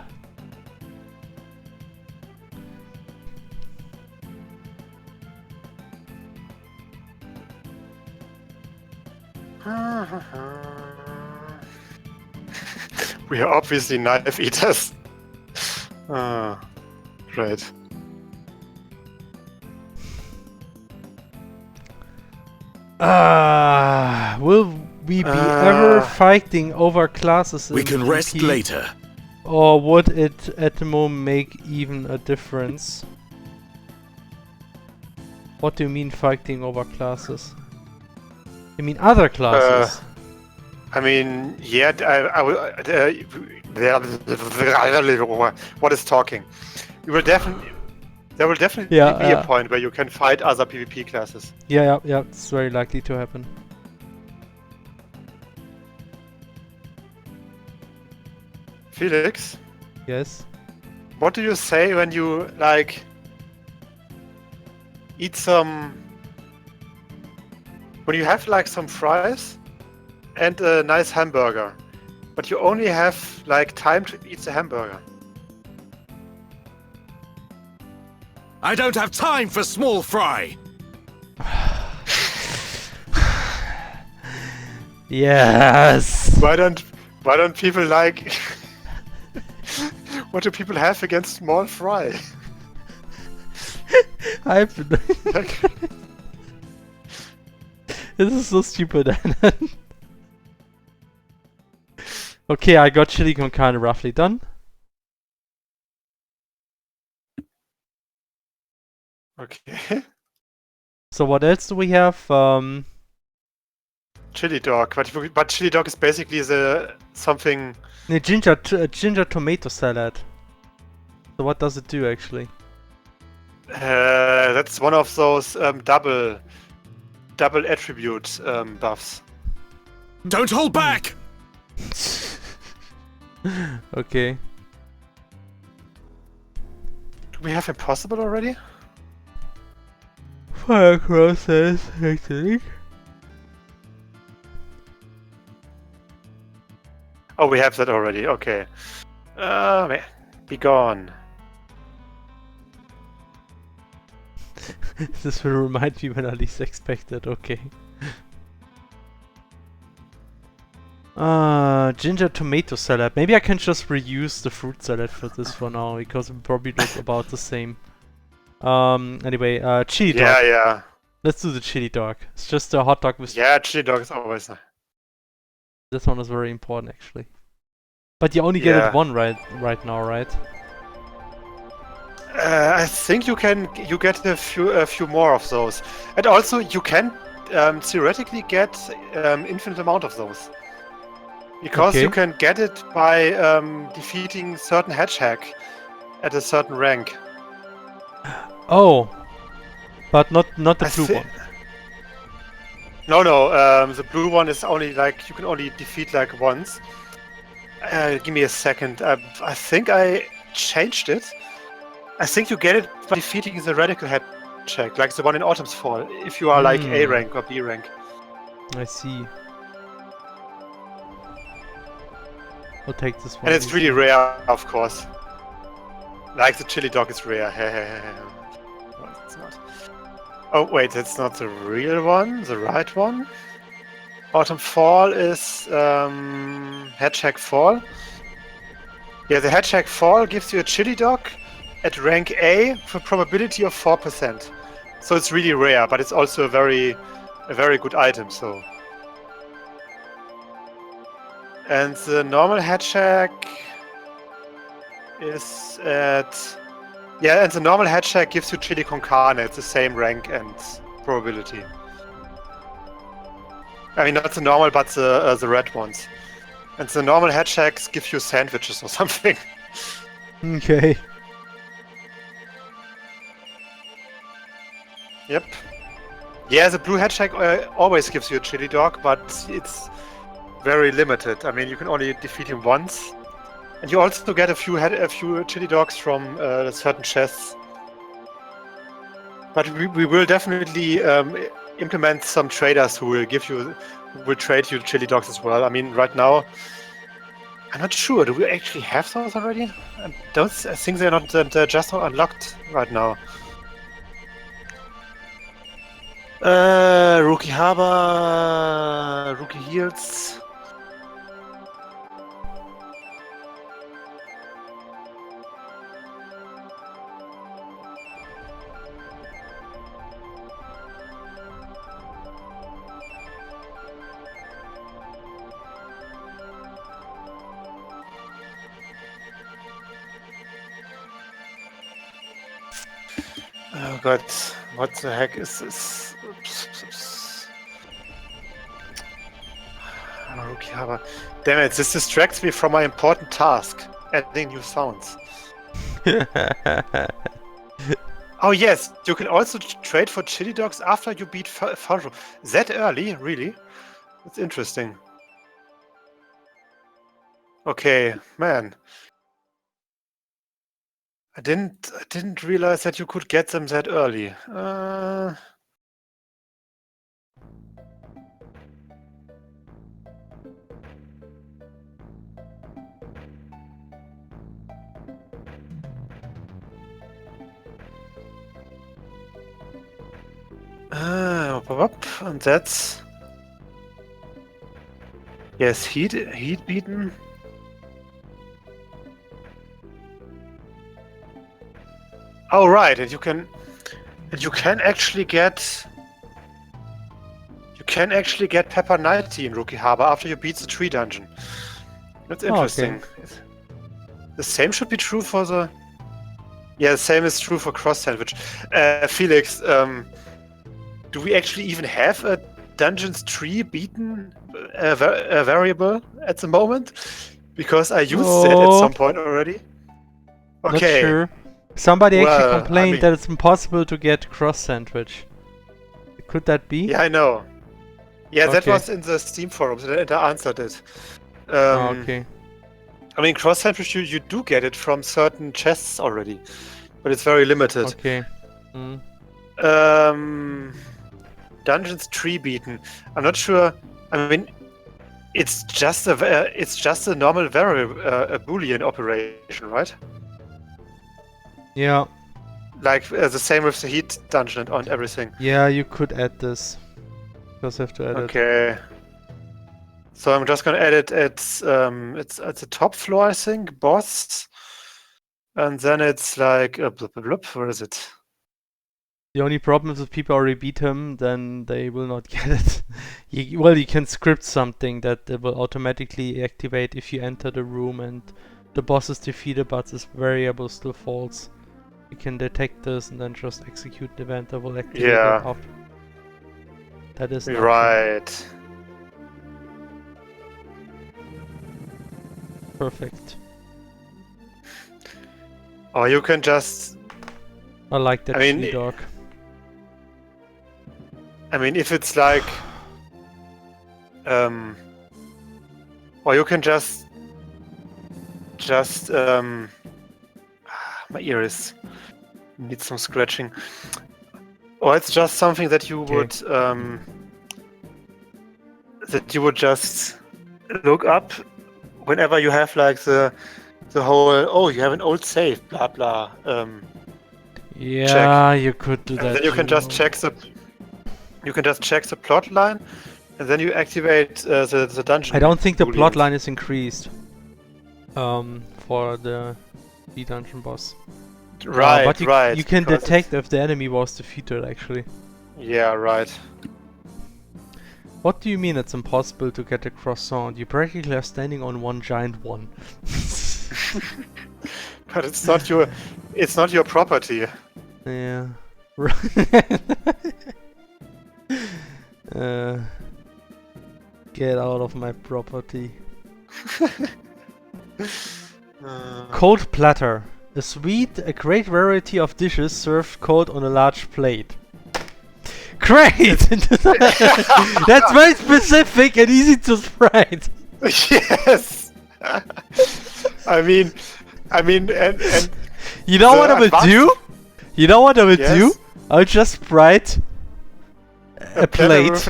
We are obviously knife eaters. Right. will we be ever fighting over classes We in can rest PvP? later. Or would it at the moment make even a difference? What do you mean fighting over classes? You mean other classes? I mean, yeah, what is talking? There will definitely be a point where you can fight other PvP classes. Yeah, it's very likely to happen. Felix, Yes. what do you say when you like eat some? When you have like some fries and a nice hamburger, but you only have like time to eat the hamburger. I don't have time for small fry. Yes. Why don't people like? What do people have against small fry? Like, This is so stupid. Okay, I got chili con carne roughly done. okay. So what else do we have? Chili dog, but chili dog is basically something. Ginger tomato salad. So what does it do actually? That's one of those double attribute buffs. Don't hold back! Okay. Do we have impossible already? Fire process, actually. Oh, we have that already. Okay. Be gone. This will remind me when I least expected. Okay. Ginger tomato salad. Maybe I can just reuse the fruit salad for this for now because it probably look about the same. Anyway, chili dog. Yeah. Let's do the chili dog. It's just a hot dog with. Yeah, chili dog is always nice. This one is very important actually. But you only get it one right now, right? I think you get a few more of those, and also you can theoretically get infinite amount of those, because you can get it by defeating certain hedgehog at a certain rank. Oh, but not the blue one. No. The blue one is only like you can only defeat like once. Give me a second. I think I changed it. I think you get it by defeating the radical hedgehog, like the one in Autumn's Fall, if you are like A rank or B rank. I see. I'll take this one. And it's really rare, of course. Like the chili dog is rare. No, it's not. Oh wait, that's not the real one, the right one. Autumn Fall is Hedgehog Fall. Yeah, the Hedgehog Fall gives you a chili dog at rank A for probability of 4%. So it's really rare, but it's also a very good item. So. And the normal hedgehog is at... Yeah, and the normal hedgehog gives you chili con carne at the same rank and probability. I mean, not the normal, but the red ones. And the normal hedgehogs give you sandwiches or something. Okay. Yep. Yeah, the blue hedgehog always gives you a chili dog, but it's very limited. I mean, you can only defeat him once, and you also get a few chili dogs from certain chests. But we will definitely implement some traders who will trade you chili dogs as well. I mean, right now, I'm not sure. Do we actually have those already? I think they're not. They're just not unlocked right now. Rookie Harbor, Rookie Heals. Oh god, what the heck is this? Rookie Harbor. Damn it, this distracts me from my important task, adding new sounds. Oh yes, you can also trade for chili dogs after you beat Faro. That early? Really? That's interesting. Okay, man. I didn't realize that you could get them that early. And that's yes, heat beaten. Oh right, and you can actually get Pepper 90 in Rookie Harbor after you beat the tree dungeon. That's interesting. Okay. The same should be true for the. Yeah, the same is true for Cross Sandwich. Felix, do we actually even have a dungeon's tree beaten variable at the moment? Because I used it at some point already. Okay. Not sure. Somebody actually complained that it's impossible to get Cross Sandwich. Could that be? Yeah, I know. Yeah, that was in the Steam forums, and I answered it. Okay. I mean, Cross Sandwich, you do get it from certain chests already, but it's very limited. Okay. Dungeons tree beaten. I'm not sure. I mean, It's just a normal variable, a Boolean operation, right? Yeah. Like the same with the heat dungeon and everything. Yeah, you could add this. Just have to add it. Okay. So I'm just gonna edit it's at the top floor, I think, boss, and then it's like blup, blup, blup, where is it? The only problem is if people already beat him, then they will not get it. Well, you can script something that it will automatically activate if you enter the room and the boss is defeated, but this variable still false. You can detect this and then just execute the event that will activate it up. That is an option. Right. Perfect. Or you can just. I like that tree dog. I mean, if it's like, or you can just, my ear needs some scratching. Or it's just something that you would, just look up whenever you have like the whole, you have an old save, blah blah. Yeah, check. You could do that. And then you can just check the. You can just check the plot line, and then you activate the dungeon. I don't think the plot line is increased for the dungeon boss. Right, but right. You can detect if the enemy was defeated, actually. Yeah, right. What do you mean it's impossible to get a croissant? You practically are standing on one giant one. But it's not your property. Yeah. Right. Get out of my property. Cold platter. A great variety of dishes served cold on a large plate. Great! That's very specific and easy to spread. Yes. I mean, and you know what I will do? You know what I will do? I'll just write a plate,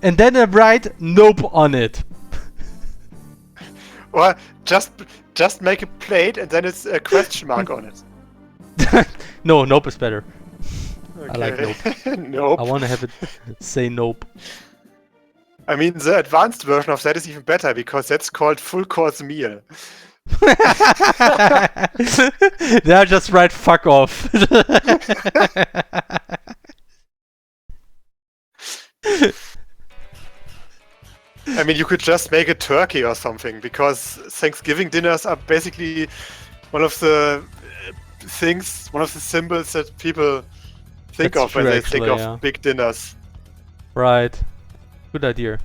and then I write nope on it. Or just make a plate and then it's a question mark on it. No, nope is better. Okay. I like nope. Nope. I want to have it say nope. I mean, the advanced version of that is even better because that's called full course meal. Then I just write fuck off. I mean, you could just make a turkey or something, because Thanksgiving dinners are basically one of the symbols that people think of when they think of big dinners. Right. Good idea.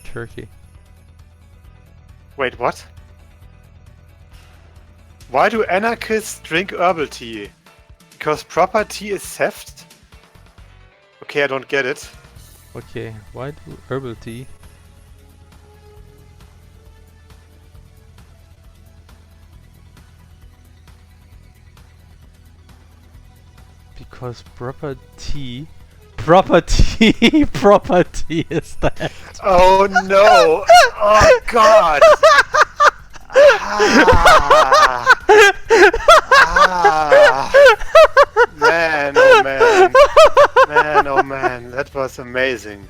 Turkey. Wait, what? Why do anarchists drink herbal tea? Because proper tea is theft? Okay, I don't get it. Okay, why do herbal tea? Because proper tea is that. Oh no! Oh god! Man, oh man. Man, oh man, that was amazing.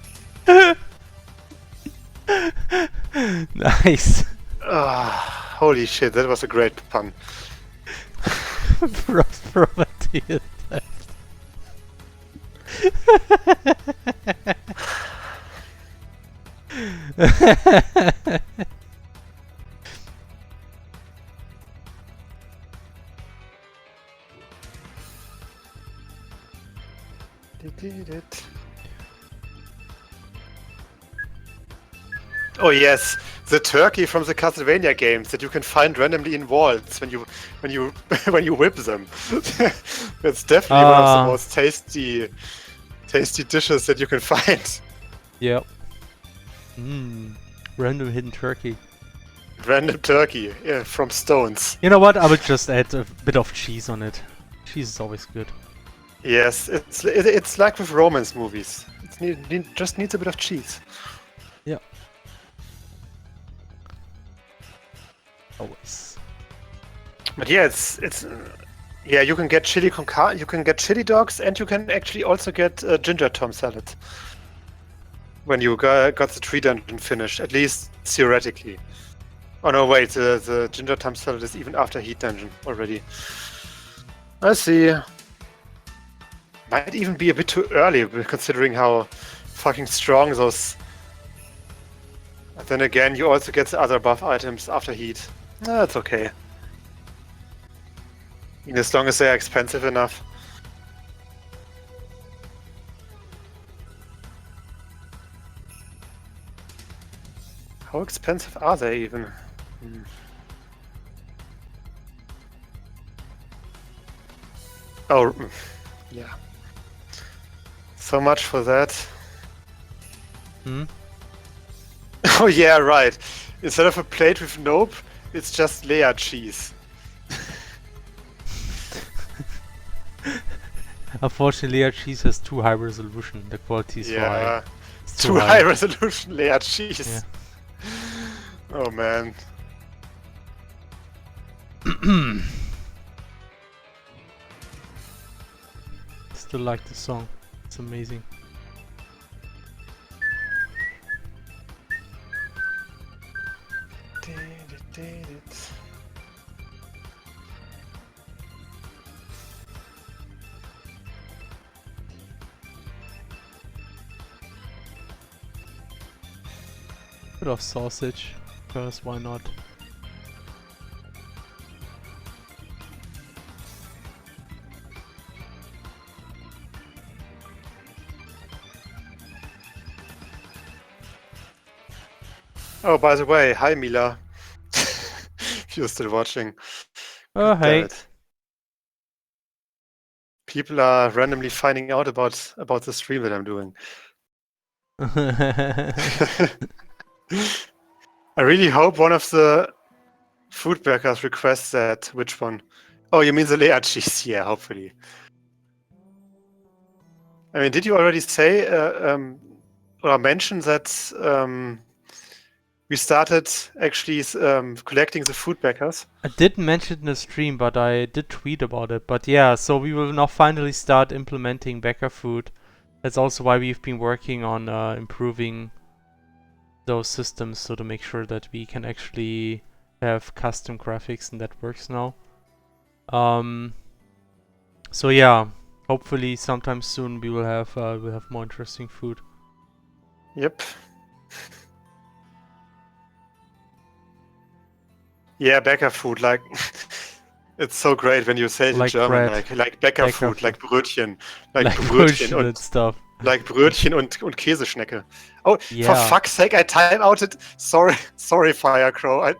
Nice. Holy shit, that was a great pun. Proper tea is that. Did it. Oh yes, the turkey from the Castlevania games that you can find randomly in walls when you whip them. That's definitely one of the most tasty dishes that you can find. Yep. Random hidden turkey. Random turkey, yeah, from stones. You know what? I would just add a bit of cheese on it. Cheese is always good. Yes, it's like with romance movies. It just needs a bit of cheese. Yeah. Always. But yeah, it's yeah. You can get chili con carne, you can get chili dogs, and you can actually also get ginger tom salad when you got the tree dungeon finished, at least theoretically. Oh no, wait, the ginger tom salad is even after heat dungeon already. I see. Might even be a bit too early, considering how fucking strong those. But then again, you also get the other buff items after heat. That's okay. As long as they are expensive enough. How expensive are they even? Oh, yeah. So much for that. Hmm? Oh yeah, right. Instead of a plate with nope, it's just layer cheese. Unfortunately, layer cheese has too high resolution. The quality is too high. Yeah. It's Too high resolution layer cheese. Yeah. Oh man. Still like the song. It's amazing. Bit of sausage, because why not? Oh, by the way, hi Mila. If you're still watching. Oh, God damn hey. it. People are randomly finding out about the stream that I'm doing. I really hope one of the food backers requests that. Which one? Oh, you mean the layer cheese? Yeah, hopefully. I mean, did you already say or mention that we started actually collecting the food backers? I didn't mention it in the stream, but I did tweet about it. But yeah, so we will now finally start implementing Backer food. That's also why we've been working on improving those systems, so to make sure that we can actually have custom graphics and that works now. So yeah, hopefully sometime soon we'll have more interesting food. Yep. Yeah, Bäcker food, like it's so great when you say it Like in German, bread. like Bäcker Bäcker food, food. like Brötchen, Like Brötchen and und stuff. like Brötchen und Käseschnecke. Oh, Yeah. for fuck's sake, I timeouted. Sorry, Firecrow, I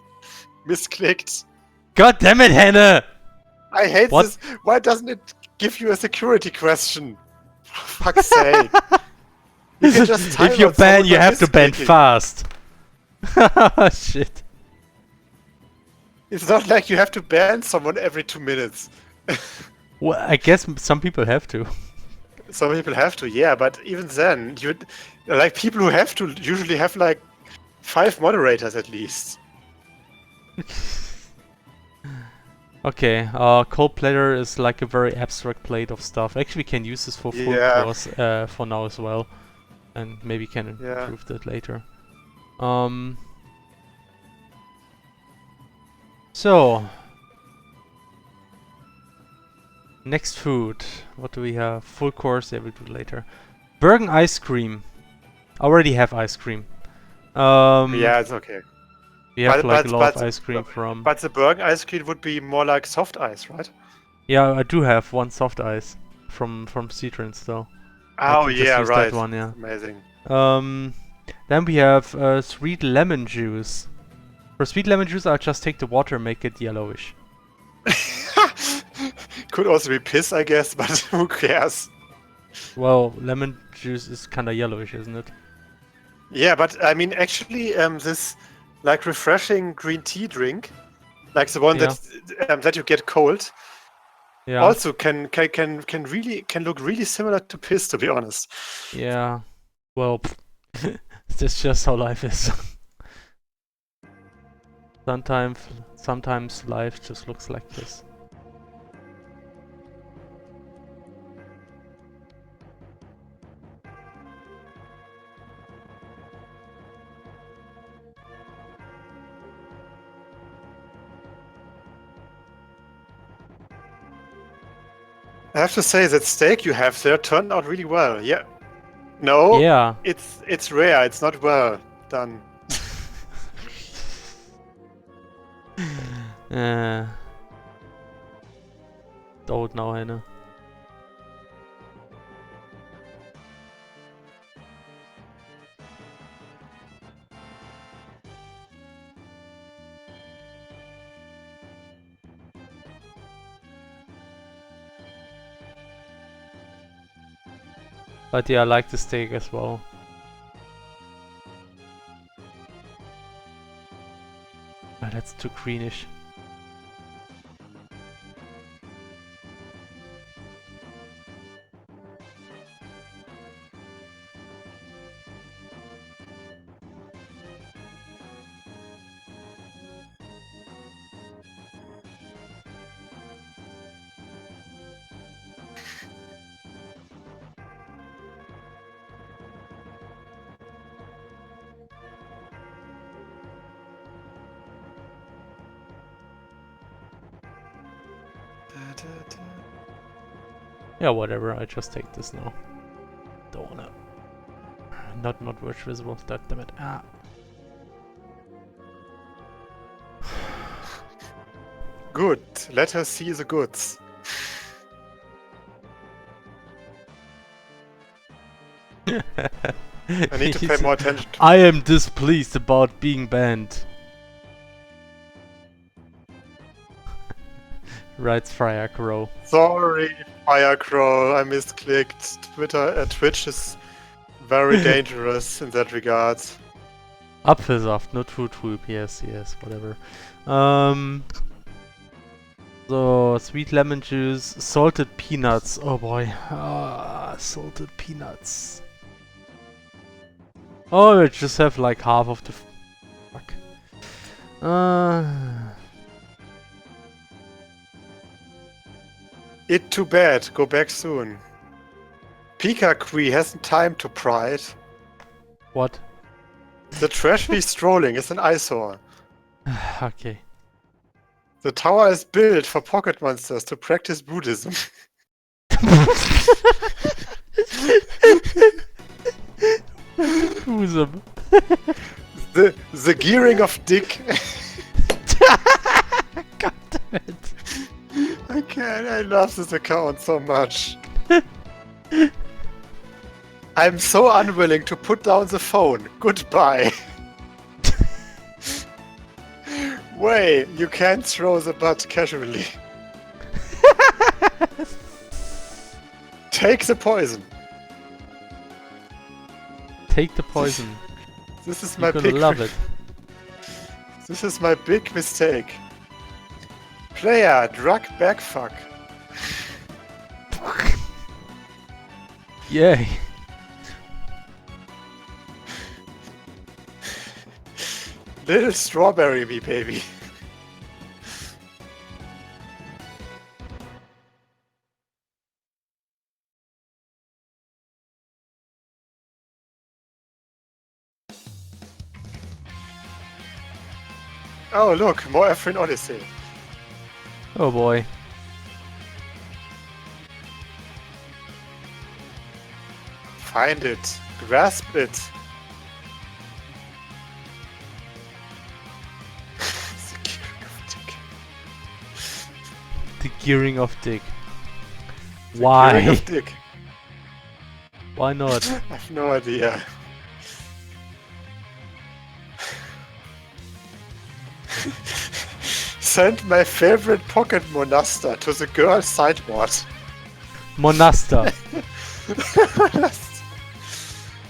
misclicked. God damn it, Henne! I hate What? this. Why doesn't it give you a security question? For fuck's sake. You can just If you timeout ban, someone you by have to ban misclicking. fast. Shit. It's not like you have to ban someone every 2 minutes. Well, I guess some people have to. Some people have to, yeah, but even then, you like people who have to usually have like 5 moderators at least. Okay, cold platter is like a very abstract plate of stuff. Actually, we can use this for full Yeah. course for now as well, and maybe can Yeah. improve that later. So next food. What do we have? Full course. Yeah, we'll do later. Bergen ice cream. Already have ice cream. Yeah, it's okay. We have But- like but- a lot of but- ice cream from. But the Bergen ice cream would be more like soft ice, right? Yeah, I do have one soft ice from Citrons though. Oh can just yeah, use that right. one, yeah. Amazing. Then we have sweet lemon juice. For sweet lemon juice, I'll just take the water and make it yellowish. Could also be piss, I guess, but who cares? Well, lemon juice is kinda yellowish, isn't it? Yeah, but I mean, actually, this like refreshing green tea drink, like the one that you get cold, Yeah. also can look really similar to piss, to be honest. Yeah. Well, that's just how life is. Sometimes life just looks like this. I have to say that steak you have there turned out really well. Yeah. No. Yeah. It's rare. It's not well done. Don't know, Hannah. But yeah, I like the steak as well. Ah, that's too greenish. Yeah, whatever, I just take this now. Don't wanna... Not much visible, that damn it. Ah. Good. Let her see the goods. I need to pay more attention to I am displeased about being banned. Writes Fryer Crow. Sorry, Firecrow. I misclicked. Twitch is very dangerous in that regard. Apfelsaft, not fruit trube. Yes, whatever. So, sweet lemon juice, salted peanuts. Oh boy. Ah, salted peanuts. Oh, I just have like half of the... Fuck. It too bad. Go back soon. Pika Kui hasn't time to pride. What? The trashly strolling is an eyesore. Okay. The tower is built for pocket monsters to practice Buddhism. Who's him? The gearing of dick. God damn it. I can't. I love this account so much. I'm so unwilling to put down the phone. Goodbye. Way, you can't throw the butt casually. Take the poison. Take the poison. This is You're my gonna big. love it. This is my big mistake. Player, drug backfuck. Yay. Little strawberry me, baby. Oh look, more Afrin Odyssey. Oh boy. Find it. Grasp it. The gearing of dick. Gearing Why? of dick. Why not? I have no idea. Send my favorite pocket monaster to the girl's sideboard. Monaster.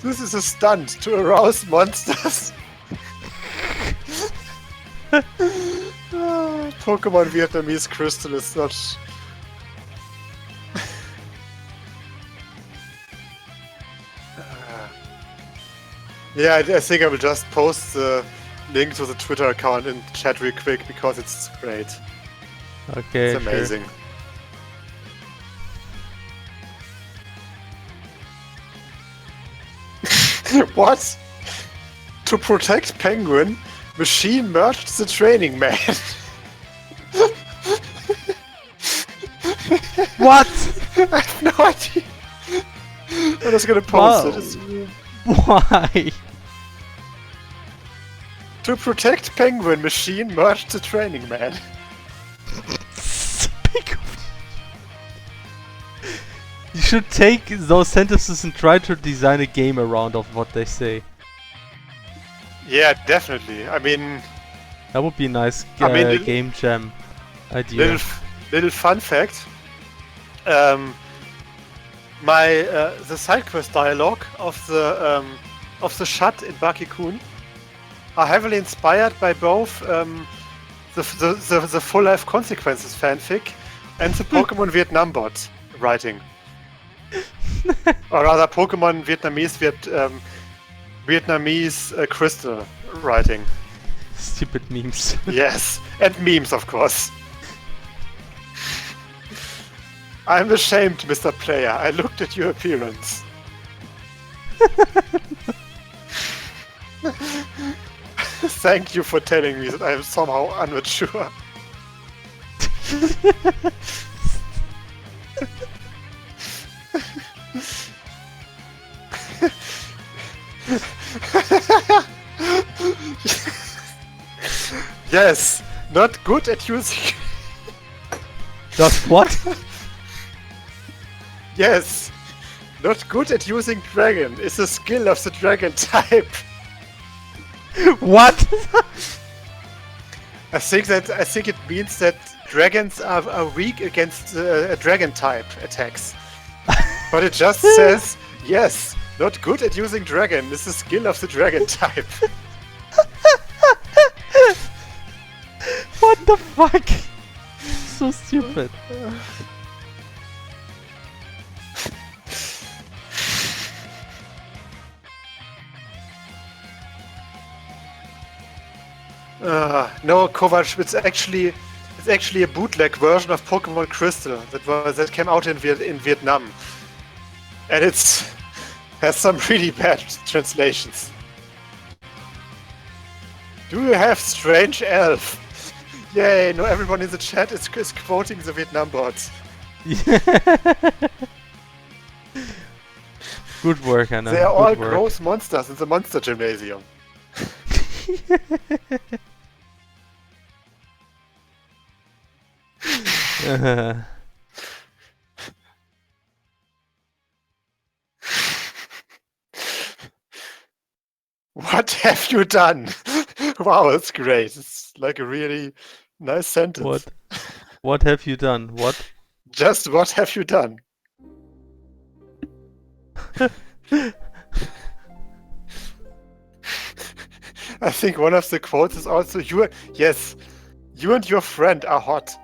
This is a stunt to arouse monsters. Pokemon Vietnamese Crystal is not... Yeah, I think I will just post the link to the Twitter account in chat real quick because it's great. Okay, It's amazing. What? To protect Penguin, Machine merged the training man. What? I have no idea. I'm just gonna post it. Why? To protect Penguin, Machine merged the training man. Speak of... You should take those sentences and try to design a game around of what they say. Yeah, definitely. I mean, That would be a nice game jam idea. little fun fact. The side quest dialogue of the shut in Baki-kun are heavily inspired by both the Full Life Consequences fanfic and the Pokemon Vietnam bot writing. Or rather, Pokemon Vietnamese Crystal writing. Stupid memes. Yes, and memes, of course. I'm ashamed, Mr. Player. I looked at your appearance. Thank you for telling me that I am somehow immature. Yes, not good at using. Just what? Yes, not good at using dragon is a skill of the dragon type. What? I think it means that dragons are weak against dragon type attacks. But it just says yes, not good at using dragon is a skill of the dragon type. What the fuck? So stupid. No, Kovac, it's actually a bootleg version of Pokemon Crystal that came out in Vietnam, and has some really bad translations. Do you have strange elf? Yay! No, everyone in the chat is quoting the Vietnam bots. Good work, Anna. They are all Good work. gross monsters in the monster gymnasium. What have you done? Wow, that's great. It's like a really nice sentence. What have you done? What? Just what have you done? I think one of the quotes is also you and your friend are hot.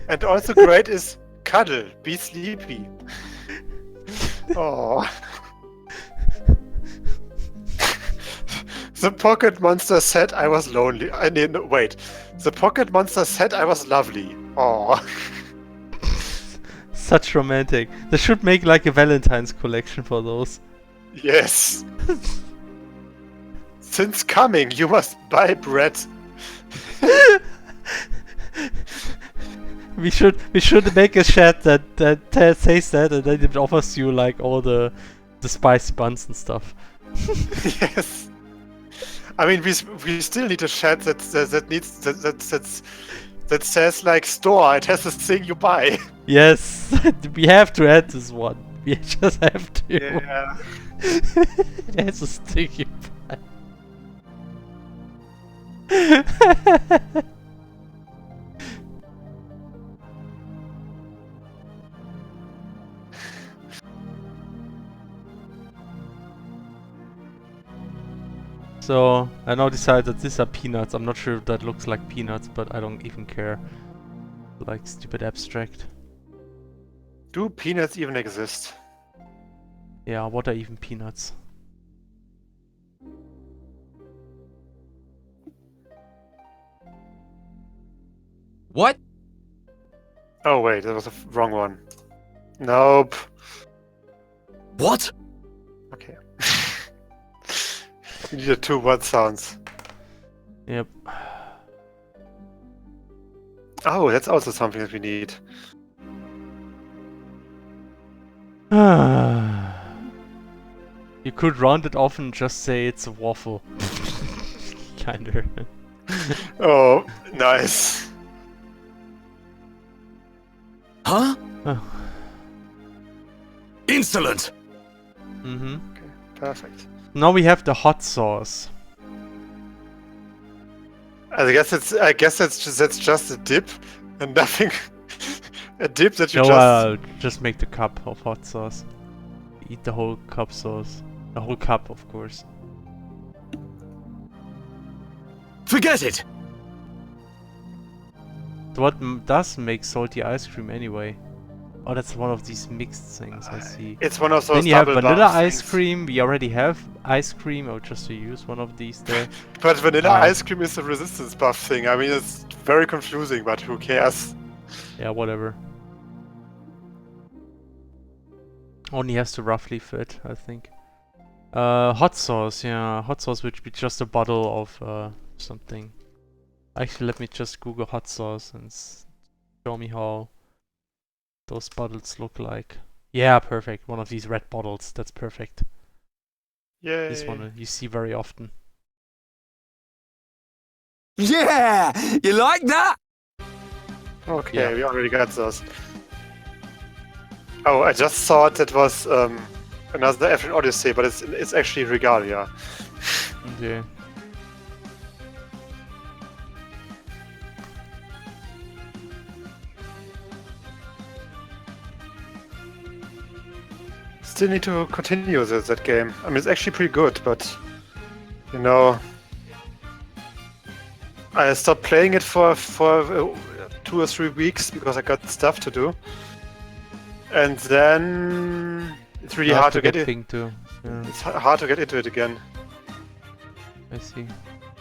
And also great is cuddle, be sleepy. Oh. The pocket monster said I was lonely. Wait. The pocket monster said I was lovely. Oh. Such romantic. They should make like a Valentine's collection for those. Yes. Since coming, you must buy bread. We should make a chat that says that, and then it offers you like all the spicy buns and stuff. Yes. I mean, we still need a chat that says like store. It has this thing you buy. Yes, we have to add this one. We just have to. Yeah. It has a thing you buy. So, I now decide that these are peanuts. I'm not sure if that looks like peanuts, but I don't even care. Like, stupid abstract. Do peanuts even exist? Yeah, what are even peanuts? What? Oh wait, that was the wrong one. Nope. What? Okay. You needed 2 word sounds. Yep. Oh, that's also something that we need. You could round it off and just say it's a waffle. Kinda. Oh, nice. Huh? Oh. Insolent! Mm-hmm. Perfect. Now we have the hot sauce. I guess that's just a dip and nothing. A dip that you No, just. just make the cup of hot sauce. Eat the whole cup sauce. The whole cup, of course. Forget it! So what does make salty ice cream anyway? Oh, that's one of these mixed things, I see. It's one of those. Then you have double vanilla bump ice things. cream. We already have ice cream. Oh, just to use one of these there. But vanilla ice cream is a resistance buff thing. I mean, it's very confusing, but who cares? Yeah, whatever. Only has to roughly fit, I think. Hot sauce, yeah. Hot sauce would be just a bottle of something. Actually, let me just Google hot sauce and show me how those bottles look like. Yeah, perfect. One of these red bottles. That's perfect. Yay. This one you see very often. Yeah! You like that? Okay, Yeah. we already got those. Oh, I just thought that was another F1 Odyssey, but it's actually Regalia. Okay. Still need to continue that game. I mean, it's actually pretty good, but you know, I stopped playing it for 2 or 3 weeks because I got stuff to do, and then it's really hard to get it. Thing too. Yeah, It's hard to get into it again. I see.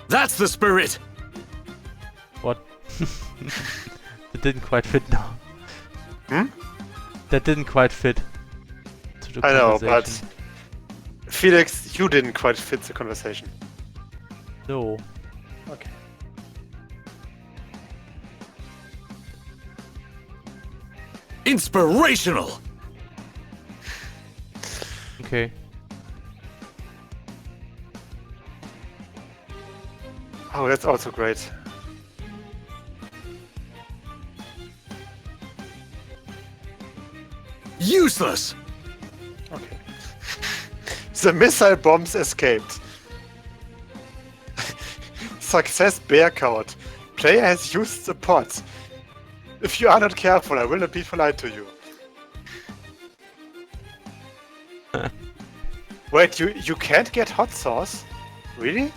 That's the spirit! What? That didn't quite fit now. Hmm? That didn't quite fit. To the I know, but conversation. Felix, you didn't quite fit the conversation. No. Okay. Inspirational! Okay. Oh, that's also great. Useless! Okay. The missile bombs escaped. Success bear count. Player has used the pot. If you are not careful, I will not be polite to you. Wait, you can't get hot sauce? Really?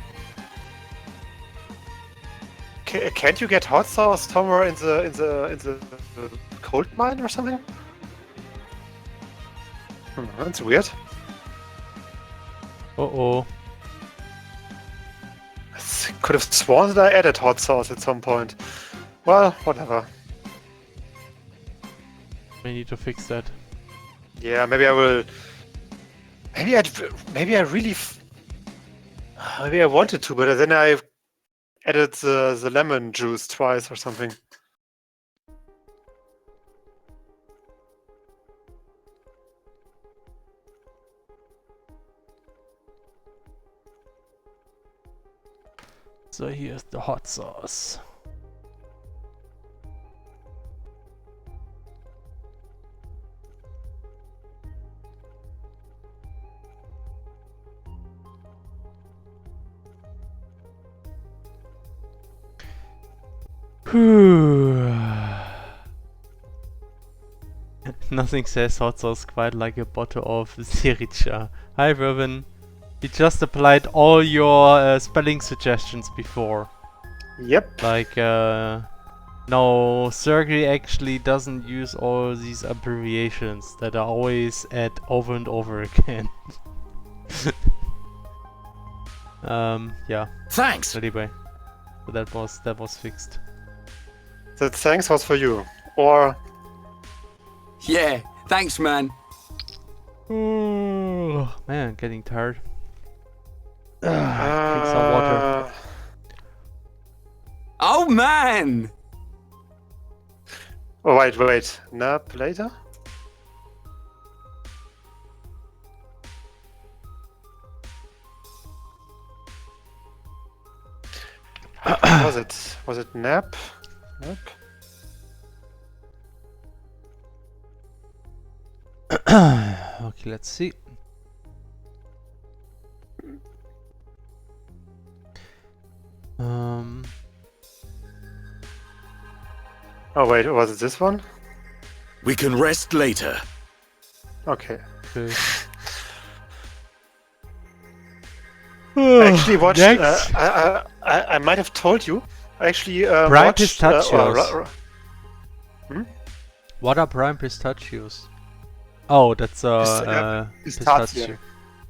Can't you get hot sauce somewhere in the cold mine or something? That's weird. Uh-oh. Could have sworn that I added hot sauce at some point. Well, whatever. We need to fix that. Yeah, maybe I will. Maybe I really. Maybe I wanted to, but then I added the lemon juice twice or something. So here's the hot sauce. Nothing says hot sauce quite like a bottle of sriracha. Hi, Vervin. You just applied all your spelling suggestions before. Yep. Like, No, Sergey actually doesn't use all these abbreviations that are always add over and over again. Yeah. Thanks. Anyway, so that was fixed. The thanks was for you. Or Yeah, thanks, man. Oh man, getting tired. Drink some water. Oh, man! Oh wait. Nap later? Was it nap? Nap? Okay, let's see. Oh wait, was it this one? We can rest later. Okay. Okay. I actually watched. Next. I might have told you. I actually Prime watched. pistachios. What are prime pistachios? Oh, that's Pistachio. pistachio.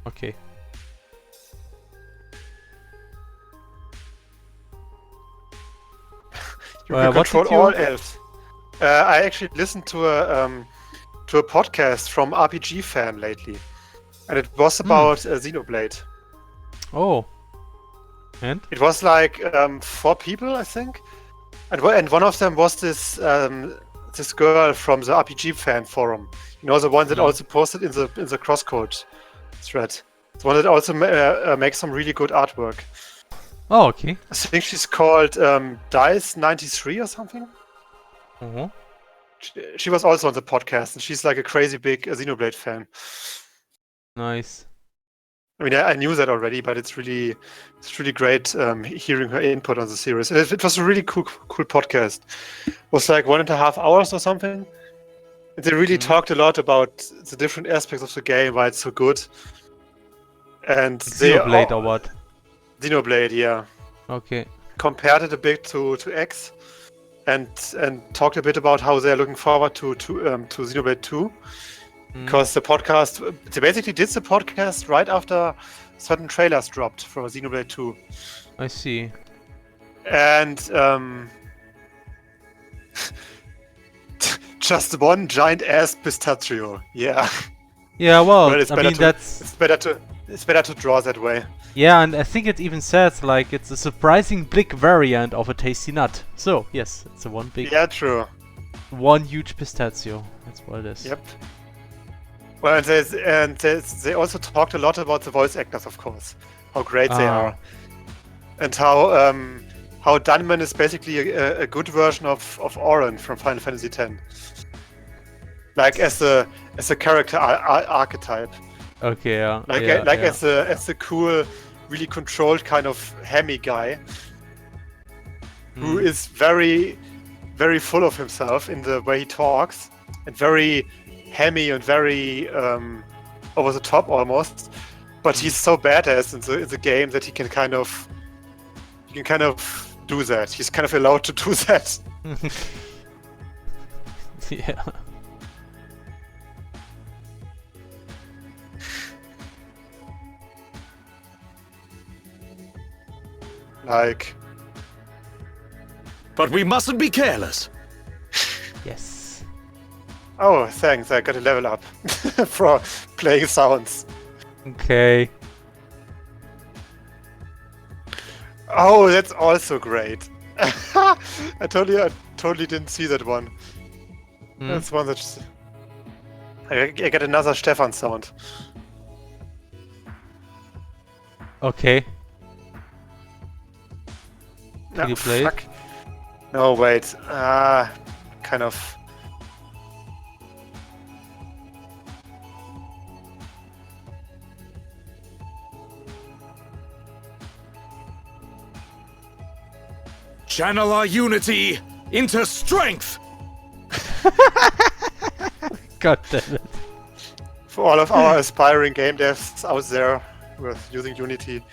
Okay. You can what control did you- all elves. I actually listened to a podcast from RPG Fan lately, and it was about Xenoblade. Oh. And? It was like 4 people, I think, and one of them was this girl from the RPG Fan forum. You know, the one that also posted in the CrossCode thread. The one that also makes some really good artwork. Oh, okay. I think she's called Dice93 or something. Uh-huh. She was also on the podcast, and she's like a crazy big Xenoblade fan. Nice. I mean, I knew that already, but it's really great hearing her input on the series. It was a really cool podcast. It was like 1.5 hours or something. And they really talked a lot about the different aspects of the game, why it's so good. And Xenoblade or what? Xenoblade, yeah. Okay. Compared it a bit to X, and talked a bit about how they're looking forward to Xenoblade 2. Because the podcast, they basically did the podcast right after certain trailers dropped for Xenoblade 2. I see. And just one giant ass pistachio. Yeah. Yeah, well, But it's I better mean to, that's it's better to draw that way. yeah, and I think it even says like it's a surprising big variant of a tasty nut. So yes, it's a one big, Yeah, true. one huge pistachio. That's what it is. Yep. Well, and they also talked a lot about the voice actors, of course, how great they are, and how Dunman is basically a good version of Auron from Final Fantasy X, like as a character archetype, Okay. Yeah. like yeah, yeah. as a cool, really controlled kind of hammy guy who is very, very full of himself in the way he talks, and very hammy and very over the top almost, but he's so badass in the game that he can kind of do that. He's kind of allowed to do that. Yeah. Like, But we mustn't be careless. Yes. oh, thanks, I got a level up for playing sounds. Okay. Oh, that's also great. I totally didn't see that one. That's one that I get another Stefan sound. Okay. No, you play it? fuck. No, wait. Kind of. Channel our unity into strength. God damn it. For all of our aspiring game devs out there with using Unity.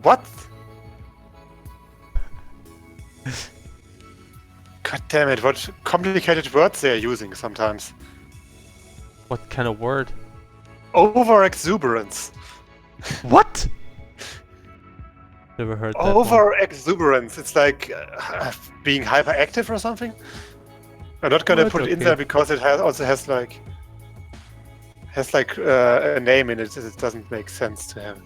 What? God damn it! What complicated words they are using sometimes. What kind of word? Over exuberance. What? Never heard that one. Over exuberance. It's like being hyperactive or something. I'm not gonna What? put it in Okay. there because it also has like a name in it. It doesn't make sense to have.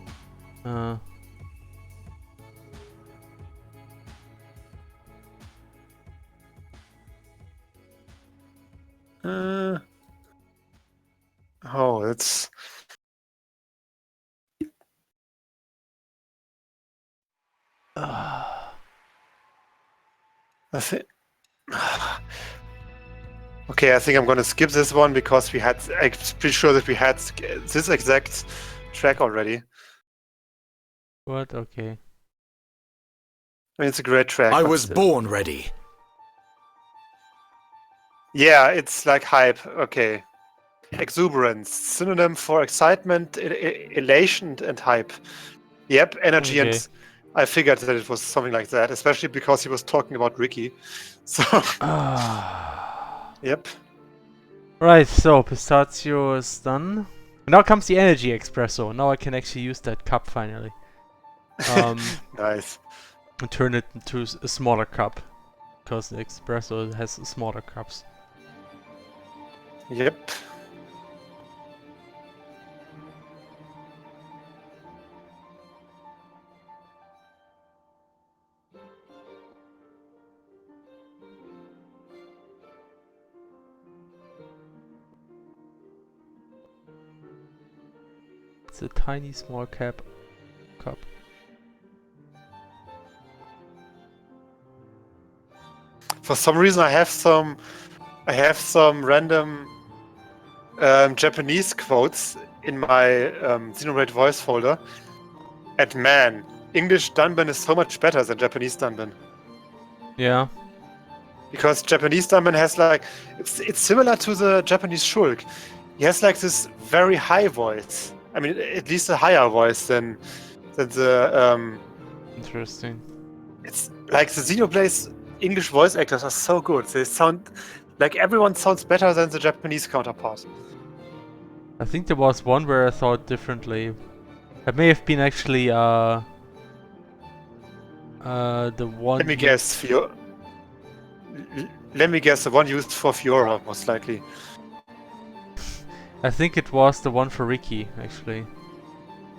Oh, it's. I think. Okay, I think I'm gonna skip this one because I'm pretty sure that we had this exact track already. What? Okay. I mean, it's a great track. I but was still. born ready. Yeah, it's like hype. Okay. Exuberance, synonym for excitement, elation, and hype. Yep, energy, Okay. and I figured that it was something like that, especially because he was talking about Ricky. So, yep. Right, so pistachio is done. Now comes the energy espresso. Now I can actually use that cup finally. Nice. And turn it into a smaller cup. Because the espresso has smaller cups. Yep. It's a tiny small cup. For some reason, I have some random Japanese quotes in my Xenoblade voice folder. And man, English Dunban is so much better than Japanese Dunban. Yeah. Because Japanese Dunban has like it's similar to the Japanese Shulk. He has like this very high voice. I mean, at least a higher voice than the Interesting. It's like the Xenoblade's English voice actors are so good. They sound like everyone sounds better than the Japanese counterpart. I think there was one where I thought differently. It may have been actually the one. Let me guess, Let me guess, the one used for Fiora, most likely. I think it was the one for Ricky, actually.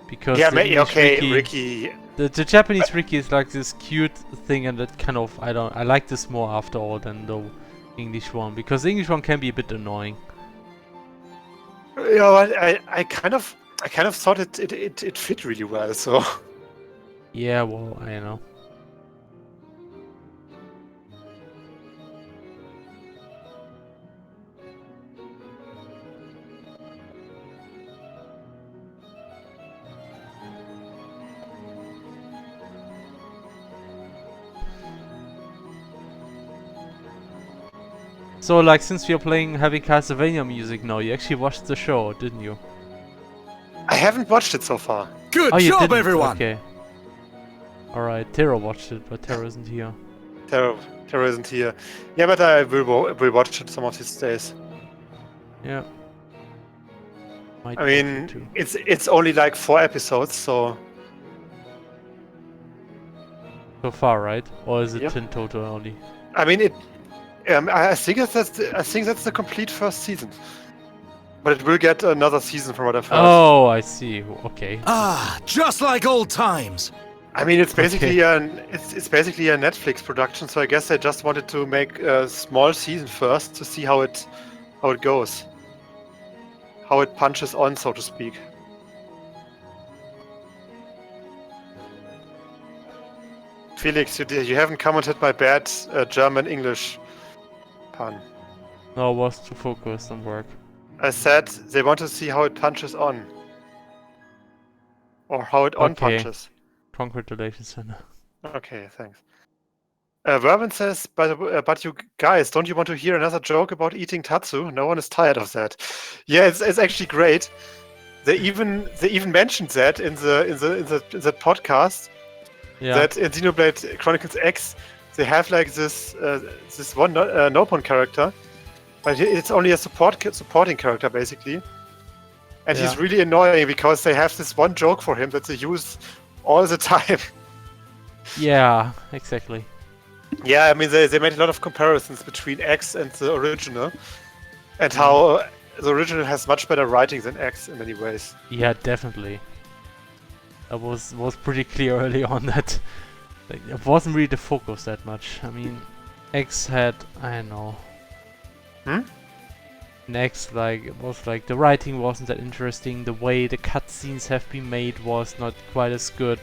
Because Yeah, the English okay, Ricky. The Japanese Ricky is like this cute thing, and that kind of I like this more after all than the English one, because the English one can be a bit annoying. Yeah, I kind of thought it fit really well. So Yeah, well, I know. So, like, since we are playing heavy Castlevania music now, you actually watched the show, didn't you? I haven't watched it so far. Good Oh, you job, didn't? everyone! Okay. Alright, Tero watched it, but Tero isn't here. Taro isn't here. Yeah, but I will watch it some of these days. Yeah. Might I watch it mean, too. it's only like 4 episodes, so So far, right? Or is it Yep. in total only? I mean it. I think that's the complete first season, but it will get another season from what I've heard. Oh, I see. Okay. Ah, just like old times. I mean, it's basically it's basically a Netflix production, so I guess they just wanted to make a small season first to see how it goes, how it punches on, so to speak. Felix, you haven't commented my bad German-English pun. No, I was too focused on work. I said they want to see how it punches on. Or how it on Okay. punches. Congratulations, Hannah. Okay, thanks. Vermin says, but you guys, don't you want to hear another joke about eating tatsu? No one is tired of that. Yeah, it's actually great. They even mentioned that in the podcast. Yeah. that in Xenoblade Chronicles X they have like this this one no-pon character, but it's only a supporting character basically, and he's Yeah. really annoying because they have this one joke for him that they use all the time. Yeah, exactly. Yeah, I mean they made a lot of comparisons between X and the original, and how the original has much better writing than X in many ways. Yeah, definitely. That was pretty clear early on that like, it wasn't really the focus that much. I mean, X had, I don't know. In X, like, it was like the writing wasn't that interesting. The way the cutscenes have been made was not quite as good.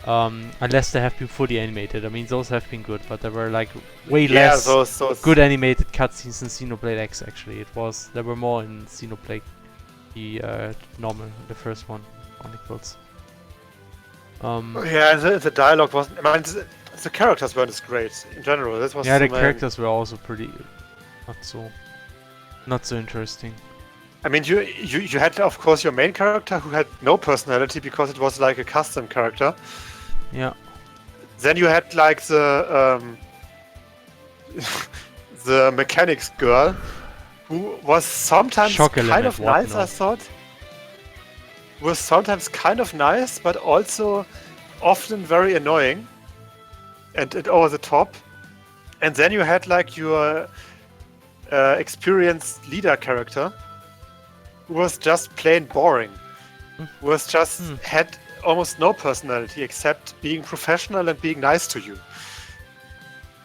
Unless they have been fully animated. I mean, those have been good, but there were like way less those good animated cutscenes in Xenoblade X. Actually, there were more in Xenoblade the normal, the first one, Chronicles. Yeah, the dialogue wasn't. I mean, the characters weren't as great in general. That was Yeah, the main- characters were also pretty not so interesting. I mean, you had of course your main character who had no personality because it was like a custom character. Yeah. Then you had like the the mechanics girl, who was sometimes Chocolate kind and of nice. whatnot. I thought was sometimes kind of nice, but also often very annoying and over the top. And then you had like your experienced leader character, who was just plain boring. Who was just had almost no personality except being professional and being nice to you.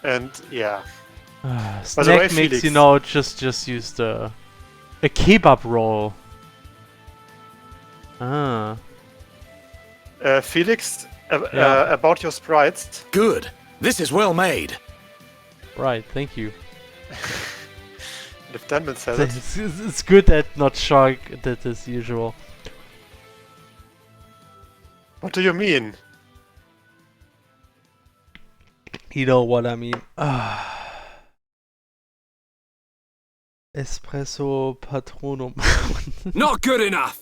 And yeah. By the way, Snack mix, Felix. you know, just used a kebab roll. Ah. Felix, Yeah. about your sprites. Good. This is well made. Right, thank you. And if Denman says it. It's good that not Shark did as usual. What do you mean? You know what I mean. Espresso Patronum. Not good enough.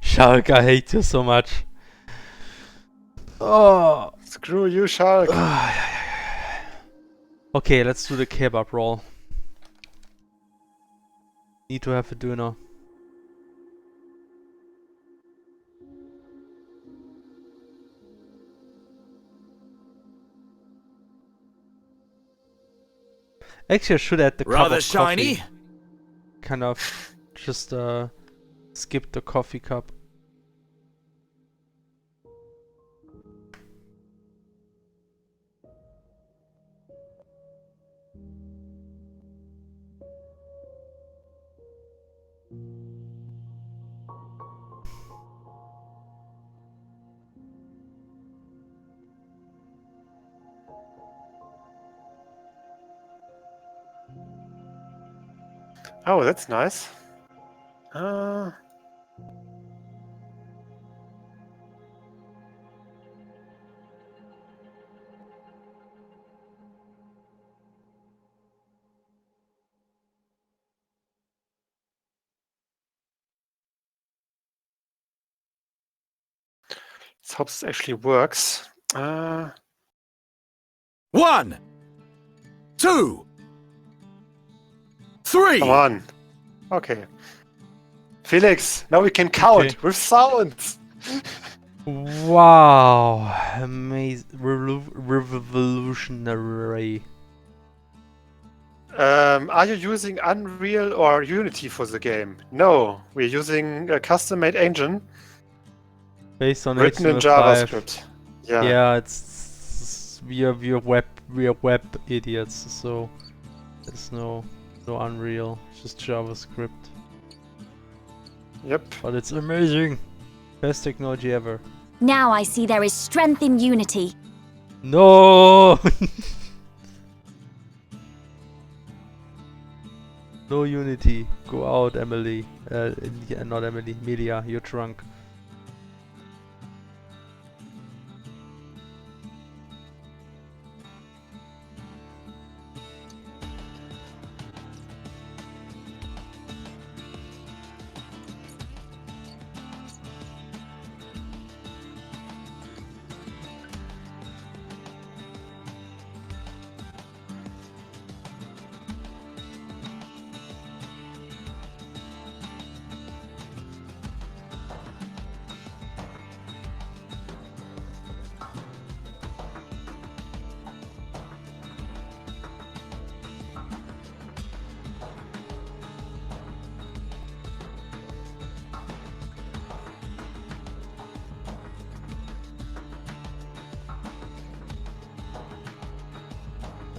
Shark, I hate you so much. Oh. Screw you, Shark. Okay, let's do the kebab roll. Need to have a dinner. Actually, I should add the cup Rather of shiny. coffee. Kind of just skip the coffee cup. Oh, that's nice. Let's hope this actually works. 1, 2, 3. Come on. Okay. Felix, now we can count Okay. with sounds. Wow, amazing, revolutionary. Are you using Unreal or Unity for the game? No, we're using a custom-made engine Based on written in HTML5. JavaScript. Yeah. Yeah, it's we're web idiots, so there's no Unreal, it's just JavaScript. Yep. But it's amazing, best technology ever. Now I see there is strength in unity. No, no Unity. Go out, Emily. Yeah, not Emily. Melia, you're drunk.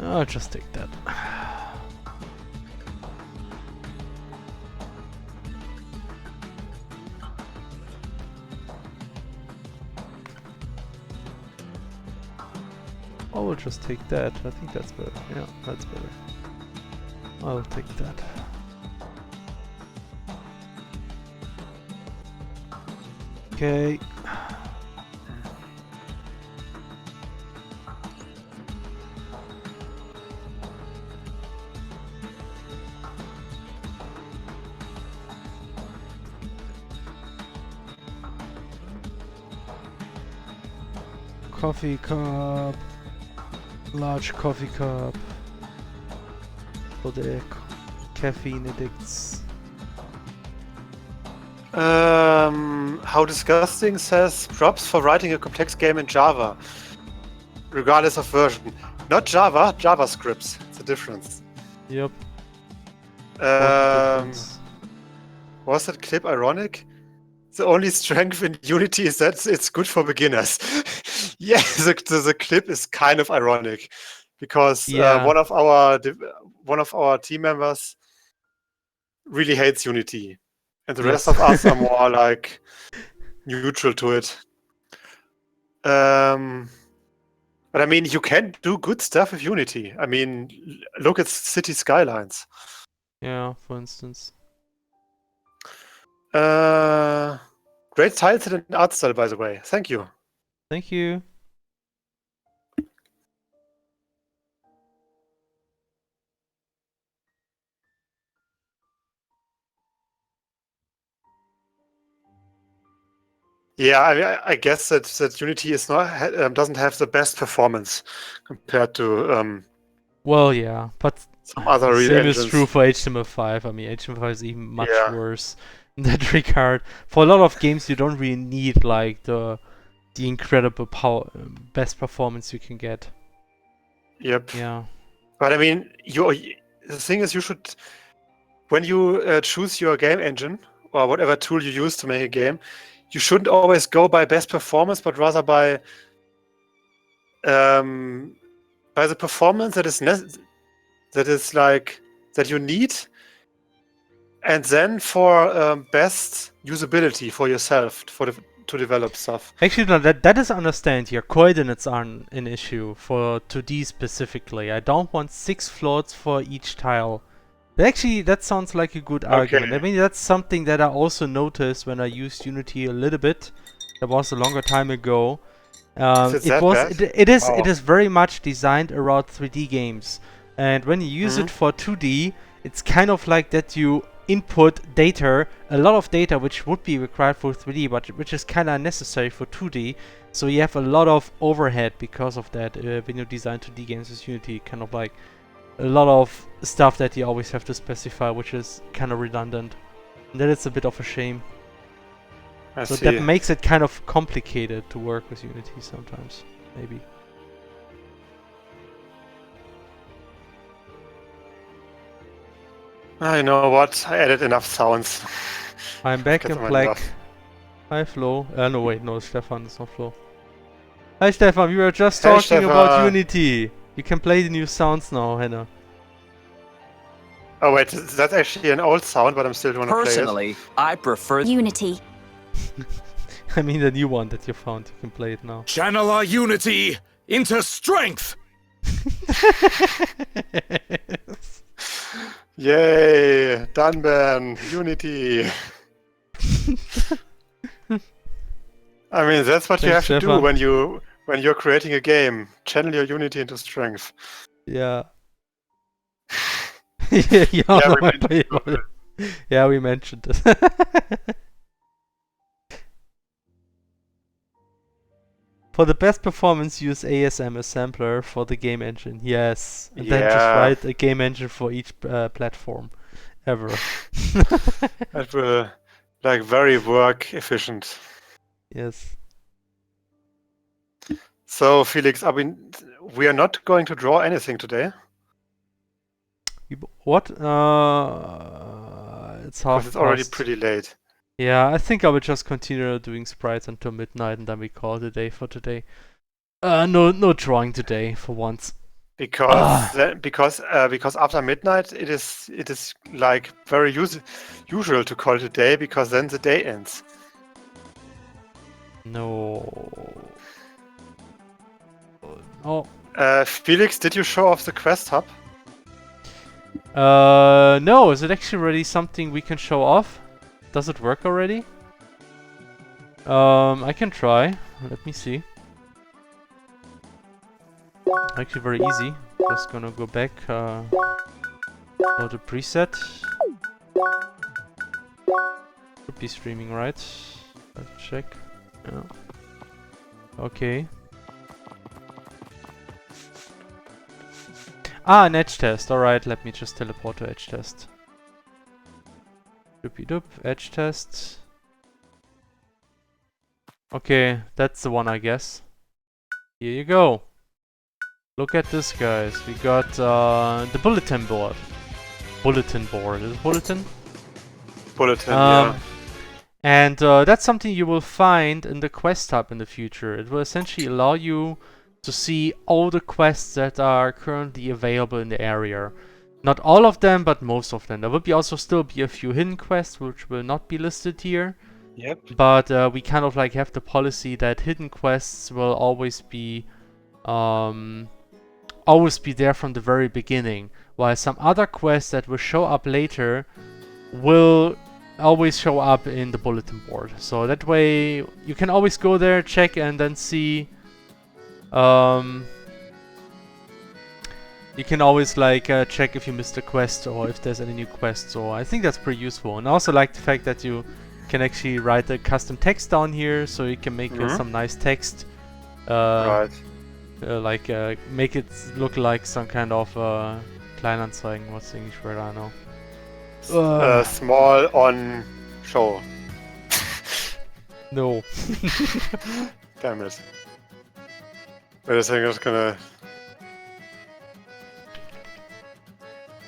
I'll just take that. I will just take that. I think that's better. Yeah, that's better. I'll take that. Okay. Coffee cup. Large coffee cup. For the caffeine addicts. How disgusting says props for writing a complex game in Java, regardless of version. Not Java, JavaScript. It's a difference. Yep. Was that clip ironic? The only strength in Unity is that it's good for beginners. Yeah, the clip is kind of ironic because one of our team members really hates Unity, and the rest of us are more like neutral to it. But I mean, you can do good stuff with Unity. I mean, look at city skylines. Yeah, for instance. Great title and art style, by the way. Thank you. Thank you. Yeah, I guess that Unity is not doesn't have the best performance compared to well, yeah, but some other real same engines. is true for HTML5. I mean, HTML5 is even much worse in that regard. For a lot of games, you don't really need like the incredible best performance you can get. Yep. Yeah. But I mean, the thing is, you should, when you choose your game engine or whatever tool you use to make a game, you shouldn't always go by best performance, but rather by the performance that you need, and then for best usability for yourself to develop stuff. Actually, no, that is understand here. Coordinates are an issue for 2D specifically. I don't want 6 floats for each tile. Actually, that sounds like a good argument. I mean, that's something that I also noticed when I used Unity a little bit. That was a longer time ago. It is very much designed around 3D games, and when you use it for 2D, it's kind of like that you input data, a lot of data which would be required for 3D, but which is kind of unnecessary for 2D. So you have a lot of overhead because of that when you design 2D games with Unity, kind of like a lot of stuff that you always have to specify, which is kind of redundant. And that is a bit of a shame. So that makes it kind of complicated to work with Unity sometimes, maybe. I know what, I added enough sounds. I'm back in black. Hi Flo. No wait, no, Stefan, it's not Flo. Hi Stefan, we were just talking about Unity. You can play the new sounds now, Hannah. Oh wait, that's actually an old sound, but I'm still want to play it. Personally, I prefer Unity. I mean the new one that you found, you can play it now. Channel our unity into strength! Yay! Dunban! Unity! I mean, that's what you have to do when you're creating a game. Channel your Unity into strength. Yeah. Yeah, we mentioned it. For the best performance, use ASM assembler for the game engine. Yes, and then just write a game engine for each platform ever. That will, like, very work efficient. Yes. So, Felix, I mean, we are not going to draw anything today. What? It's half. It's already pretty late. Yeah, I think I will just continue doing sprites until midnight, and then we call it a day for today. No drawing today for once. Because after midnight it is like very usual to call it a day, because then the day ends. No. Oh. Felix, did you show off the quest hub? No. Is it actually already something we can show off? Does it work already? I can try. Let me see. Actually, very easy. Just gonna go back. Load the preset. Should be streaming, right? Let's check. Yeah. Okay. Ah, an edge test. Alright, let me just teleport to edge test. Doopy doop, edge test. Okay, that's the one, I guess. Here you go. Look at this, guys. We got the bulletin board. Bulletin board. Is it bulletin? Bulletin, yeah. And that's something you will find in the quest hub in the future. It will essentially allow you to see all the quests that are currently available in the area. Not all of them, but most of them. There will also still be a few hidden quests which will not be listed here. Yep. But we kind of like have the policy that hidden quests will always be there from the very beginning, while some other quests that will show up later will always show up in the bulletin board. So that way you can always go there, check, and then see. You can always like check if you missed a quest or if there's any new quests. So I think that's pretty useful. And I also like the fact that you can actually write a custom text down here, so you can make some nice text. Right. Make it look like some kind of Kleinanzeigen. What's the English word? I don't know. Small on show. No. Damn it. Wait a second, I'm just gonna...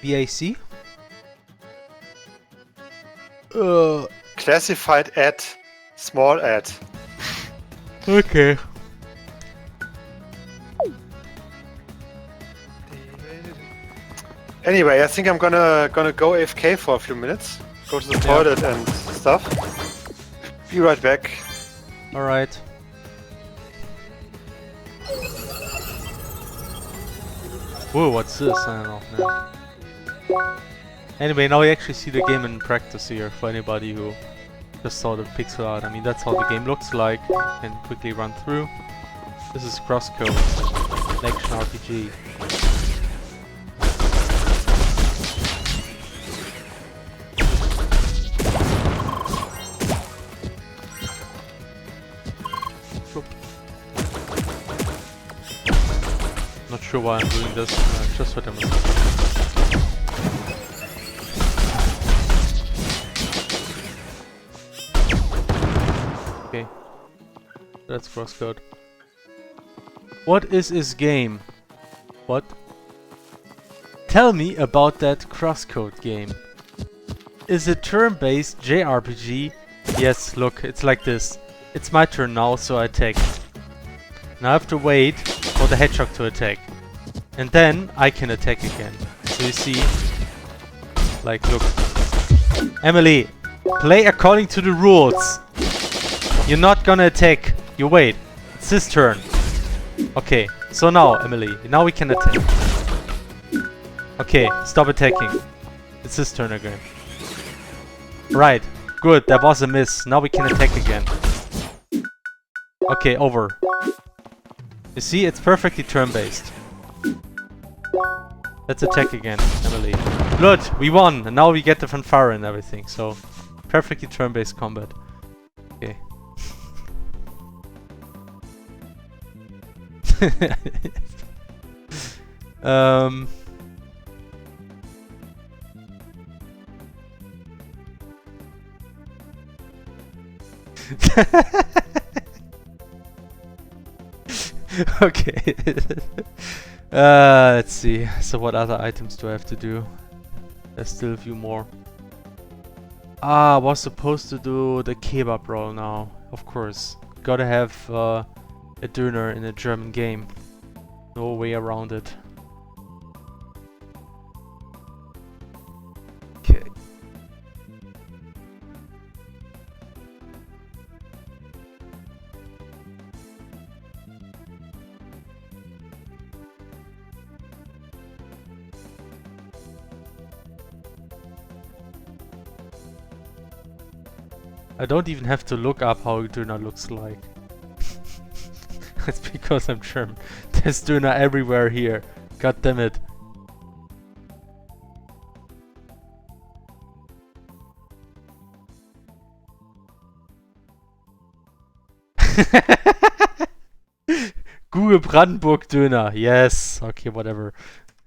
BAC? Classified ad, small ad. Okay. Anyway, I think I'm gonna go AFK for a few minutes. Go to the toilet and stuff. Be right back. Alright. Whoa, what's this? I don't know. Anyway, now we actually see the game in practice here for anybody who just saw the pixel art. I mean, that's how the game looks like. You can quickly run through. This is CrossCode, an action RPG. Not sure why I'm doing this, just for demonstration. Okay, that's CrossCode. What is this game? What? Tell me about that CrossCode game. Is it turn-based JRPG? Yes, look, it's like this. It's my turn now, so I attack. Now I have to wait for the hedgehog to attack. And then I can attack again. So you see, like, look. Emily, play according to the rules. You're not gonna attack. You wait. It's his turn. Okay, so now, Emily, now we can attack. Okay, stop attacking. It's his turn again. Right, good, that was a miss. Now we can attack again. Okay, over. You see, it's perfectly turn-based. Let's attack again, Emily. Good, we won, and now we get the fanfare and everything, so perfectly turn-based combat. Okay. Okay. Let's see. So what other items do I have to do? There's still a few more. I was supposed to do the kebab roll now. Of course. Gotta have a döner in a German game. No way around it. I don't even have to look up how Döner looks like. It's because I'm German. There's Döner everywhere here. God damn it. Google Brandenburg Döner. Yes. Okay, whatever.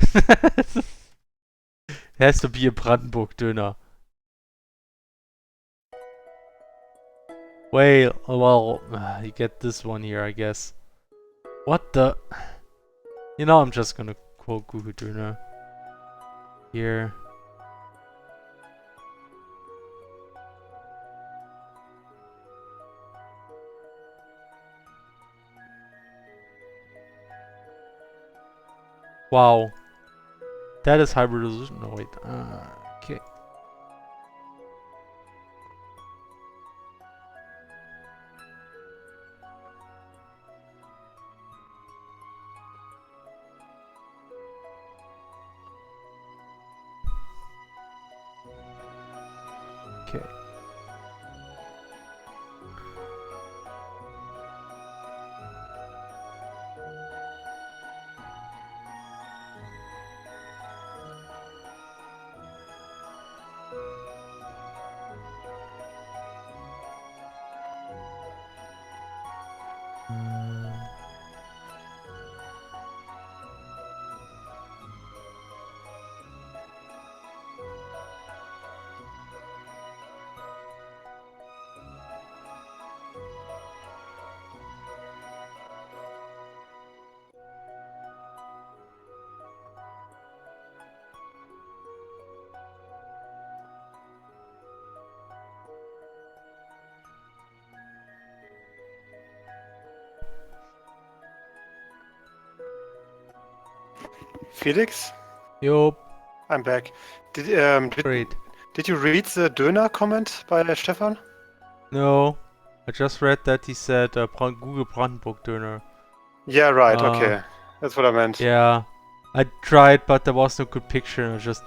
It has to be a Brandenburg Döner. Well, you get this one here, I guess. What the? You know, I'm just gonna quote Google Döner. Here. Wow. That is high resolution. No, wait. Okay. Okay. Felix, Yo, I'm back. Did great. did you read the Döner comment by Stefan? No, I just read that he said Google Brandenburg Döner. Yeah, right. Okay, that's what I meant. Yeah, I tried, but there was no good picture, and I just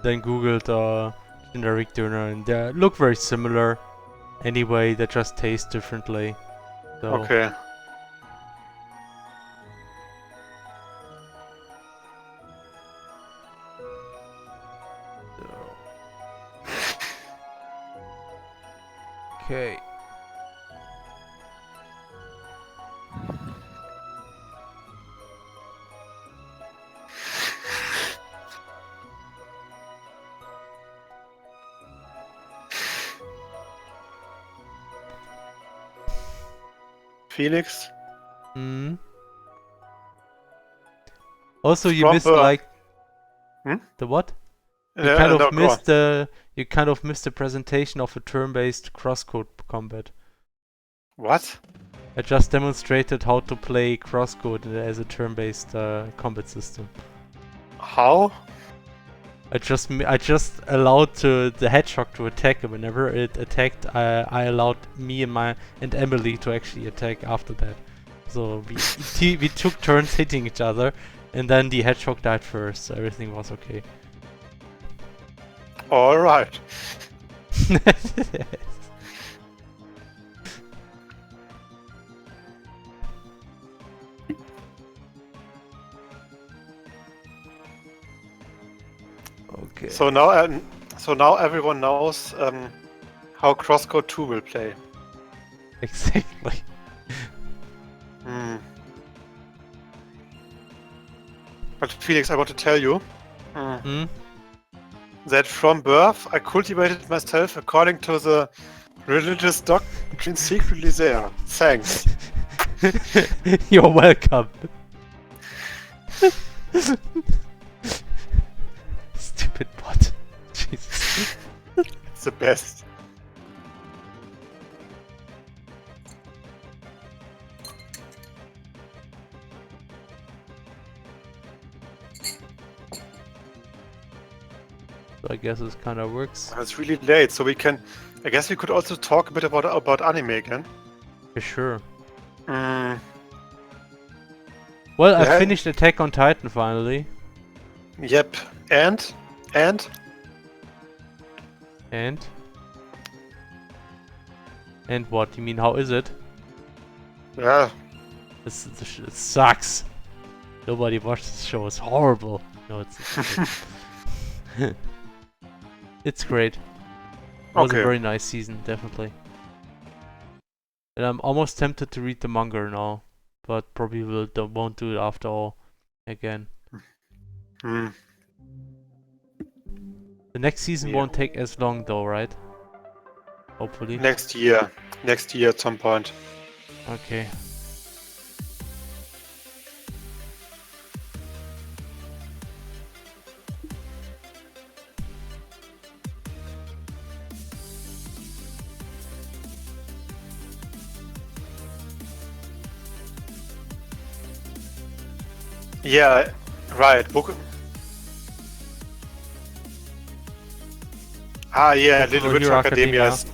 then googled generic Döner, and they look very similar. Anyway, they just taste differently. So. Okay. Okay. Felix? Hmm. Also, you From missed like Hmm? the what? You No, kind of go on. missed the presentation of a turn-based CrossCode combat. What? I just demonstrated how to play CrossCode as a turn-based combat system. How? I just allowed the hedgehog to attack, and whenever it attacked, I allowed me and Emily to actually attack after that. So we took turns hitting each other, and then the hedgehog died first, so everything was okay. All right. Okay. So now everyone knows how CrossCode 2 will play. Exactly. Hmm. But Felix, I want to tell you that from birth I cultivated myself according to the religious doctrine secretly there. Thanks. You're welcome. Stupid bot. Jesus. It's the best. So I guess this kind of works. It's really late, so we can. I guess we could also talk a bit about anime again. For sure. Mm, Well, I Yeah. finished Attack on Titan finally. yep. And And And what? You mean how is it? Yeah. It sucks. Nobody watched this show. It's horrible. No, it's it's great. It was a Okay. very nice season, definitely. And I'm almost tempted to read the manga now, but probably won't do it after all again. Hmm. The next season Yeah. won't take as long though, right? Hopefully. Next year at some point. Okay. Yeah, right. Yeah, Boku Little no Witch Hero Academia. Academia.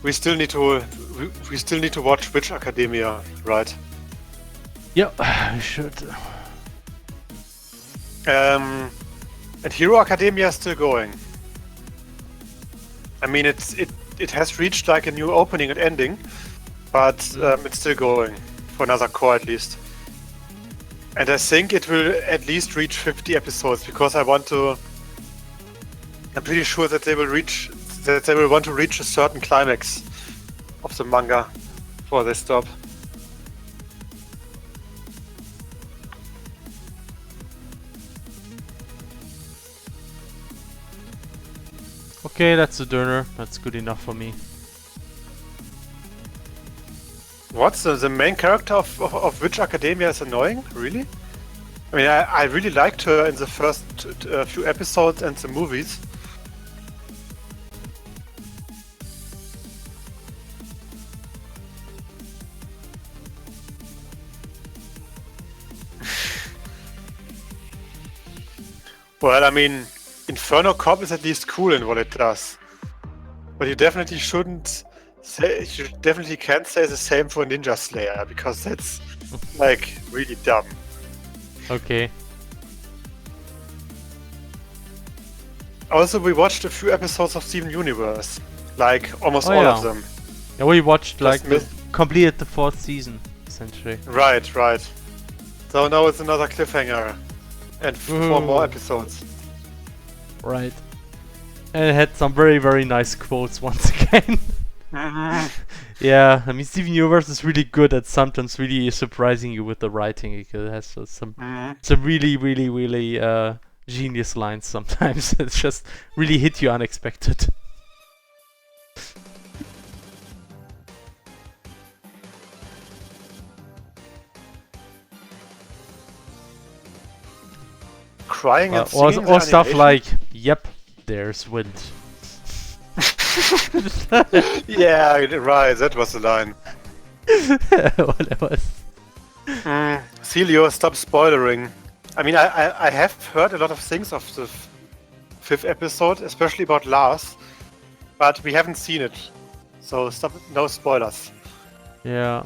We still need to watch Witch Academia, right? Yep, I should. And Hero Academia is still going. I mean, it has reached like a new opening and ending, but it's still going for another core at least. And I think it will at least reach 50 episodes because I'm pretty sure that they will want to reach a certain climax of the manga before they stop. Okay, that's a Durner. That's good enough for me. What's the main character of Witch Academia is annoying? Really? I mean, I really liked her in the first few episodes and the movies. Well, I mean, Inferno Cop is at least cool in what it does. But you definitely shouldn't say, you definitely can't say the same for Ninja Slayer, because that's, like, really dumb. Okay. Also, we watched a few episodes of Steven Universe. Like, almost Oh, all yeah. of them. Yeah, we watched like missed- completed the 4th season, essentially. Right. So now it's another cliffhanger. And 4 more Ooh. episodes. Right. And it had some very, very nice quotes once again. Yeah, I mean, Steven Universe is really good at sometimes really surprising you with the writing. It has some really, really, really genius lines sometimes. It's just really hit you unexpected. Mm-hmm. Crying and or singing or the stuff animation? like, yep, there's wind. Yeah, right, that was the line. Whatever. Celio, stop spoilering. I mean, I have heard a lot of things of the 5th episode, especially about Lars, but we haven't seen it. So stop, no spoilers. Yeah.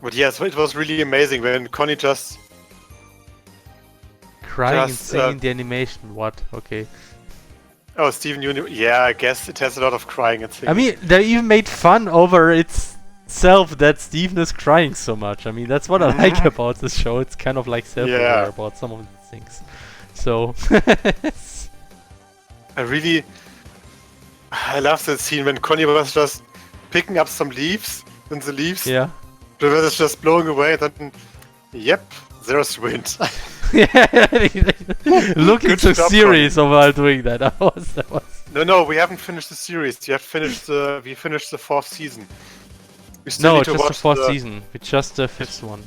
But yes, it was really amazing when Connie just... Crying and Just, singing the animation. What? Okay. Oh, Steven Universe. Yeah, I guess it has a lot of crying and singing. I mean, they even made fun over itself that Steven is crying so much. I mean, that's what I like about this show. It's kind of like self-aware Yeah. about some of the things. So... I love that scene when Connie was just picking up some leaves, and the leaves yeah. the weather is just blowing away, and then, yep, there's wind. Looking Good so job, serious while doing that. That was... No, we haven't finished the series. We finished the 4th season. We still No, need to just the watch 4th season. It's just the 5th one.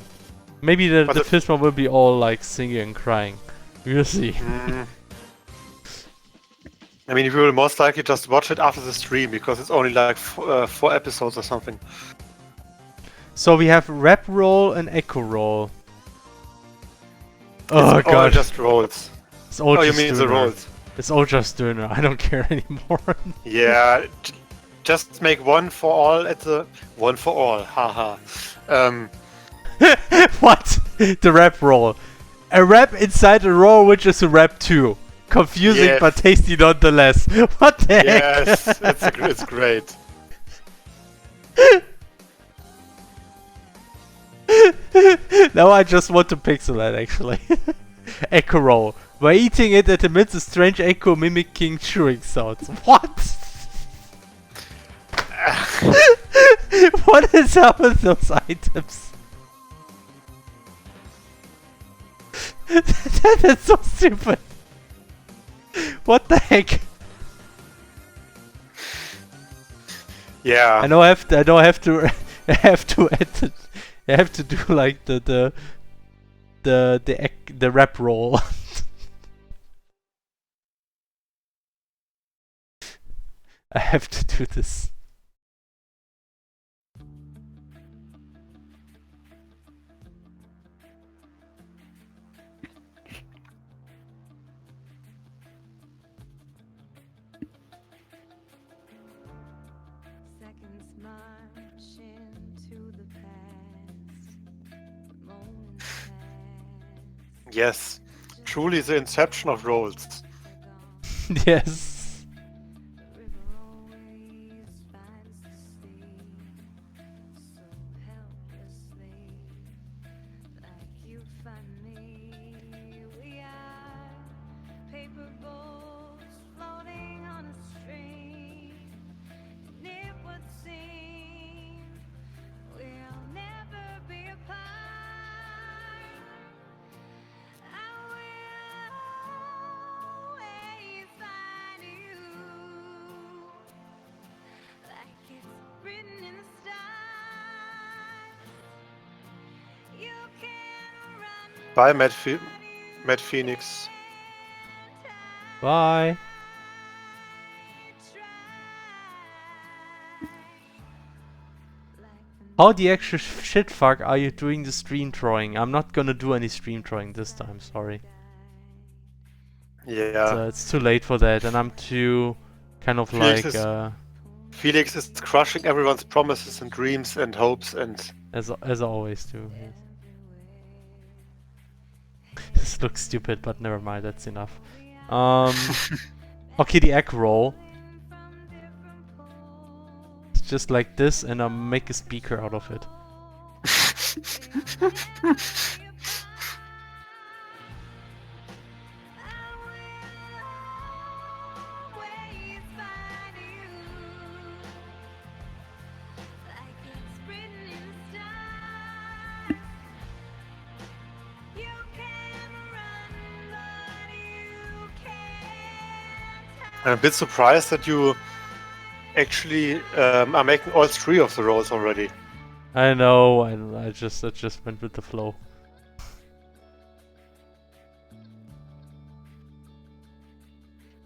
Maybe the But the- 5th one will be all like singing and crying. We'll see. I mean, we will most likely just watch it after the stream, because it's only like 4 episodes or something. So we have rep roll and echo roll. Oh It's all god. just rolls. It's all Oh, you just mean the Döner. rolls? It's all just Döner. I don't care anymore. Yeah, just make one for all at the... One for all, haha. What? The rep roll. A rep inside a roll which is a rep 2. Confusing Yes. but tasty nonetheless. What the heck? Yes, it's great. Now I just want to Pixelart actually. Echo roll. By eating it, it emits a strange echo mimicking chewing sounds. What? What is up with those items? That's so stupid. What the heck? Yeah. I know I have to. I know I have to. I have to edit. I have to do like the rap roll. I have to do this. Seconds march into the past. Moments pass. Yes. Truly the inception of roles. Yes. The river always finds the sea. So helplessly, like you find me. We are paper boats floating on a stream. And it would seem we'll never be apart. I will always find you, like it's written in the stars. You can run, Bye, Matt Phoenix. Bye. How the actual shit fuck are you doing the stream drawing? I'm not gonna do any stream drawing this time, sorry. Yeah. It's too late for that, and I'm too kind of Felix like is- Felix is crushing everyone's promises and dreams and hopes and... as I always do. Yes. This looks stupid, but never mind. That's enough. Okay, the egg roll. It's just like this, and I'll make a speaker out of it. always find you, like it's written in the stars. You can run, but you can't I'm a bit surprised that you actually are making all three of the roles already. I know. I just went with the flow.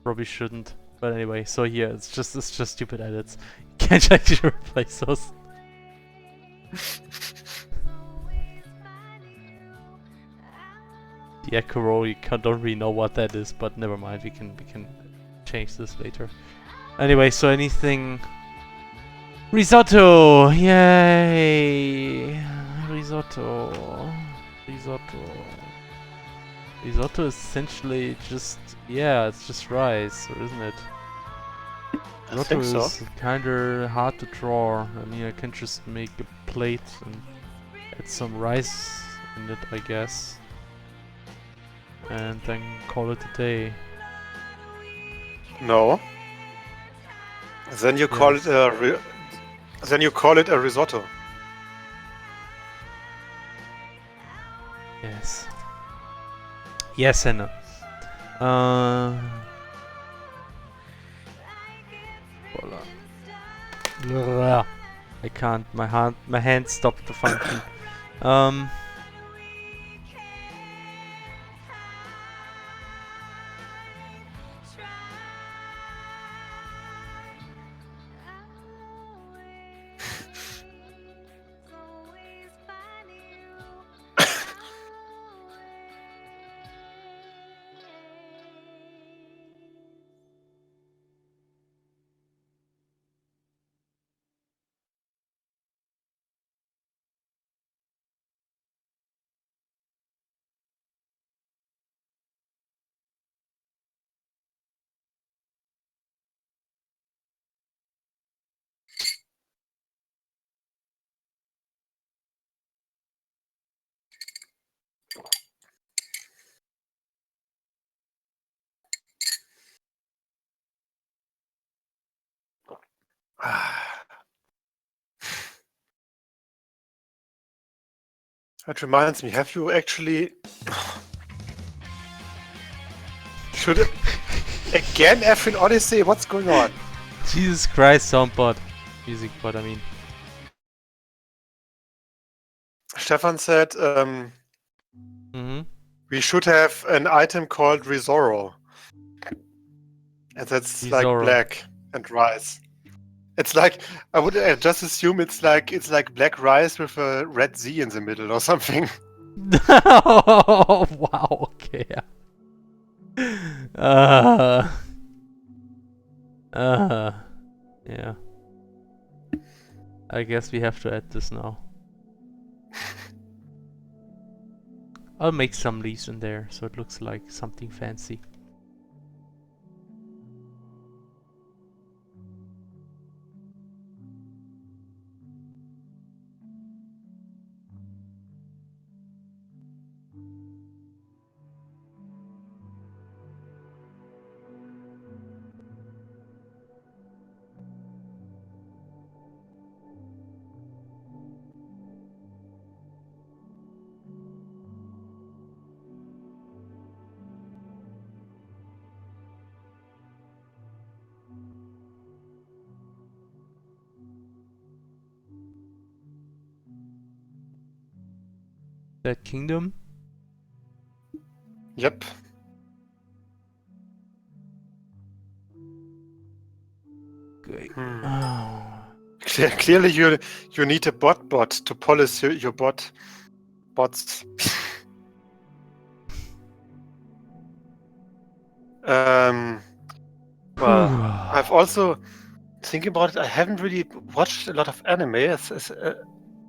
Probably shouldn't. But anyway, so yeah, it's just stupid edits. Can't actually replace those. The echo roll, don't really know what that is, but never mind. We can change this later. Anyway, so anything. Risotto! Yay! Risotto. Risotto is essentially just, yeah, it's just rice, isn't it? I Risotto think so. is kinda hard to draw. I mean, I can just make a plate and add some rice in it, I guess. And then call it a day. No. Then you call it a risotto. Yes. Yes, Hannah. Voila. I can't. My hand stopped to function. That reminds me, have you actually... Should it... Again, F in Odyssey? What's going on? Jesus Christ, soundboard. Music bot, I mean. Stefan said Mm-hmm. we should have an item called Risoro. And that's like Risoro. black and rice. It's like I would just assume it's like black rice with a red Z in the middle or something. Oh, wow, okay. Yeah. I guess we have to add this now. I'll make some leaves in there so it looks like something fancy. That kingdom? Yep. Great. Hmm. Oh. Clearly, you need a bot to polish your bots. Well, I've also thinking about it. I haven't really watched a lot of anime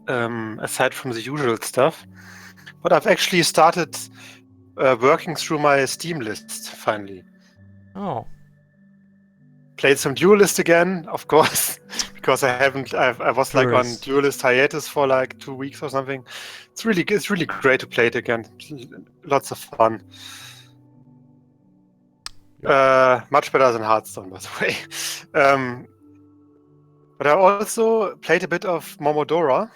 aside from the usual stuff, but I've actually started working through my Steam list finally. Oh. Played some Duelist again, of course, because I was like on First. Duelist hiatus for like 2 weeks or something. It's really great to play it again. Lots of fun. Much better than Hearthstone, by the way. But I also played a bit of Momodora.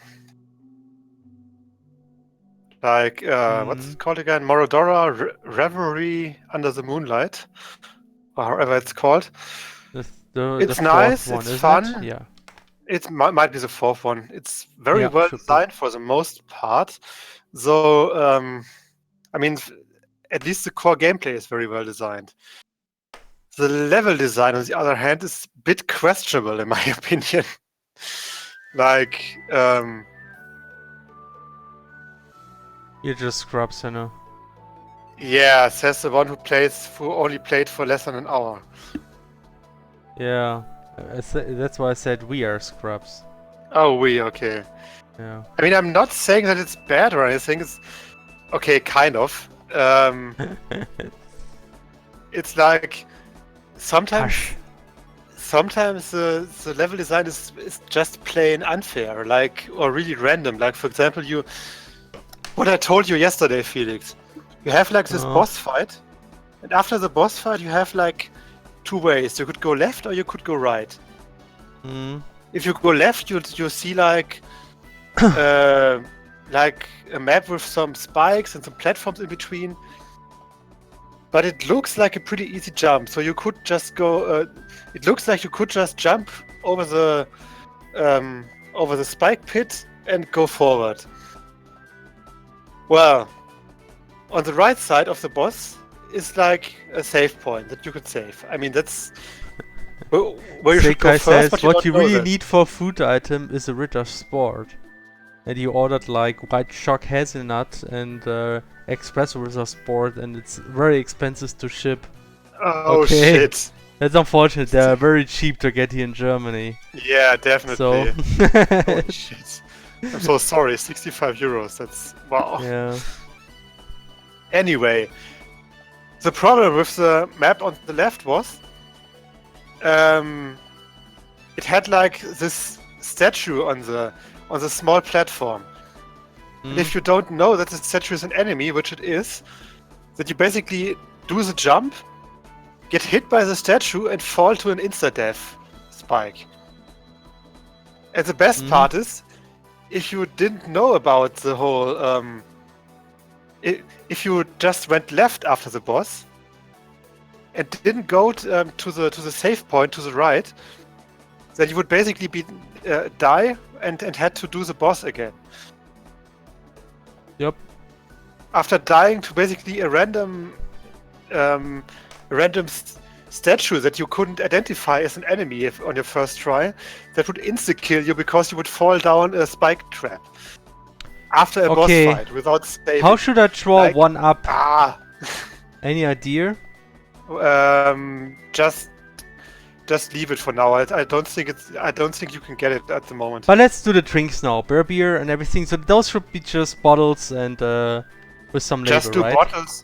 Like, what's it called again? Morodora Reverie Under the Moonlight, or however it's called. It's It's the nice, fourth one, it's isn't fun. it? Yeah. It might be the fourth one. It's very Yeah, well should be. designed for the most part. So, I mean, at least the core gameplay is very well designed. The level design, on the other hand, is a bit questionable, in my opinion. Like, You're just scrubs, I know. yeah, says the one who only played for less than an hour. Yeah. That's why I said we are scrubs. Oh, okay. Yeah. I mean, I'm not saying that it's bad or anything. It's okay, kind of. It's like sometimes the level design is just plain unfair, like, or really random. Like, for example, what I told you yesterday, Felix. You have like this boss fight, and after the boss fight, you have like 2 ways. You could go left or you could go right. If you go left, you see like like a map with some spikes and some platforms in between. But it looks like a pretty easy jump, so you could just go. It looks like you could just jump over the spike pit and go forward. Well, on the right side of the boss is like a save point that you could save. I mean, that's where you should go Sekai first. says But what you don't know really that. need for a food item is a Ritter Sport. And you ordered like white shock hazelnut and espresso Ritter Sport, and it's very expensive to ship. Oh Okay. shit! That's unfortunate. They're very cheap to get here in Germany. Yeah, definitely. So Holy shit! I'm so sorry. 65 euros. That's wow. yeah. Anyway, the problem with the map on the left was it had like this statue on the small platform. And if you don't know that the statue is an enemy, which it is, that you basically do the jump, get hit by the statue, and fall to an insta-death spike. And the best part is, if you didn't know about the whole, if you just went left after the boss and didn't go to the save point to the right, then you would basically be die and had to do the boss again. Yep. After dying to basically a random statue that you couldn't identify as an enemy on your first try, that would insta-kill you because you would fall down a spike trap after a boss fight without saving. How should I draw one up? Ah. Any idea? Just leave it for now. I don't think you can get it at the moment. But let's do the drinks now. Beer and everything. So those should be just bottles and with some label, Just do right? bottles.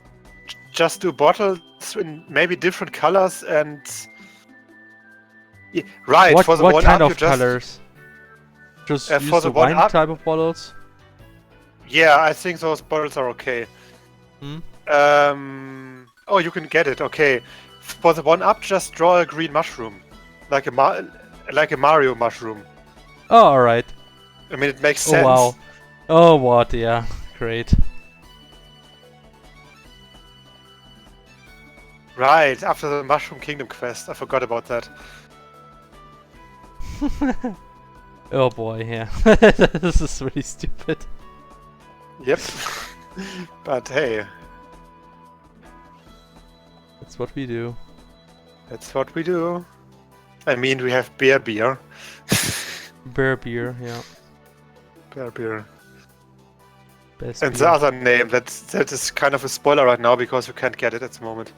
Just do bottles in maybe different colors and right. What, for the what one kind up, of you colors? Just use for the the one wine up- type of bottles. Yeah, I think those bottles are okay. Oh, you can get it. Okay. For the one up, just draw a green mushroom, like a Mario mushroom. Oh, all right. I mean, it makes Oh sense. wow. Oh what? Yeah, great. Right, after the Mushroom Kingdom quest. I forgot about that. Oh boy, yeah. This is really stupid. Yep. But hey, That's what we do. that's what we do. I mean, we have beer. Beer, yeah. Beer. Best And beer. the other name, that is kind of a spoiler right now because you can't get it at the moment.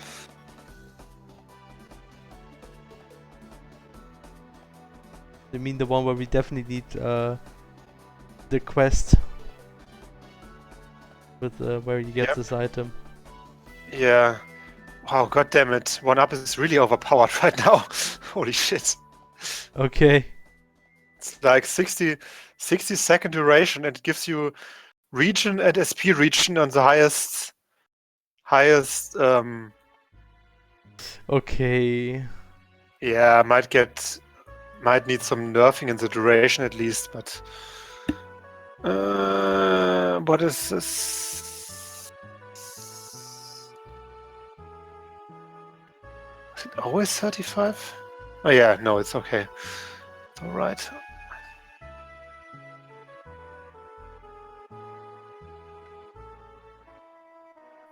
You mean the one where we definitely need the quest with where you get Yep. this item? Yeah. Wow, god damn it. One up is really overpowered right now. Holy shit. Okay. It's like 60 second duration and it gives you region and SP region on the highest Okay. yeah, might need some nerfing in the duration at least, but what is this? Is it always 35? Oh yeah, no, it's okay. It's alright.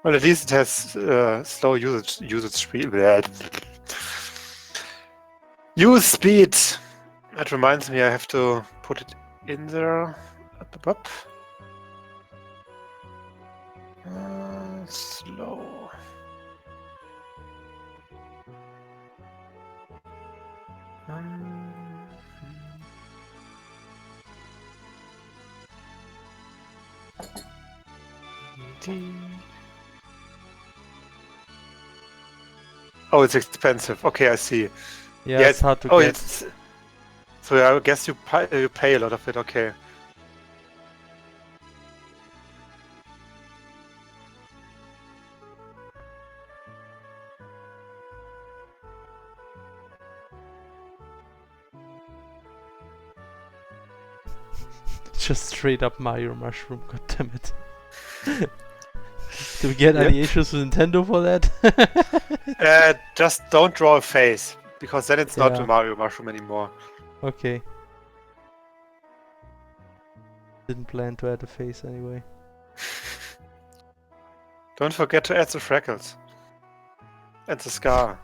Well, at least it has slow usage speed. Use speed. That reminds me, I have to put it in there. Up. Slow. Oh, it's expensive. Okay, I see. Yeah, Yeah, it's hard to oh, get. it's so I guess you pay a lot of it. Okay. Just straight up Mario Mushroom, god damn it. Do we get any issues with Nintendo for that? Just don't draw a face because then it's not Yeah. a Mario Mushroom anymore. Okay. Didn't plan to add a face anyway. Don't forget to add the freckles and the scar.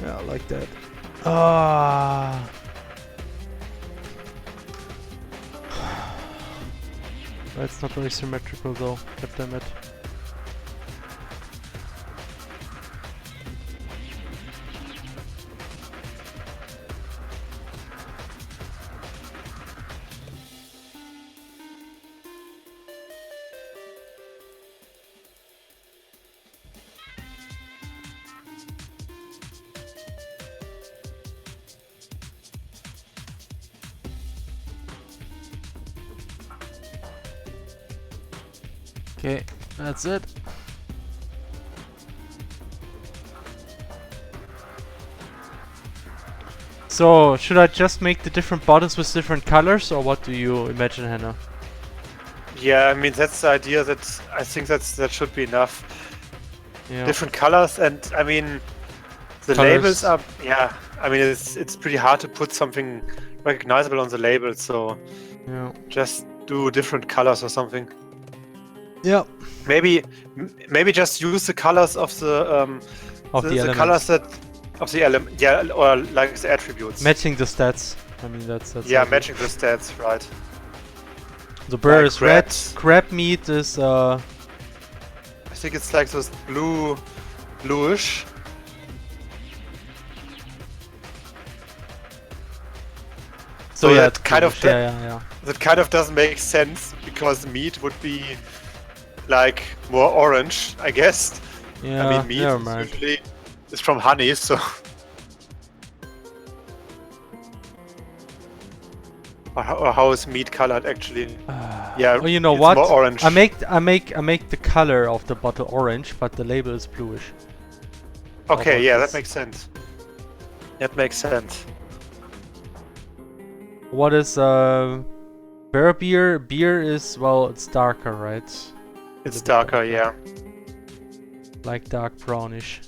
Yeah, like that. Ah. That's not very symmetrical though. God damn it. Okay, that's it. So, should I just make the different bottles with different colors, or what do you imagine, Hannah? Yeah, I mean that's the idea. That I think that should be enough. Yeah. Different colors, and I mean the Colors. labels are. Yeah, I mean it's pretty hard to put something recognizable on the label. So Yeah. just do different colors or something. Yeah. Maybe just use the colors of the Of the elements. colors that of the element. Yeah, or like the attributes. Matching the stats. I mean, that's Yeah, how it matching the stats, right? The bear Like is red. red. Crab meat is I think it's like this bluish. so So yeah, that it's kind of bluish. Yeah. That kind of doesn't make sense because meat would be like more orange, I guess. Yeah. I mean, meat never is mind. usually is from honey, so. or how is meat colored actually? Yeah, Oh, you know it's what? more orange. I make the color of the bottle orange, but the label is bluish. Okay, about yeah, this? that makes sense. That makes sense. What is bear beer? Beer is, well, it's darker, right? It's darker, yeah. Like dark brownish.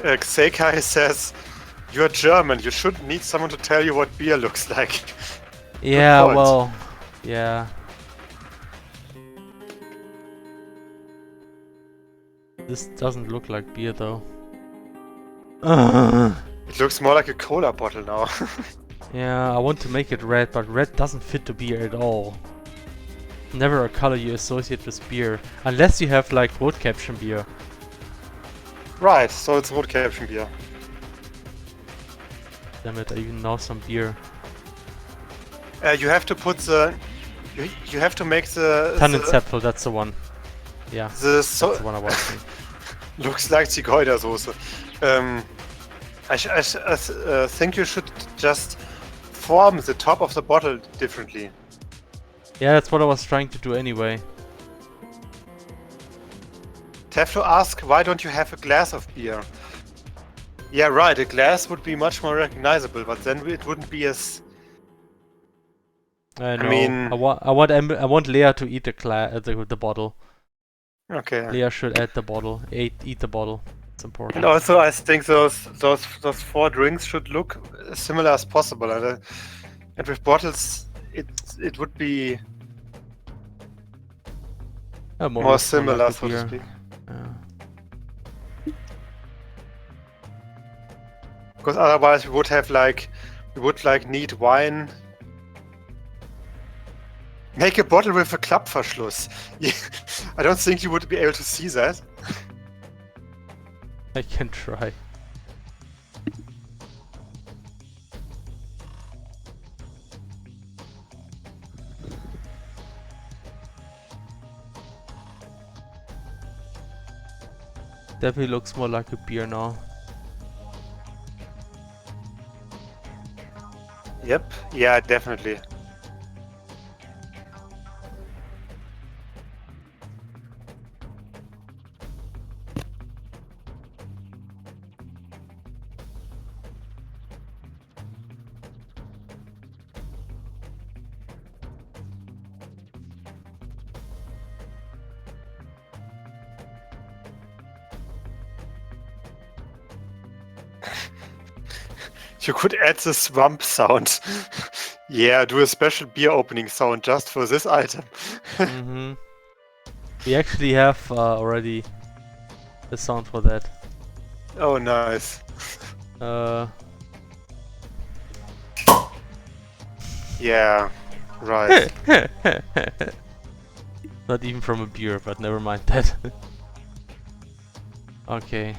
Xekai says, "You're German. You shouldn't need someone to tell you what beer looks like." Yeah, point. well, yeah. This doesn't look like beer though. It looks more like a cola bottle now. Yeah, I want to make it red, but red doesn't fit the beer at all. Never a color you associate with beer, unless you have like wood caption beer. Right, so it's root caption beer. Damn it, I even know some beer. You have to put the. You have to make the. Tannenzäpfel, that's the one. Yeah, The that's the one I was thinking. looks like Zigeunersoße. I think you should just form the top of the bottle differently. Yeah, that's what I was trying to do anyway. Have to ask, why don't you have a glass of beer? Yeah, right, a glass would be much more recognizable, but then it wouldn't be as... I know. mean- I want Leah to eat the bottle. Okay. Leah should add the bottle. Eat the bottle. It's important. And also, I think those 4 drinks should look as similar as possible. And with bottles, it would be more like similar, the so to beer. speak. Yeah. Because otherwise, we would need wine. Make a bottle with a Klappverschluss. Yeah, I don't think you would be able to see that. I can try. Definitely looks more like a beer now. Yep. Yeah, definitely. You could add the swamp sound. Yeah, do a special beer opening sound just for this item. Mm-hmm. We actually have already a sound for that. Oh, nice. Yeah, right. Not even from a beer, but never mind that. Okay.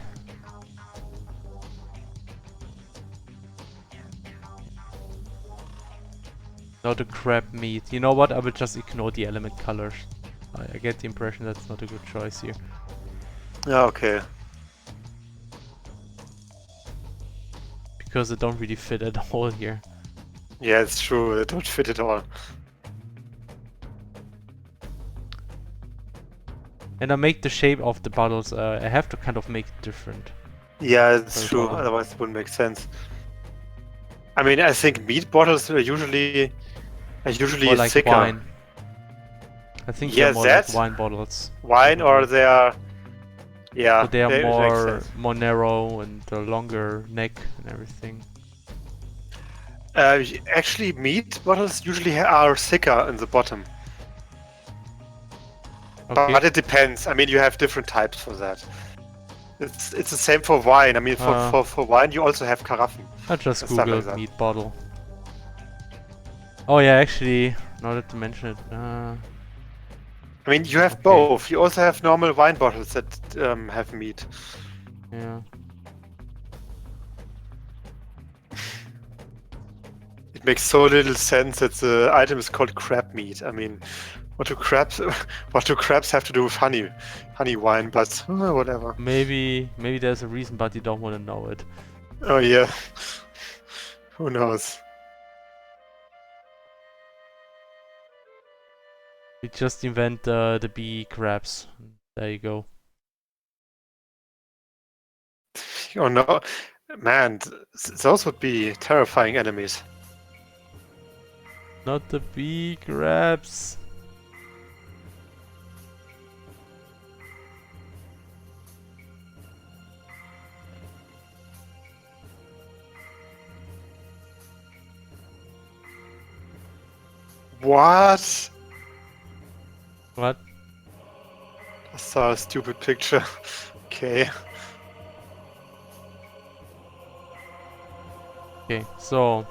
Not a crab meat. You know what? I will just ignore the element colors. I get the impression that's not a good choice here. Yeah, okay. Because they don't really fit at all here. Yeah, it's true. They don't fit at all. And I make the shape of the bottles, I have to kind of make it different. Yeah, it's Very true. common. Otherwise, it wouldn't make sense. I mean, I think meat bottles are usually More like thicker. wine. I think Yeah, they're more like that wine bottles. wine, or probably. they are. Yeah, So they are make more sense. narrow and a longer neck and everything. Actually, meat bottles usually are thicker in the bottom. Okay. But it depends. I mean, you have different types for that. It's the same for wine. I mean, for wine, you also have caraffen. I just and stuff like googled that. meat bottle. Oh yeah, actually, now that you mention it, I mean, you have Okay. both. You also have normal wine bottles that have meat. yeah. It makes so little sense that the item is called crab meat. I mean, what do crabs have to do with honey wine? But whatever. Maybe there's a reason, but you don't want to know it. Oh yeah. Who knows? We just invent the bee crabs. There you go. Oh no, man, those would be terrifying enemies. Not the bee crabs. What? What? I saw a stupid picture. Okay. Okay, so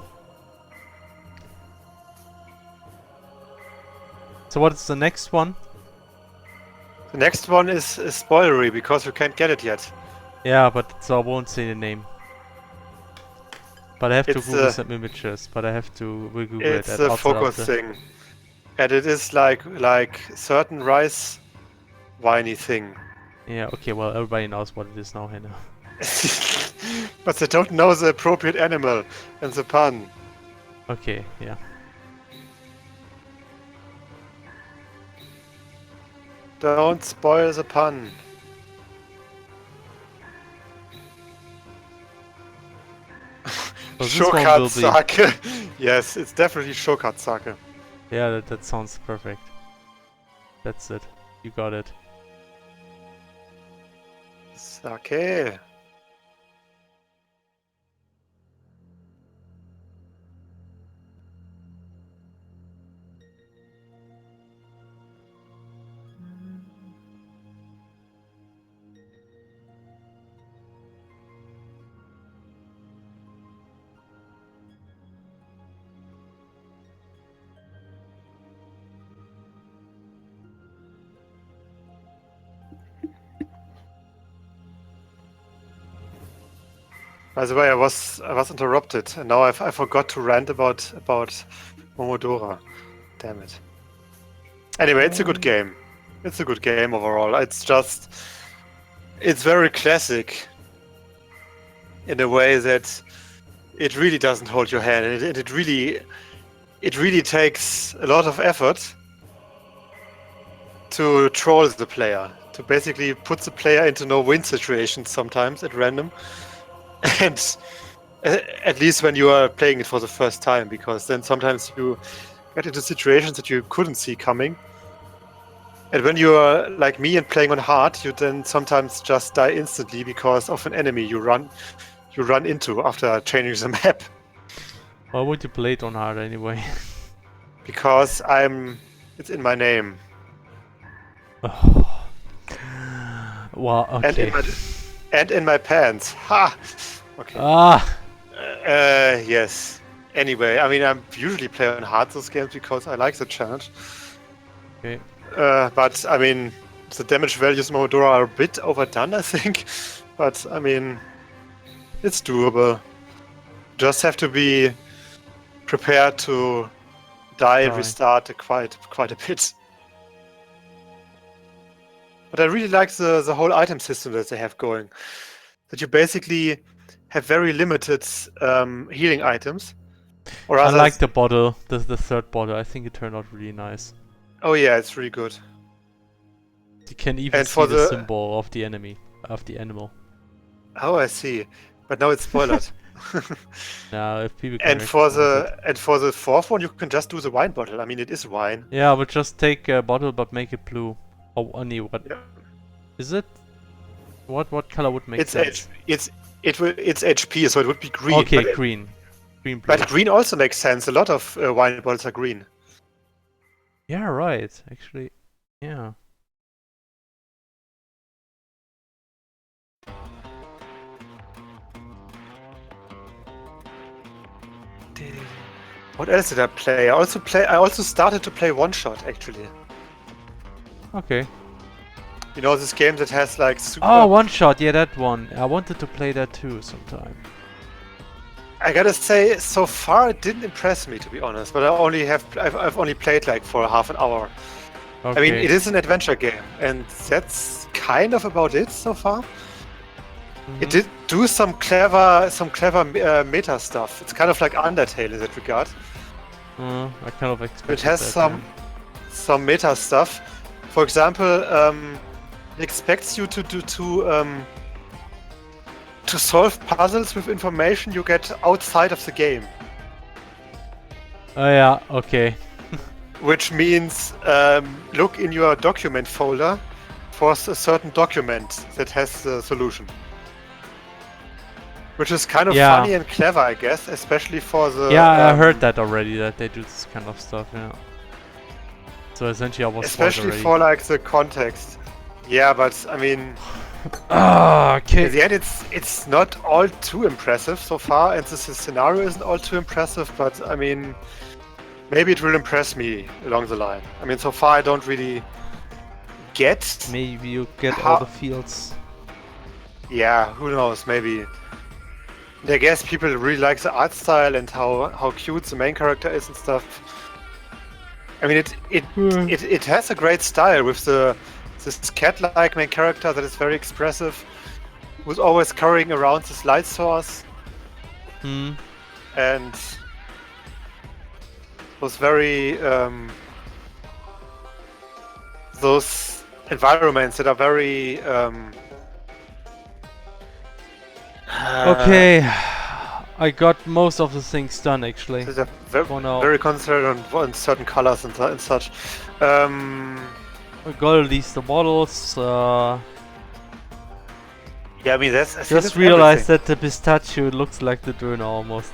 what is the next one? The next one is spoilery because you can't get it yet. Yeah, but so I won't say the name. But I have to It's Google a- some images. But I have to Google it It's at the outside of focus the. thing, and it is like certain rice winey thing. Yeah. Okay. Well, everybody knows what it is now, Hannah. But they don't know the appropriate animal and the pun. Okay. Yeah. Don't spoil the pun. So this one will be. Shokatsake. Yes, it's definitely Shokatsake. Yeah, that sounds perfect. That's it. You got it. Sake. By the way, I was interrupted, and now I forgot to rant about Momodora. Damn it. Anyway, it's a good game. It's a good game overall. It's very classic in a way that it really doesn't hold your hand, and it really takes a lot of effort to troll the player, to basically put the player into no-win situations sometimes at random. And at least when you are playing it for the first time, because then sometimes you get into situations that you couldn't see coming. And when you are like me and playing on hard, you then sometimes just die instantly because of an enemy you run into after changing the map. Why would you play it on hard anyway? Because it's in my name. Well, okay. And in my pants. Ha! Okay. Yes. Anyway, I mean, I usually play on hard those games because I like the challenge. Okay. But, I mean, the damage values in Momodora are a bit overdone, I think. But, I mean, it's doable. Just have to be prepared to die and restart quite a bit. But I really like the whole item system that they have going. That you basically have very limited healing items. Or I rather, like the bottle, the third bottle. I think it turned out really nice. Oh yeah, it's really good. You can even see the symbol of the animal. Oh, I see. But now it's spoiled. Now, if people can and for the fourth one, you can just do the wine bottle. I mean, it is wine. Yeah, but just take a bottle but make it blue. Or only what? Yeah. Is it? What color would make sense? It's HP, so it would be green. Okay, green. Green, blue. But green also makes sense. A lot of wine bottles are green. Yeah, right. Actually, yeah. What else did I play? I also started to play One Shot actually. Okay. You know this game that has like super... Oh, One Shot, yeah, that one. I wanted to play that too sometime. I gotta say, so far it didn't impress me, to be honest. But I've only played like for half an hour. Okay. I mean, it is an adventure game, and that's kind of about it so far. It did do some clever meta stuff. It's kind of like Undertale in that regard. I kind of expected It has that, some meta stuff. For example, it expects you to solve puzzles with information you get outside of the game. Oh yeah, okay. Which means look in your document folder for a certain document that has the solution. Which is kind of funny and clever, I guess, especially for the... Yeah, I heard that already, that they do this kind of stuff, yeah. So essentially I was especially for like the context. Yeah, but I mean... okay. In the end, it's not all too impressive so far, and the scenario isn't all too impressive, but I mean... Maybe it will impress me along the line. I mean, so far I don't really get... Maybe you get all the fields. Yeah, who knows, maybe. I guess people really like the art style and how cute the main character is and stuff. I mean, it has a great style with this cat-like main character that is very expressive, who's always carrying around this light source. And those very those environments that are very okay, I got most of the things done actually. They're very concentrated on certain colors and such. I got at least the models. Yeah, I mean that's. Just realized that the pistachio looks like the Döner almost.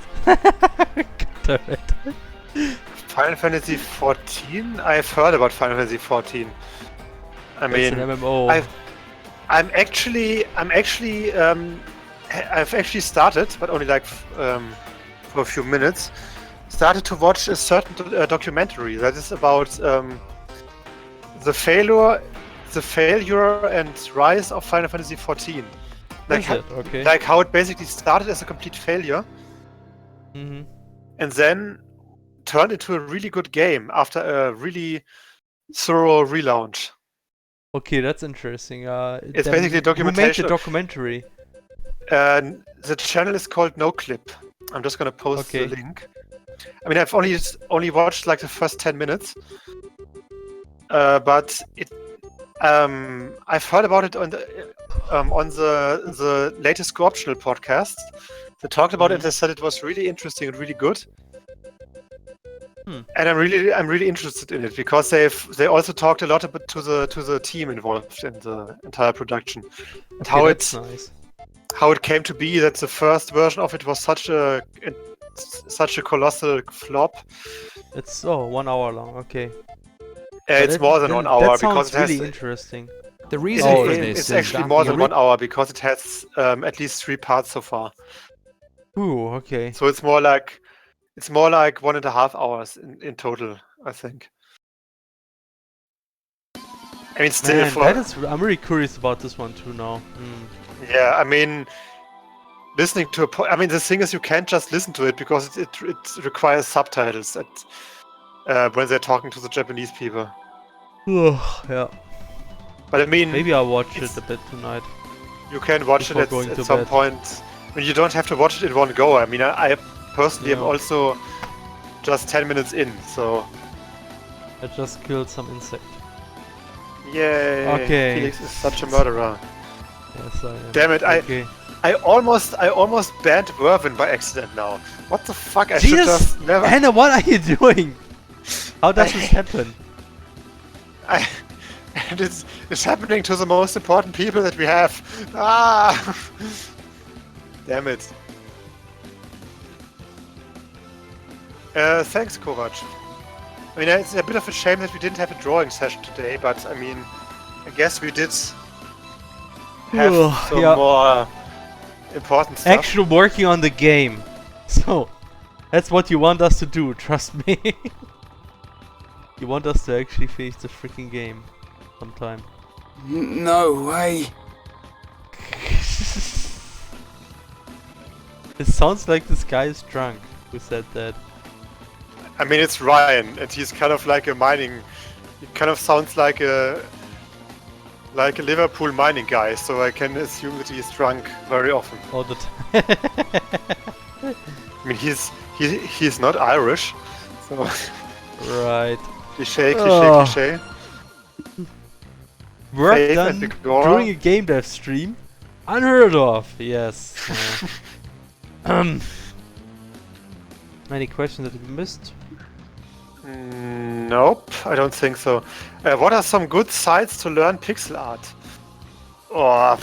Final Fantasy 14? I've heard about Final Fantasy 14. I mean, it's an MMO. I've actually started, but only like for a few minutes. Started to watch a certain documentary that is about the failure and rise of Final Fantasy 14, Like, Is it? Okay. like how it basically started as a complete failure Mm-hmm. and then turned into a really good game after a really thorough relaunch. Okay, that's interesting. It's Then basically who made the documentation. documentary? The channel is called NoClip. I'm just gonna post Okay. the link. I mean, I've only watched like the first 10 minutes, but I've heard about it on the latest Go Optional podcast. They talked about it. They said it was really interesting and really good. And I'm really interested in it because they also talked a lot about to the team involved in the entire production and Okay, that's nice. how it came to be that the first version of it was such a colossal flop. It's 1 hour long. Okay. It's more than 1 hour That because sounds it has. really interesting. The reason Oh, for it- this It's is actually that more the than 1 hour because it has at least 3 parts so far. Ooh, okay. So it's more like 1.5 hours in total, I think. I mean, still Man, I'm really curious about this one too now. yeah. I mean, listening to I mean, the thing is, you can't just listen to it because it requires subtitles when they're talking to the Japanese people. Yeah. But I mean, Maybe I'll watch it's- it a bit tonight. you can watch Before it going at to some bed. point. I mean, you don't have to watch it in one go. I mean, I personally am Yeah. also just 10 minutes in, so I just killed some insect. yay! Okay. Felix is such a murderer. Yes, I am. Damn it! Okay. I almost banned Wervin by accident now. What the fuck? I should Jesus! just never. Hannah, what are you doing? How does this happen? And it's happening to the most important people that we have. Ah! Damn it. Thanks, Kovac. I mean, it's a bit of a shame that we didn't have a drawing session today, but I mean, I guess we did have some Yeah. more important stuff. Actually working on the game. So, that's what you want us to do, trust me. You want us to actually finish the freaking game sometime. No way. It sounds like this guy is drunk who said that. I mean, it's Ryan, and he's kind of like a mining. He kind of sounds like a Liverpool mining guy, so I can assume that he's drunk very often. All the time. I mean, he's not Irish, so Right. cliché, Oh. cliché. Work Faith done and Bigora. during a game dev stream? Unheard of, yes. Any questions that we missed? Nope, I don't think so. What are some good sites to learn pixel art? Oh,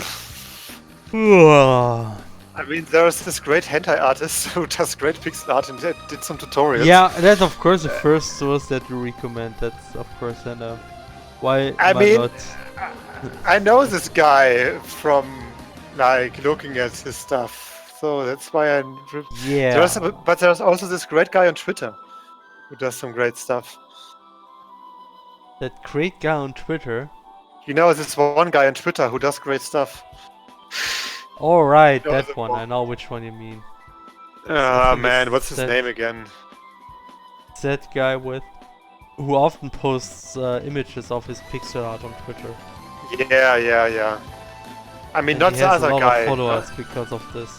I mean, there's this great hentai artist who does great pixel art and did some tutorials. Yeah, that's of course the first source that you recommend. That's of course why I why mean, not? I know this guy from like looking at his stuff, so that's why I'm. Yeah. But there's also this great guy on Twitter who does some great stuff. That great guy on Twitter. You know, this one guy on Twitter who does great stuff. All right, No, that the one. one. I know which one you mean. Ah think man, it's what's his that- name again? That guy who often posts images of his pixel art on Twitter. Yeah. I mean, And not he the has other a lot guy. of followers because of this.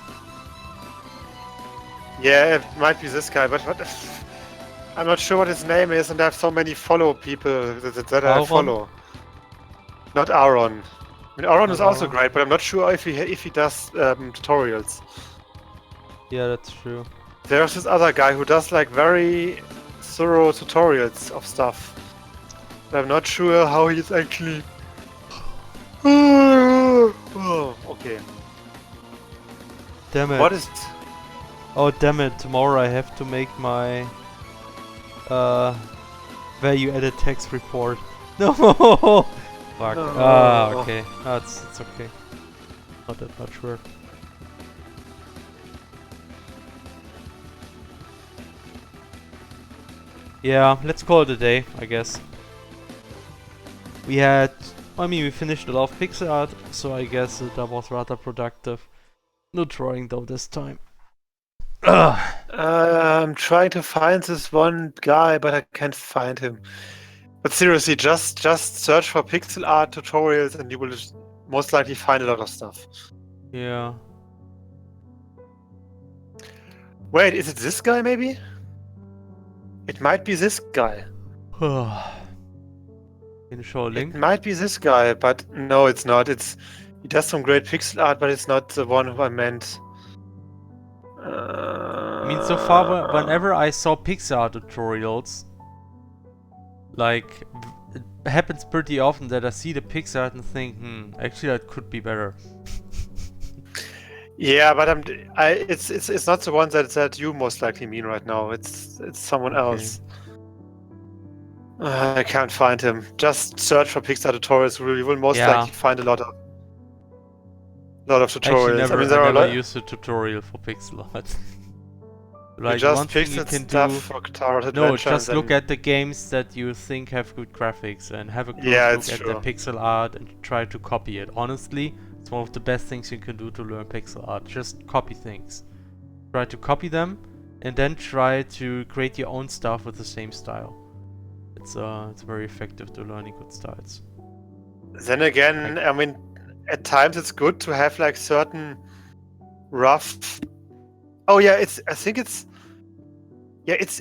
Yeah, it might be this guy, but what? I'm not sure what his name is, and I have so many follow people that I Aaron? follow. Not Aaron. I mean, Aaron Not is also Aaron. great, but I'm not sure if he does tutorials. Yeah, that's true. There's this other guy who does like very thorough tutorials of stuff. But I'm not sure how he's actually. Oh, okay. Damn it. What is? Oh damn it, tomorrow I have to make my value added text report. No! Fuck. Ah, No. okay. No, it's okay. Not that much work. Yeah, let's call it a day, I guess. We had I mean, we finished a lot of pixel art, so I guess that was rather productive. No drawing though this time. Ugh. I'm trying to find this one guy, but I can't find him. But seriously, just search for pixel art tutorials, and you will most likely find a lot of stuff. Yeah. Wait, is it this guy maybe? It might be this guy. Can you show a link? It might be this guy, but no, it's not. He does some great pixel art, but it's not the one who I meant. I mean, so far, whenever I saw pixel art tutorials, like, it happens pretty often that I see the pixel art and think, actually that could be better. Yeah, but it's not the one that you most likely mean right now. It's someone else. I can't find him. Just search for Pixar tutorials. You will most likely find a lot of tutorials. Actually, I never used a tutorial for pixel art. Like, you just one thing you pixel can stuff do. for Guitar No, Adventure. just look at the games that you think have good graphics and have a close look at the pixel art and try to copy it. Honestly, it's one of the best things you can do to learn pixel art. Just copy things. Try to copy them and then try to create your own stuff with the same style. It's very effective to learning good styles. Then again, I mean, at times it's good to have like certain rough. Oh yeah, I think it's. Yeah, it's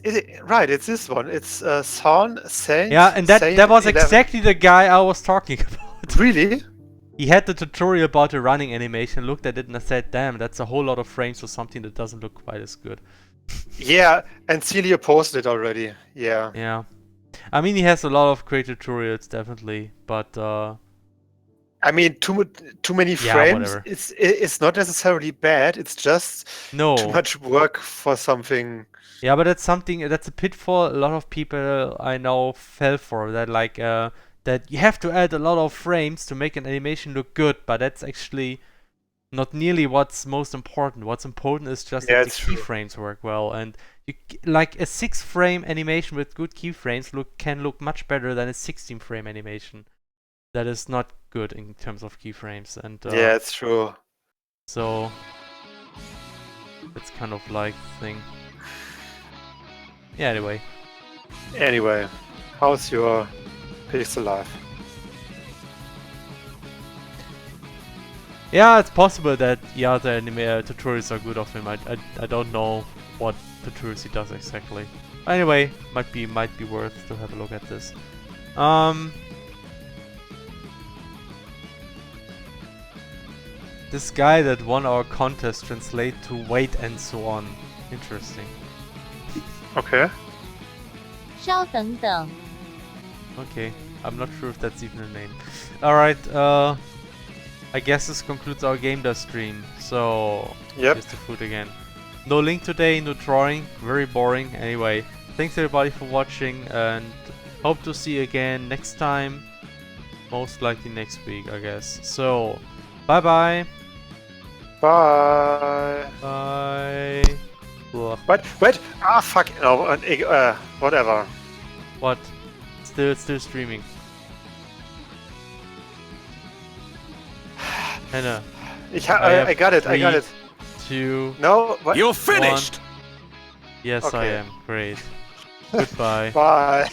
this one. It's Son Saint. Yeah, and that was 11. exactly the guy I was talking about. Really? He had the tutorial about the running animation, looked at it and I said, damn, that's a whole lot of frames for something that doesn't look quite as good. Yeah, and Celia posted it already. Yeah. Yeah. I mean, he has a lot of great tutorials, definitely, but I mean, too many frames. It's not necessarily bad. It's just too much work for something. Yeah, but that's a pitfall a lot of people I know fell for. That like that you have to add a lot of frames to make an animation look good, but that's actually not nearly what's most important. What's important is just that the keyframes work well, and like a 6-frame animation with good keyframes can look much better than a 16-frame animation. That is not good in terms of keyframes, and yeah, it's true. So it's kind of like the thing. Yeah. Anyway, how's your pixel life? Yeah, it's possible that the other anime tutorials are good of him. I don't know what tutorials he does exactly. Anyway, might be worth to have a look at this. This guy that won our contest translate to wait and so on. Interesting. Okay. 稍等等. Okay, I'm not sure if that's even a name. Alright, I guess this concludes our game dev stream. So, here's the food again. No link today, no drawing, very boring. Anyway, thanks everybody for watching and hope to see you again next time. Most likely next week, I guess. So, bye bye. Bye. Bye. Ugh. Wait. Ah, fuck. No, whatever. What? Still streaming. Hannah. I got it. 2. No. What? You're finished! 1. Yes, Okay. I am. Great. Goodbye. Bye.